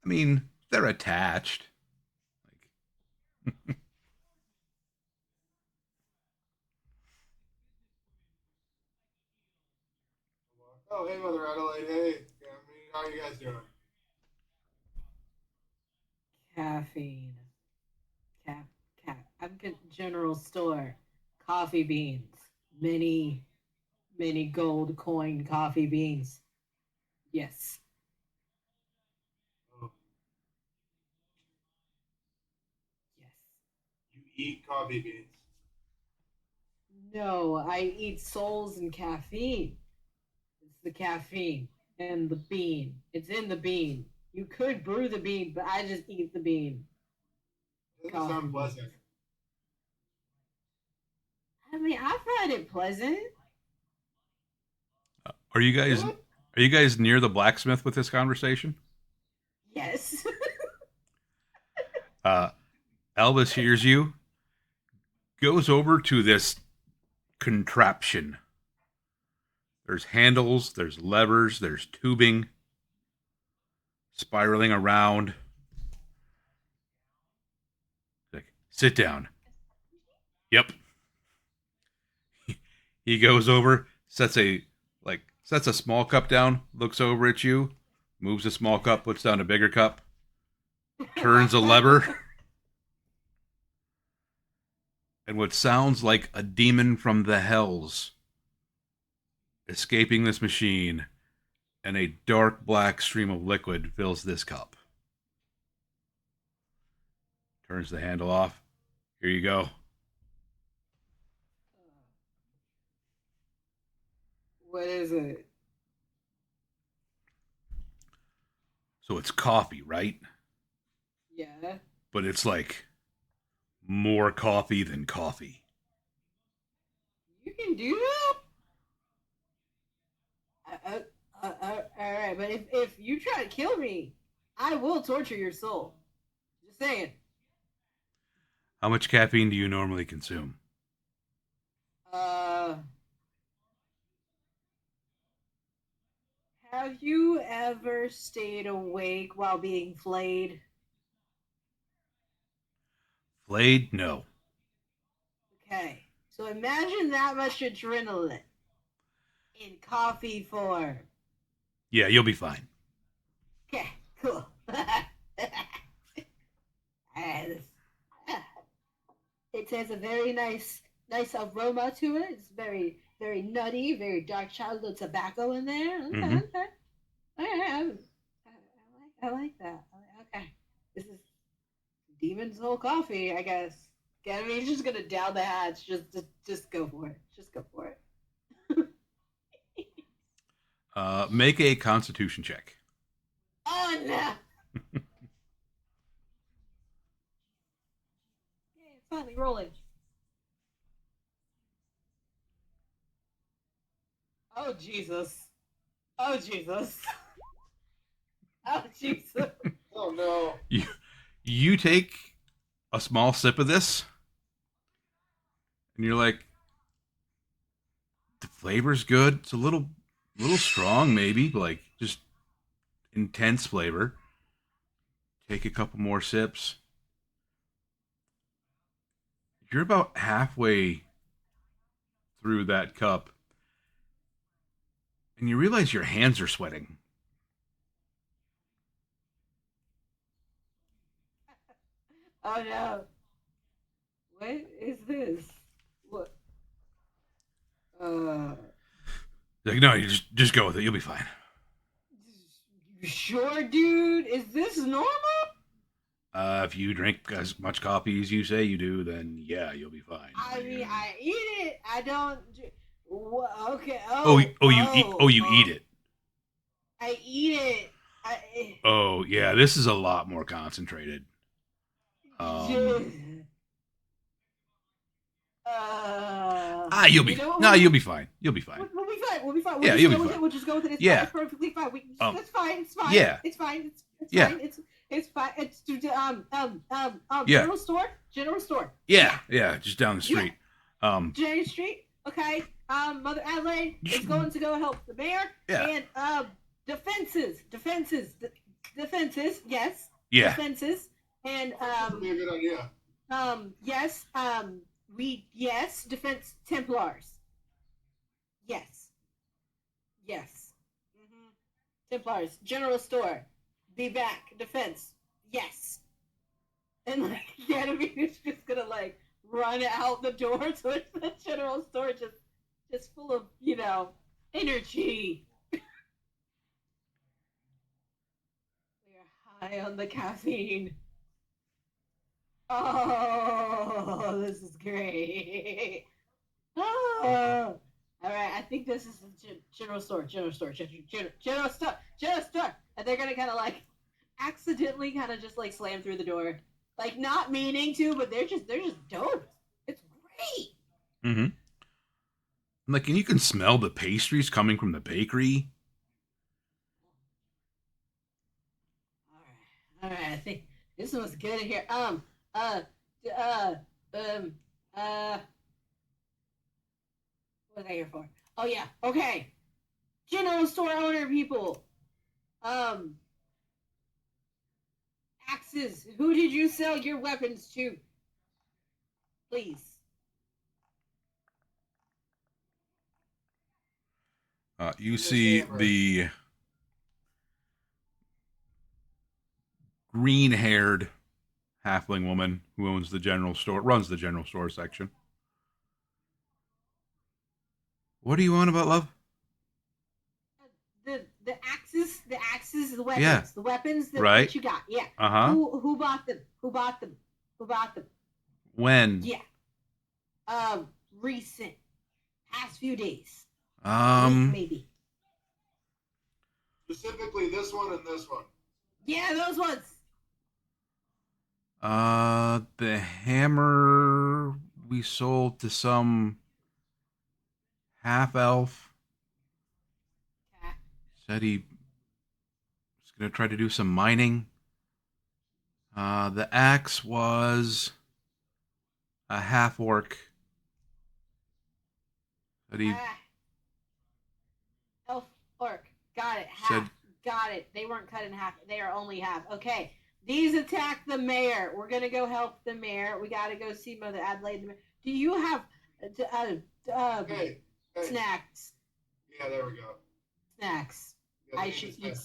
I mean, they're attached. Like, Oh, hey, Mother Adelaide. Hey, yeah, I mean, how are you guys doing? Caffeine. Cap, I'm getting general store. Coffee beans. Many, many gold coin coffee beans. Yes. Oh, Yes. you eat coffee beans. No, I eat souls and caffeine. It's the caffeine and the bean. It's in the bean. You could brew the bean, but I just eat the bean. Doesn't Coffee sound beans. pleasant. I mean, I find it pleasant. are you guys Good? are you guys near the blacksmith with this conversation? Yes. Uh, Elvis hears you, goes over to this contraption. There's handles, there's levers, there's tubing spiraling around. Like, sit down. Yep. He goes over, sets a small cup down, looks over at you, moves a small cup, puts down a bigger cup, turns a lever, and what sounds like a demon from the hells escaping this machine, and a dark black stream of liquid fills this cup. Turns the handle off. Here you go. What is it? So it's coffee, right? Yeah. But it's like more coffee than coffee. You can do that? All right, but if you try to kill me, I will torture your soul. Just saying. How much caffeine do you normally consume? Uh, have you ever stayed awake while being flayed? Flayed? No. Okay, so imagine that much adrenaline in coffee form. Yeah, you'll be fine. Okay, cool. And, it has a very nice aroma to it. It's very nutty, very dark chocolate tobacco in there. Okay, Mm-hmm. okay. All right, I like that. Okay, this is Demon's Whole Coffee, I guess. Okay, I mean, he's just gonna down the hatch. Just go for it. Just go for it. Make a Constitution check. Oh no! Yeah, it's finally rolling. Oh Jesus! Oh Jesus! Oh Jesus! Oh no. You you take a small sip of this, and you're like, the flavor's good. It's a little strong, maybe, but like just intense flavor. Take a couple more sips. You're about halfway through that cup, and you realize your hands are sweating. Oh no. What is this? What? Uh, Like, no, you just go with it. You'll be fine. you sure, dude? Is this normal? If you drink as much coffee as you say you do, then yeah, you'll be fine. I mean, I eat it. I don't. Okay. You eat it. I eat it. I. Oh yeah, this is a lot more concentrated. You'll be you'll be fine. You'll be fine. We'll be fine. We'll be fine. Yeah, you'll be fine. We'll just go with it. It's perfectly fine. It's fine. It's fine. Yeah. It's fine. Yeah. Fine. It's fine. It's Yeah. General store. General store. Yeah, just down the street. Jerry Street. Okay. Mother Adelaide is going to go help the mayor. Yeah. And defenses. Yes. Yeah. Defenses. And That'd be a good idea. yes. Defense Templars. Yes. Templars. General store. Be back. Defense. Yes. And like Ganymede is just gonna like run out the door towards the general store, just full of energy. We're high on the caffeine. Oh, this is great. Oh. All right, I think this is the general store. General store. And they're gonna kind of like accidentally kind of just like slam through the door, like not meaning to, but they're just dope. It's great. Mm-hmm. Like, and you can smell the pastries coming from the bakery. All right. I think this one's good here. What was I here for? Oh yeah. Okay. General store owner people. Axes. Who did you sell your weapons to? Please. You see the green-haired halfling woman who owns the general store, runs the general store section. What do you want about, love? The axes, the weapons, Yeah. the weapons that, Right. that you got. Yeah. Uh-huh. Who bought them? Who bought them? When? Yeah. Recent, past few days. Maybe. Specifically this one and this one. Yeah, those ones. The hammer we sold to some half-elf. Okay. Said he was going to try to do some mining. The axe was a half-orc. Said he Elf orc. Got it. Half. Said- Got it. They weren't cut in half. They are only half. Okay. These attack the mayor. We're gonna go help the mayor. We gotta go see Mother Adelaide. Do you have Hey. snacks? Yeah, there we go. Snacks. Yeah, I should eat.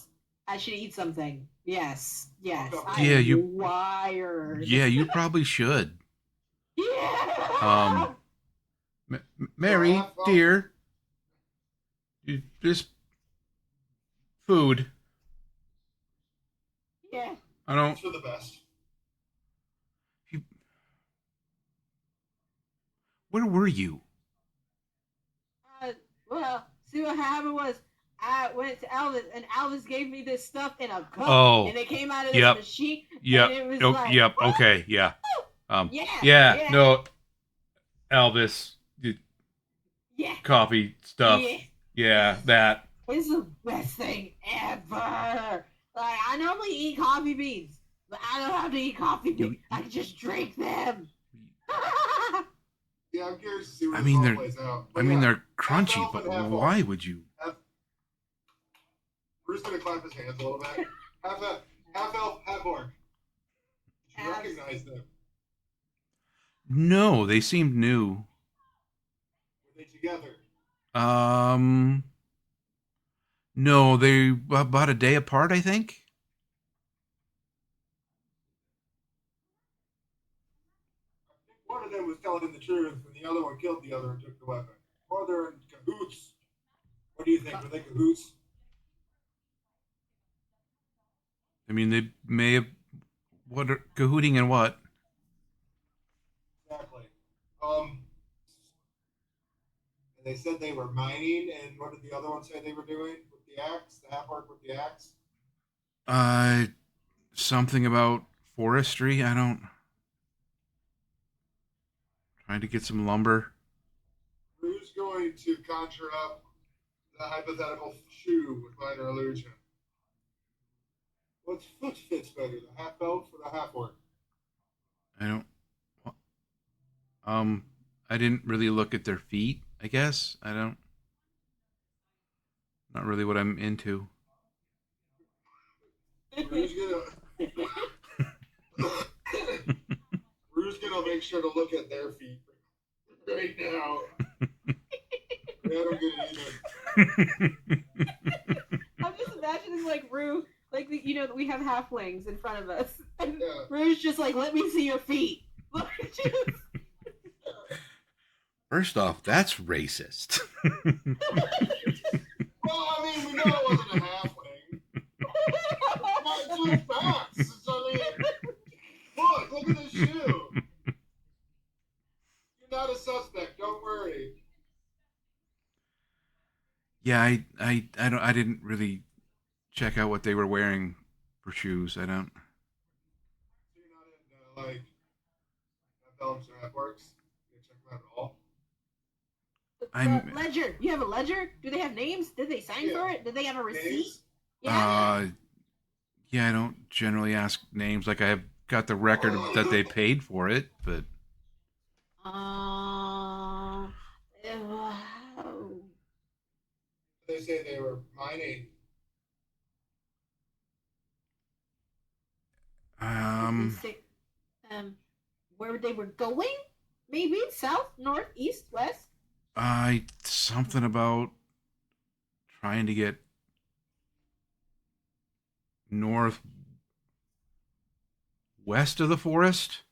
I should eat something. Yes. Yeah, I'm you- wired. Yeah, you probably should. Yeah. Mary, dear, this food. Yeah. I don't. It's for the best. Where were you? Well, see what happened was I went to Elvis, and Elvis gave me this stuff in a cup, Oh. and it came out of this Yep. machine. Yep. And it was Oh, like, yep. Okay. Yeah. Yeah. No. Elvis, Yeah. coffee stuff. Yeah. Yeah, that. It's the best thing ever. Like, I normally eat coffee beans, But I don't have to eat coffee beans. I can just drink them. Yeah, I'm curious to see where I this mean, all they're plays out. I But mean yeah, they're half crunchy, elf but and half why orc. would you? Bruce gonna clap his hands a little bit. Half elf, half orc. Did you Abs- recognize them? No, they seemed new. Were they together? Um, no, they about a day apart, I think. I think one of them was telling the truth, and the other one killed the other and took the weapon. Or they're in cahoots. What do you think? Were they cahoots? I mean, they may have what are cahooting and what? Exactly. And they said they were mining, and what did the other one say they were doing with the axe? The half orc with the axe? Uh, something about forestry. I don't. Trying to get some lumber. Who's going to conjure up the hypothetical shoe with minor illusion? What foot fits better, the half elf or the half orc? I don't. Um, I didn't really look at their feet. I guess I don't. Not really what I'm into. Who's gonna Who's gonna make sure to look at their feet right now? I don't get it either. I'm just imagining like Rue, like we have halflings in front of us, and Yeah. Rue's just like, "Let me see your feet." Just, First off, that's racist. well, I mean, we know it wasn't a halfling. Not two facts. I mean, look at this shoe. You're not a suspect. Don't worry. Yeah, I didn't really check out what they were wearing for shoes. I don't. So you're not in like half elves or half orcs. You check them out at all. I'm Ledger. You have a ledger? Do they have names? Did they sign for it? Did they have a receipt? Names? Yeah. yeah, I don't generally ask names. Like I've got the record that they paid for it, but Wow. They say they were mining. um, Where they were going? Maybe south, north, east, west. I something about trying to get north west of the forest.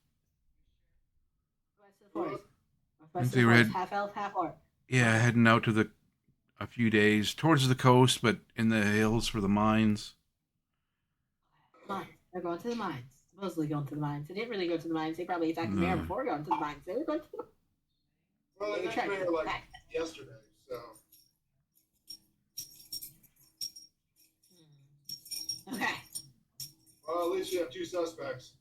West of the forest. I West think of they the were forest. Half elf, half orc. yeah, heading out to the a few days towards the coast, but in the hills for the mines. Mines. They're going to the mines. Supposedly going to the mines. They didn't really go to the mines. They probably attacked the mayor No. before going to the mines. They were going to the Well, they tried were to like attack. yesterday. So Okay. well, at least you have two suspects.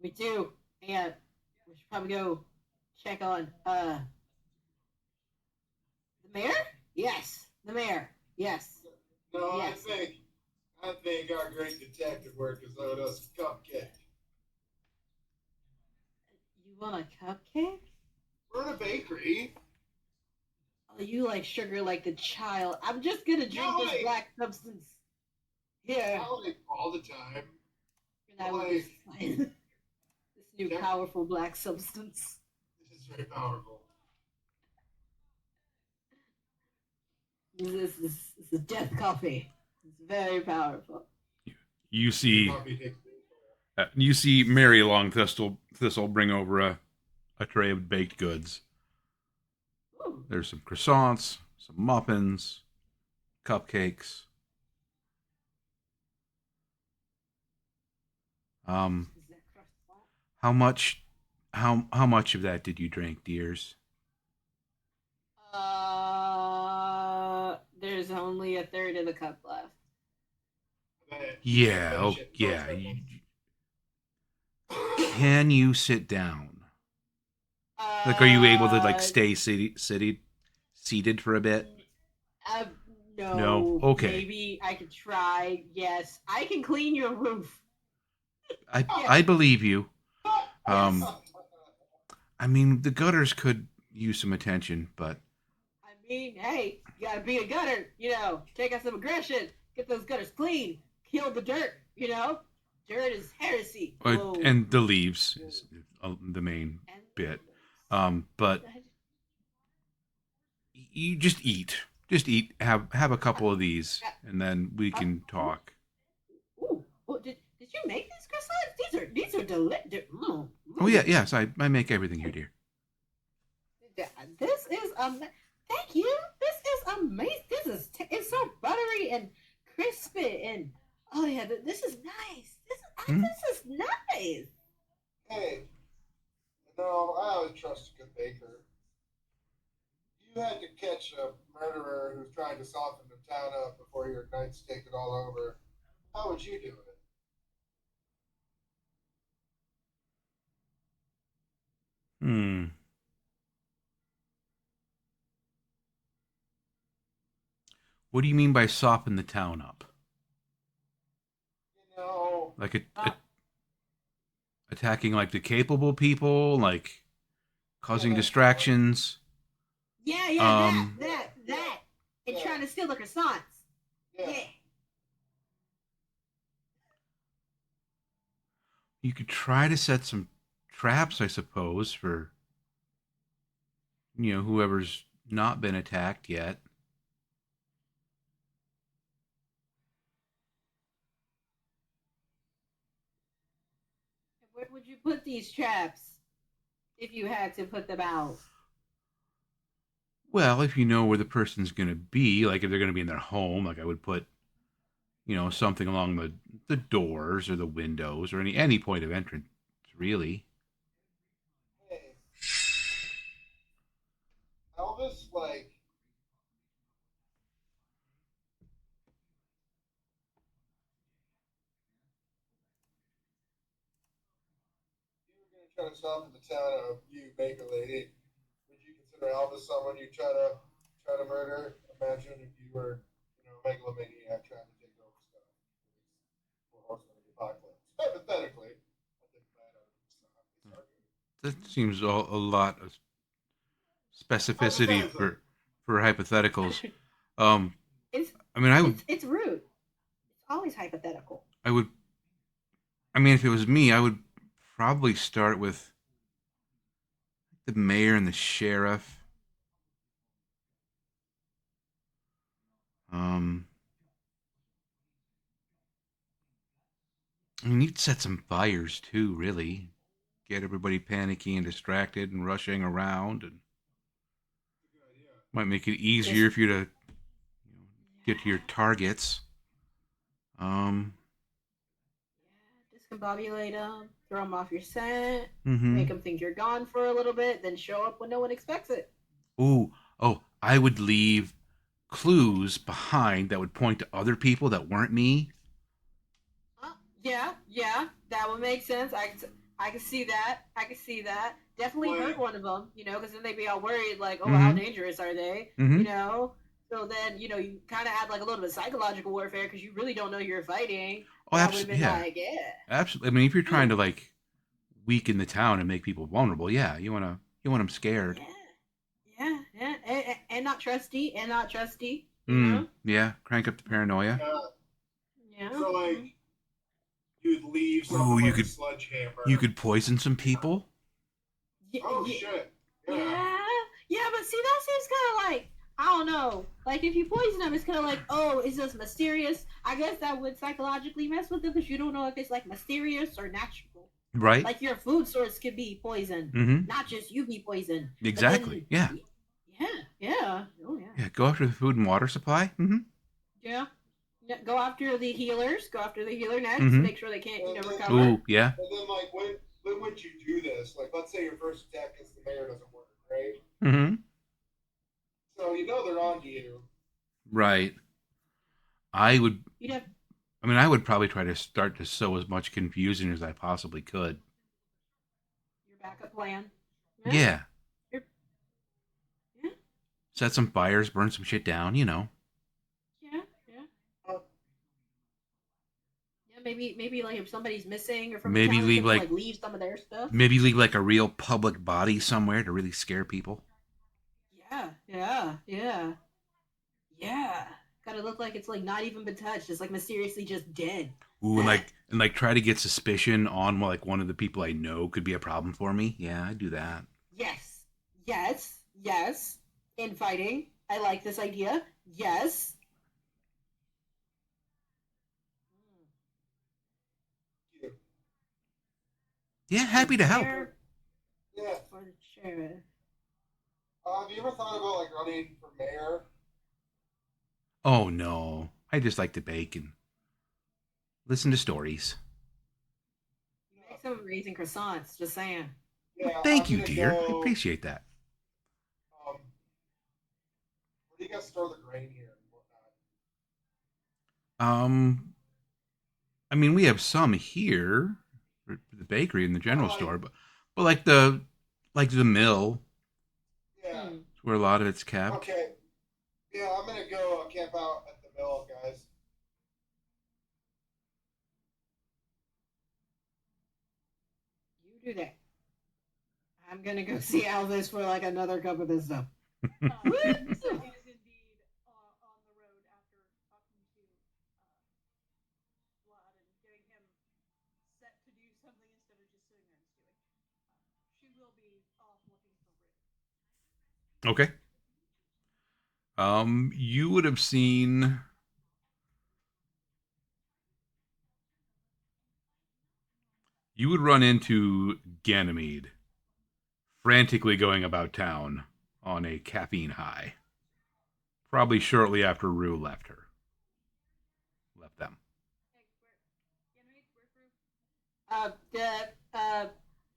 We do. And we should probably go check on the mayor? Yes. The mayor. Yes. No, Yes. I think our great detective work has owed us a cupcake. You want a cupcake? We're in a bakery. Oh, you like sugar like a child. I'm just gonna drink No, this like- black substance. Here. Not like all the time. And I will just find this new Yeah. powerful black substance. This is very powerful. This is a death coffee. It's very powerful. You see, Coffee takes you see Mary Thistle bring over a tray of baked goods. Ooh. There's some croissants, some muffins, cupcakes. Is that croissant? How much of that did you drink, dears? There's only a third of the cup left. Yeah, oh yeah. Can you sit down? Like, are you able to like stay seated for a bit? No. No? Okay. Maybe I could try. Yes, I can clean your roof. I believe you. Yes. I mean, the gutters could use some attention, but I mean, hey, you gotta be a gutter, take out some aggression, get those gutters clean, kill the dirt, Dirt is heresy. Whoa. and the leaves is the main And bit. But you just eat. Have a couple of these, and then we can talk. Ooh, did you make these croissants? These are delicious. Oh yeah, yes, I make everything here, dear. This is thank you. This is amazing. It's so buttery and crispy and oh yeah, this is nice. Mm-hmm. This is nice. Hey, no, I always trust a good baker. You had to catch a murderer who's trying to soften the town up before your knights take it all over. How would you do it? Hmm. What do you mean by soften the town up? You know, Like attacking like the capable people, like causing that's the one. distractions. Yeah, Um, that. And Yeah. trying to steal the croissants. Yeah. Yeah. you could try to set some traps, I suppose, for whoever's not been attacked yet. Where would you put these traps if you had to put them out? Well, if you know where the person's going to be, like if they're going to be in their home, like I would put, something along the doors or the windows or any point of entrance, really. Hey, Elvis, like, you were going to try to soften the town of you, baker lady. Would you consider Elvis someone you try to murder? Imagine if you were, megalomaniac trying to take over stuff. For horsemen of the apocalypse. Hypothetically, I think that out of stuff. That seems a lot of specificity Hypothetically. for hypotheticals. Um, It's I mean, it's rude. It's always hypothetical. I would, I mean, if it was me, I would probably start with the mayor and the sheriff. Um, I mean, you'd set some fires too, really. Get everybody panicky and distracted and rushing around, and Good idea. might make it easier for you to get to your targets. Um, Discombobulate them, throw them off your scent, mm-hmm. make them think you're gone for a little bit, then show up when no one expects it. Ooh, oh, I would leave clues behind that would point to other people that weren't me. Yeah, that would make sense. I can see that. I can see that. Definitely Like, hurt one of them, because then they'd be all worried, like, oh, how Mm-hmm. dangerous are they? Mm-hmm. So then, you kind of add like a little bit of psychological warfare because you really don't know you're fighting. Oh, That would have absolutely. been Yeah, like, yeah, absolutely. I mean, if you're trying to like weaken the town and make people vulnerable, yeah, you want them scared. yeah, and not trusty, Yeah. Crank up the paranoia. Yeah. so, like, you'd leave Oh, something like a sledgehammer. you could poison some people. Oh, shit. Yeah. Yeah, but see, that seems kind of like I don't know. Like if you poison them, it's kind of like, oh, is this mysterious? I guess that would psychologically mess with them because you don't know if it's like mysterious or natural. Right. Like your food source could be poisoned, Mm-hmm. not just you be poisoned. Exactly. Yeah. Yeah. Oh yeah. Yeah. Go after the food and water supply. Mm-hmm. Yeah. Go after the healers. Go after the healer next. Mhm. Make sure they can't recover. Ooh, yeah. And then, like, when would you do this? Like, let's say your first attack against the mayor doesn't work, right? Mm-hmm. So they're on to you. Right. I would. You'd have I mean, I would probably try to start to sow as much confusion as I possibly could. your backup plan. Yeah. Yeah. Set some fires, burn some shit down. Yeah. Yeah, maybe like if somebody's missing or from the Maybe town or leave something, like like leave some of their stuff. a real public body somewhere to really scare people. Yeah, yeah, yeah, yeah. Gotta look like it's like not even been touched. It's like mysteriously just dead. Ooh, and like try to get suspicion on like one of the people I know could be a problem for me. Yeah, I do that. Yes, yes, yes. Infighting. I like this idea. Yes. Yeah. Yeah, For the happy to help. chair. Yeah. For the chair. Have you ever thought about like running for mayor? Oh no, I just like to bake and listen to stories. You make some amazing croissants. Just saying. Well, Yeah, thank I'm you, gonna dear. I go. appreciate that. Where do you guys store the grain here and whatnot? Um, I mean, we have some here, for the bakery and the general Well, store, but like the mill, yeah. Hmm. is where a lot of it's kept. Okay. Yeah, I'm gonna go camp out at the mill, guys. You do that. I'm gonna go see Elvis for like another cup of this stuff. Woo! Nissa is indeed on the road after talking to Vlad and getting him set to do something instead of just sitting there and stewing. She will be off looking for Rue. Okay. You would have seen. You would run into Ganymede frantically going about town on a caffeine high, probably shortly after Rue left them. Hey, where? Ganymede, where's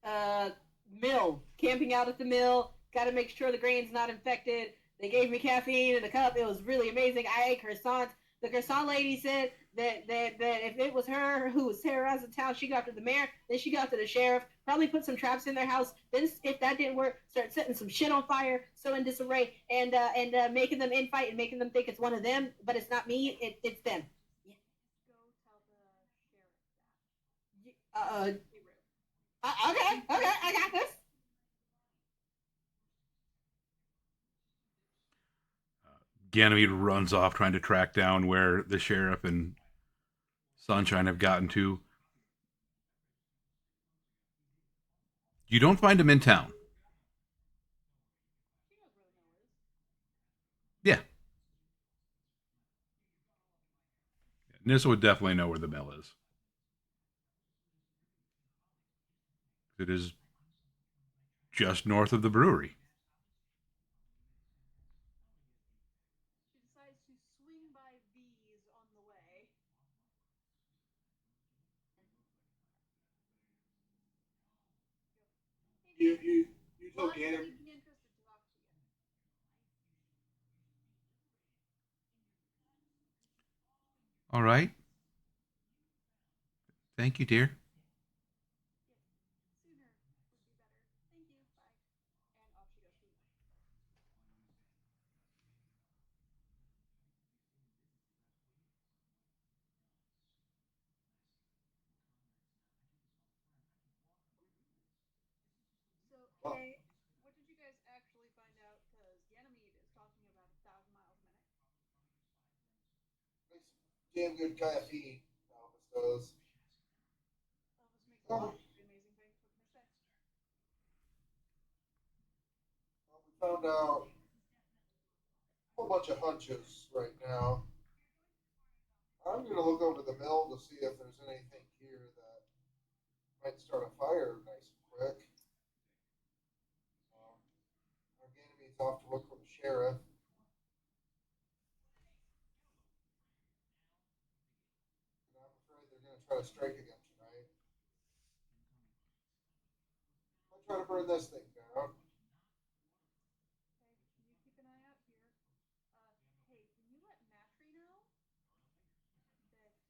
Rue? The mill. Camping out at the mill. Got to make sure the grain's not infected. They gave me caffeine in a cup. It was really amazing. I ate croissants. The croissant lady said that if it was her who was terrorizing the town, she got to the mayor, then she got to the sheriff, probably put some traps in their house. Then, if that didn't work, start setting some shit on fire, so in disarray, and making them infight and making them think it's one of them, but it's not me. It's them. Yeah. Go tell the sheriff Uh, that. Hey, Rue. okay, I got this. Ganymede runs off trying to track down where the sheriff and Sunshine have gotten to. You don't find him in town. She knows where the mill is. Yeah, Nissa would definitely know where the mill is. It is just north of the brewery. She decides to swing by V's on the way. Hey, You V. you you told Vlad said Gator. he'd be interested to talk to you. All right. Thank you, dear. Yes, sooner would be better. Thank you. Bye. And off she goes to the mill. So, Well, hey, what did you guys actually find out? Because Ganymede is talking about 1,000 miles a minute. makes damn good caffeine. Elvis does. Elvis makes a lot Oh, of really amazing things. What can I say? well, we found out a whole bunch of hunches right now. I'm gonna look over the mill to see if there's anything here that might start a fire nice and quick. Um, Ganymede's off to look for the sheriff. And I'm afraid they're gonna try to strike again tonight. I'll try to burn this thing down. Okay, you keep an eye out here. Hey, can you let Matry know that we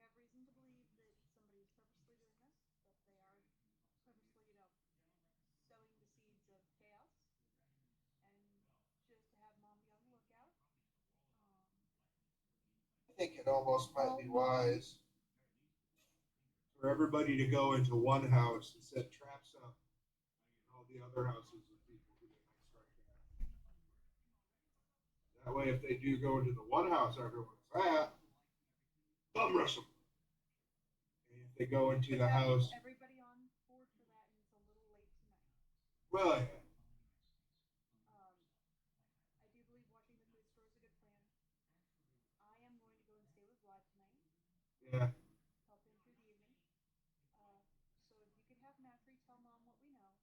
have reason to believe that somebody's purposely doing this, that they are purposely, sowing the seeds of chaos, and just to have mom be on the lookout. Um, think it almost might be wise for everybody to go into one house and set traps up in all the other houses of people who they might strike at. That way, if they do go into the one house everyone's at, bum rush them. And if they go into the house, Everybody on board for that, and it's a little late tonight. well, yeah. I do believe watching the food store is a good plan. I am going to go and stay with Vlad tonight. Yeah. Help him through the evening. So if you could have Macri tell Mom what we know,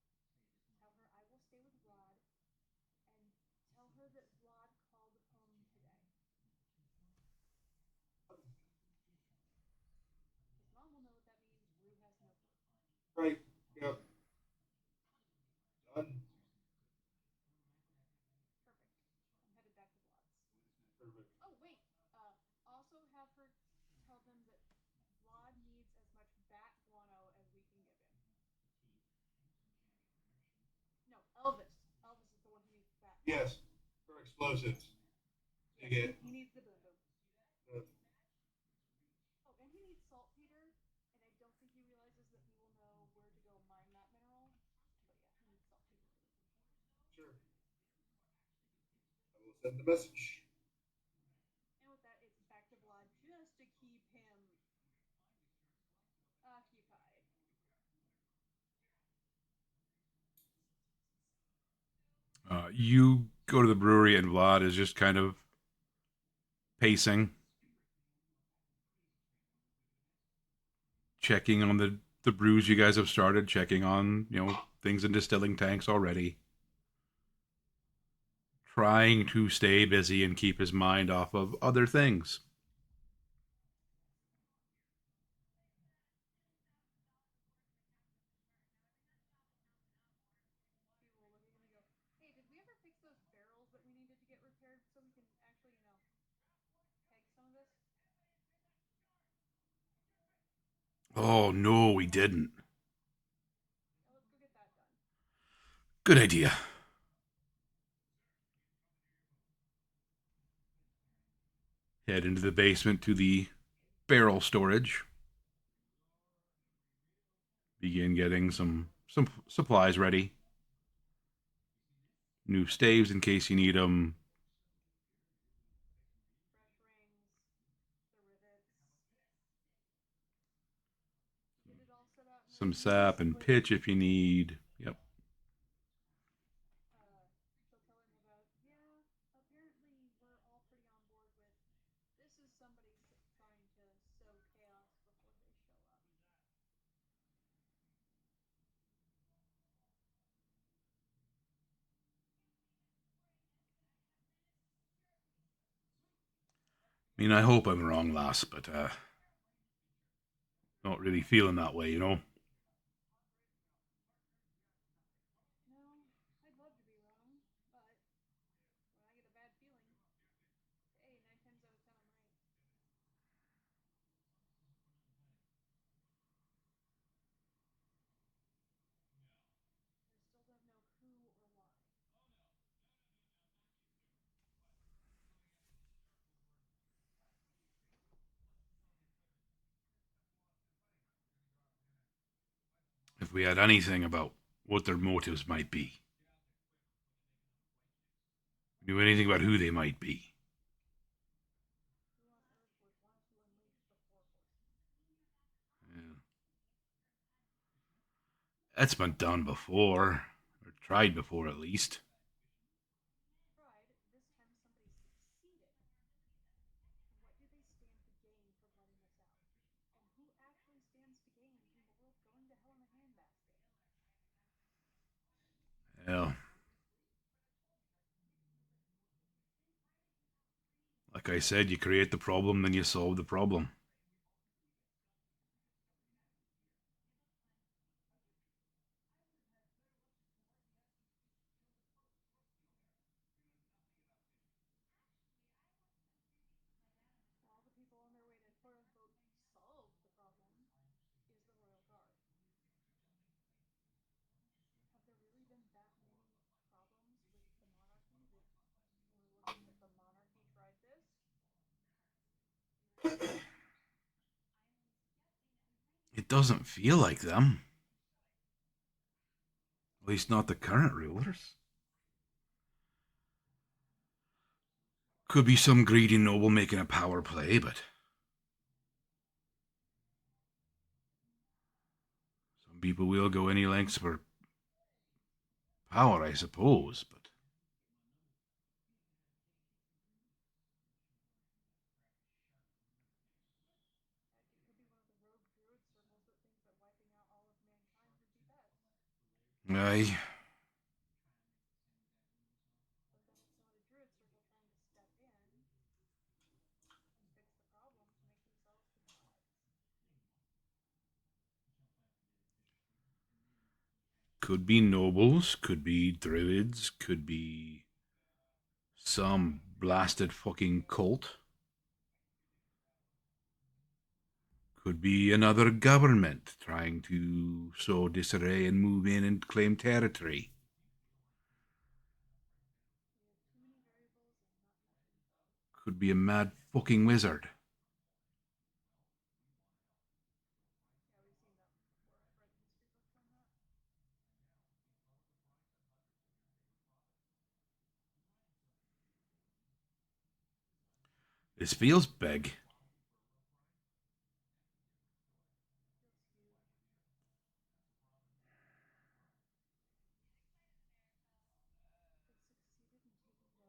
tell her I will stay with Vlad, and tell her that Vlad called home today. Because Mom will know what that means. Rue has no clue. Right. Yep. Done. Perfect. I'm headed back to Vlad's. Perfect. Oh, wait. Also have her tell them that Vlad needs as much bat guano as we can give him. No, Elvis. Elvis is the one who needs bat guano. Yes. For explosives. Yes, he needs the boom boom. Uh, Oh, and he needs saltpeter, and I don't think he realizes that we will know where to go mine that mineral. But yeah, he needs saltpeter too. sure. I will send the message. And with that, it's back to Vlad just to keep him occupied. You go to the brewery, and Vlad is just kind of pacing, checking on the brews you guys have started, checking on things in distilling tanks already, trying to stay busy and keep his mind off of other things. He will look at him and go, "Hey, did we ever fix those barrels that we needed to get repaired so we can actually, keg some of this?" Oh no, we didn't. Yeah, let's go get that done. Good idea. Head into the basement to the barrel storage. Begin getting some supplies ready. New staves in case you need them. Fresh rings, the rivets. Get it all set out and Some ready. sap and pitch if you need. Yep. She'll tell him about, yeah, apparently we're all pretty on board with this is somebody trying to sow chaos before they show up. I mean, I hope I'm wrong, lass, but not really feeling that way. No, I'd love to be wrong, but when I get a bad feeling, hey, 9 times out of 10 I'm right. I still don't know who or why. If we had anything about what their motives might be, knew anything about who they might be. Who on earth would want to unleash the Four Horsemen? Yeah. That's been done before, or tried before at least. Tried, this time somebody succeeded. What do they stand to gain from letting this out? And who actually stands to gain from the world going to hell in a handbasket? Yeah. Like I said, you create the problem, then you solve the problem. All the people on their way to quote unquote solve the problem is the Royal Guard. Have there really been that many problems with the monarchy that we're looking at the monarchy tried this? doesn't feel like them. At least not the current rulers. Could be some greedy noble making a power play, but some people will go any lengths for power, I suppose, but It could be one of the rogue druid circles that thinks that wiping out all of mankind would be best. aye. But then it's not a druid circle trying to step in and fix the problem to make themselves the gods. Could be nobles, could be druids, could be some blasted fucking cult. Could be another government trying to sow disarray and move in and claim territory. We have too many variables and not enough info. Could be a mad fucking wizard. Yeah, we've seen that before. I've read history books on that. This feels big. Feels huge.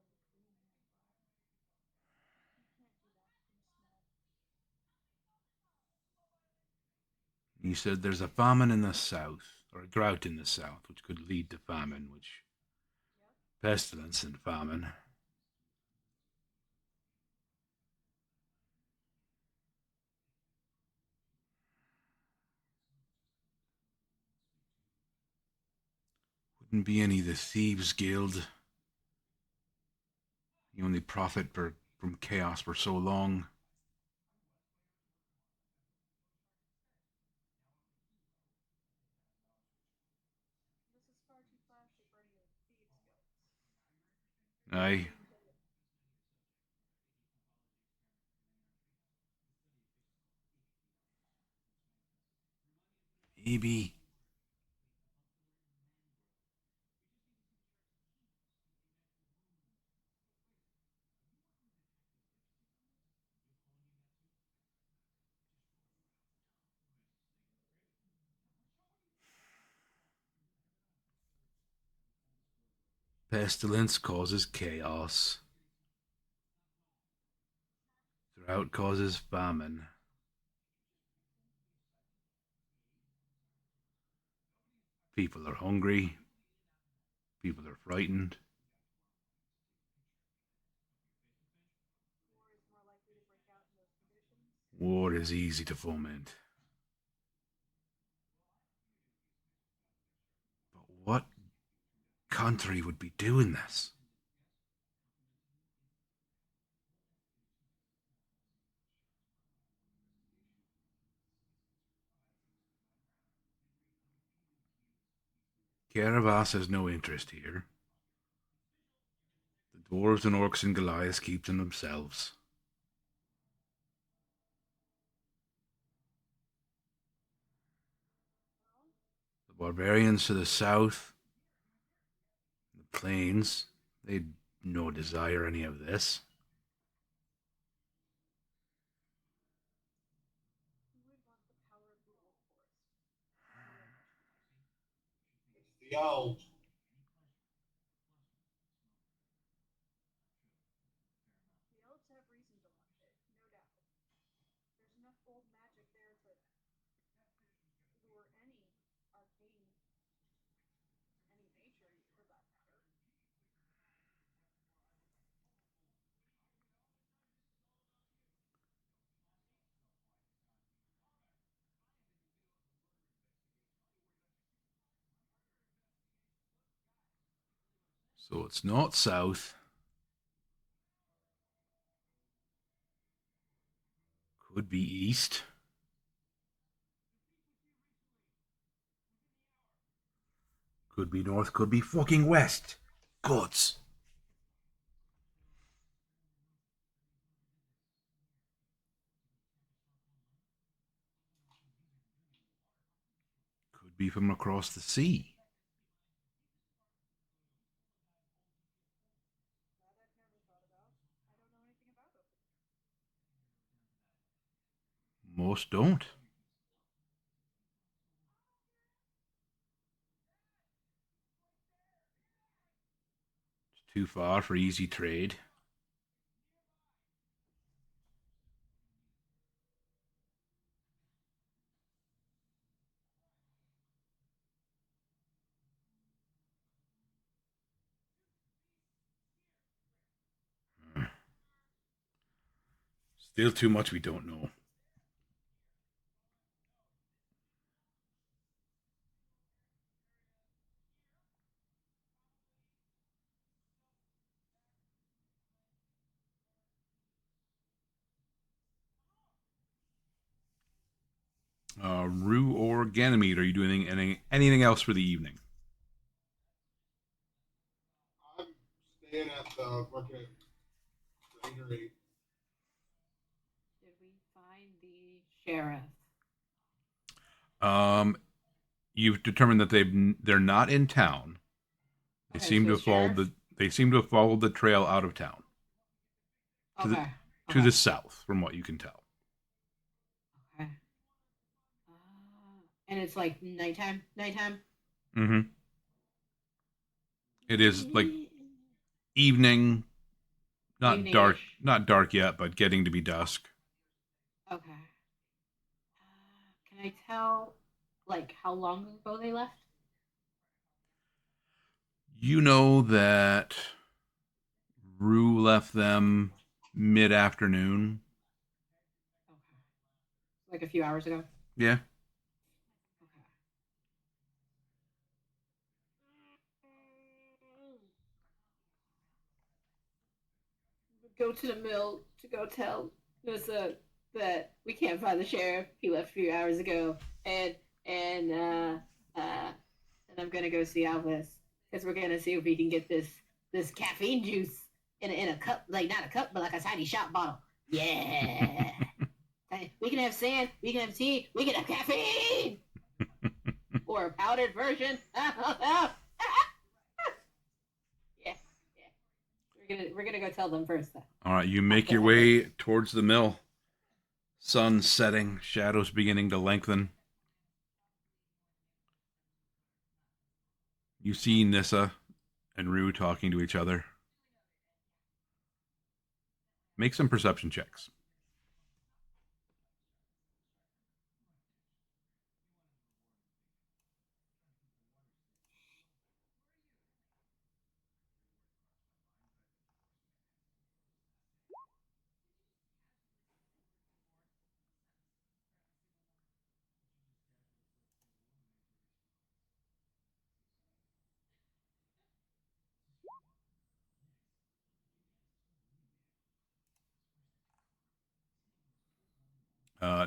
They succeeded in taking down the queen in Ardwell. You can't do that from small. He said there's a famine in the south, or a drought in the south, which could lead to famine, which Yep. pestilence and famine. Wouldn't be any of the thieves' guild. You only profit from chaos for so long. This is far too flashy for any of the thieves' guilds. Aye. Maybe. Pestilence causes chaos. Drought causes famine. People are hungry. People are frightened. War is more likely to break out in those conditions. War is easy to foment. But what country would be doing this? Caravas has no interest here. The dwarves and orcs and Goliaths keep to themselves. Well, The barbarians to the south, the plains, they'd no desire any of this. who would want the power of the old forest? Real question. It's the elves. The elves have reason to want it, no doubt. There's enough old magic there to lure any arcane, any nature for that matter. So it's not south. Could be east. Could be north, could be fucking west. Gods. be from across the sea. That I've never thought about. I don't know anything about them. Most don't. It's too far for easy trade. Still too much we don't know. Rue or Ganymede, are you doing anything else for the evening? I'm staying at the working granary. Did we find the sheriff? Um, you've determined that they're not in town. They Okay, seem so to have followed sheriff. the trail out of town to the Okay. to Okay. the south, from what you can tell. Okay. And it's like nighttime. Nighttime. Mm-hmm. It is like evening, not dark, Evening-ish. not dark yet, but getting to be dusk. Okay. Can I tell, like, how long ago they left? You know that Rue left them mid-afternoon. Okay. Like a few hours ago. Yeah. Okay. Go to the mill to go tell Nissa that we can't find the sheriff. He left a few hours ago, and and uh, uh, and I'm gonna go see Alvis because we're gonna see if we can get this caffeine juice in a cup, like not a cup, but like a tiny shot bottle. Yeah. We can have sand, we can have tea, we can have caffeine, or a powdered version. Yeah, yeah. We're gonna go tell them first though. All right, you make your way towards the mill. Sun setting, shadows beginning to lengthen. You see Nissa and Rue talking to each other. Make some perception checks.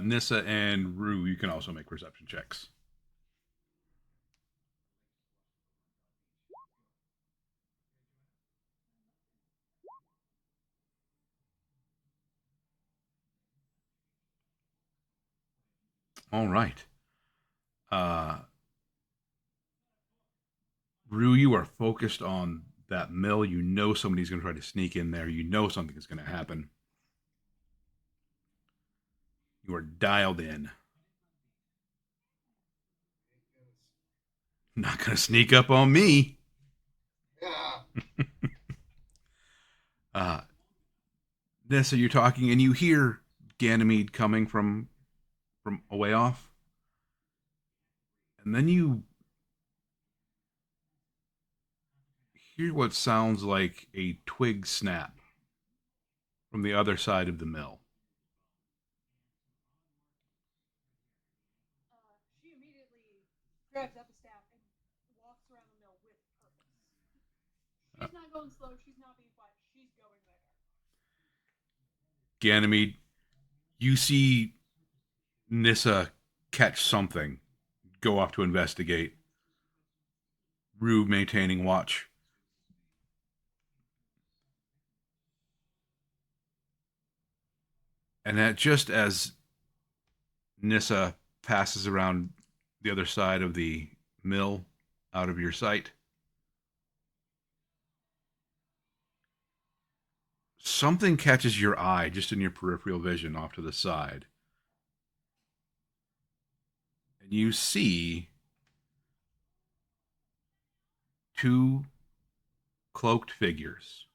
Nissa and Rue, you can also make perception checks. All right. Uh, Rue, you are focused on that mill. You know somebody's going to try to sneak in there. You know something is going to happen. You are dialed in. Not going to sneak up on me. Yeah. Uh, Nissa, you're talking, and you hear Ganymede coming from a way off, and then you hear what sounds like a twig snap from the other side of the mill. She immediately grabs up a staff and walks around the mill with purpose. Uh, She's not going slow. She's not being quiet. She's going there. Ganymede, you see Nissa catch something, go off to investigate. Rue maintaining watch. And that just as Nissa passes around the other side of the mill, out of your sight. Something catches your eye just in your peripheral vision off to the side. And you see two cloaked figures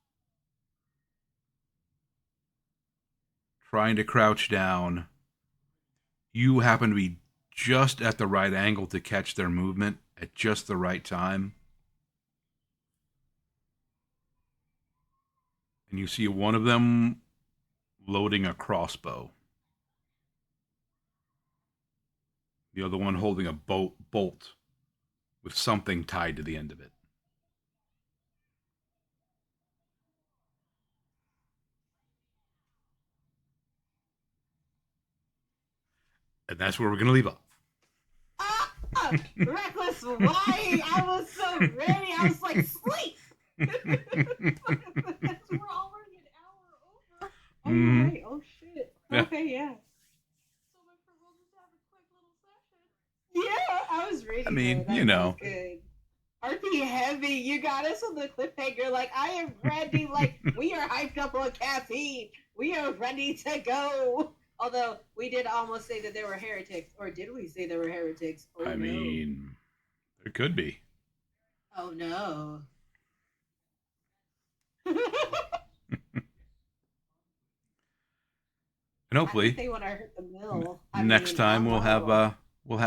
trying to crouch down. You happen to be just at the right angle to catch their movement at just the right time. And you see one of them loading a crossbow. The other one holding a bolt with something tied to the end of it. And that's where we're going to leave off. Reckless, why? I was so ready. I was like, sleep. We're already an hour over. Oh, Mhm. right. Oh, shit. Yeah. Okay, yeah. So much for we'll just have a quick little session. Yeah, I was ready. I mean, though. you know. That was good. RP heavy, you got us on the cliffhanger. Like, I am ready. Like, we are hyped up on caffeine. We are ready to go. Although, we did almost say that they were heretics. Or did we say they were heretics? Oh, I no. mean, it could be. Oh, no. And I hopefully, think they want to hurt the mill. next time I'm we'll have all-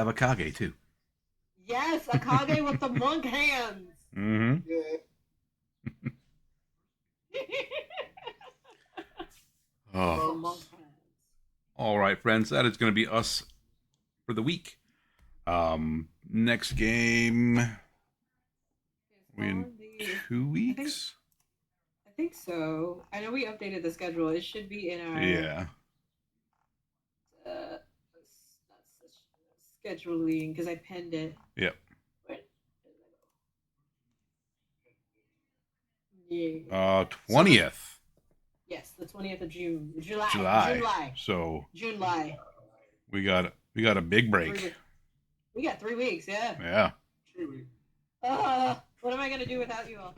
a Kage too. Yes, a Kage with the monk hands. Mm-hmm. Yeah. Oh. The monk hands. All right, friends, that is going to be us for the week. Next game we in On the- 2 weeks. I think so. I know we updated the schedule. It should be in our Yeah. not scheduling because I penned it. Yep. Where- Yeah. 20th. Yes, the 20th of June. July. July. So July. we got a big break. We got 3 weeks, yeah. Yeah. Truly. What am I gonna do without you all?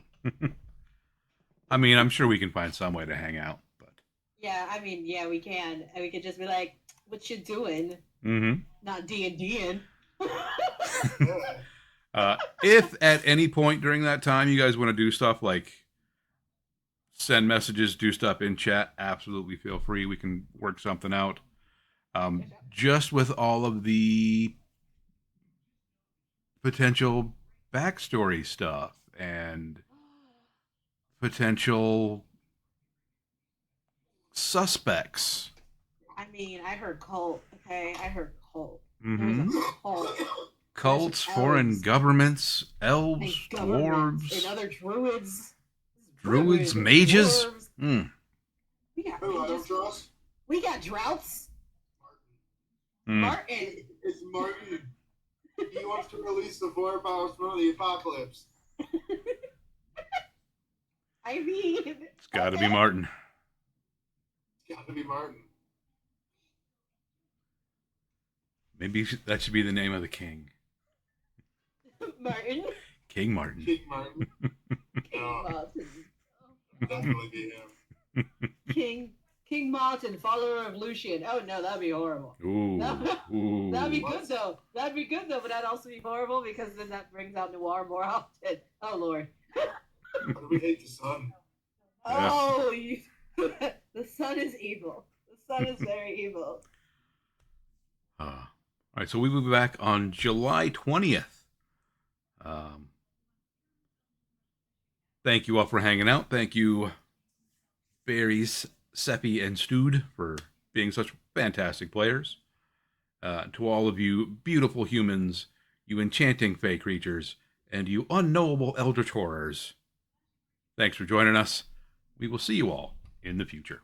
I mean, I'm sure we can find some way to hang out, but Yeah, I mean, yeah, we can. And we could just be like, what you doing? mm-hmm. Not D&D-ing. Yeah. If at any point during that time you guys want to do stuff like send messages, do stuff in chat, absolutely feel free. We can work something out. Just with all of the potential backstory stuff and potential suspects. I mean, I heard cult. Okay, I heard cult. Mm-hmm. There's a cult. Cults, There's foreign elves. governments, And elves, governments dwarves, and other druids. druids, mages. dwarves. Mm. We got Who I don't mages. trust? We got droughts. Mm. Martin. It's Martin. He wants to release the 4 powers from the apocalypse. I mean, It's got to be Martin. It's gotta be Martin. Maybe that should be the name of the king. Martin. King Martin. King Martin. King Martin. Definitely be him. King Martin, follower of Lucian. Oh no, that'd be horrible. Ooh. Ooh. That'd be good though. That'd be good though, but that'd also be horrible because then that brings out noir more often. Oh lord. Why do we hate the sun? Yeah. Oh, the sun is evil. The sun is very evil. All right, so we will be back on July 20th. Thank you all for hanging out. Thank you, Berries, Seppi, and Stood, for being such fantastic players. To all of you beautiful humans, you enchanting fey creatures, and you unknowable eldritch horrors, thanks for joining us. We will see you all in the future.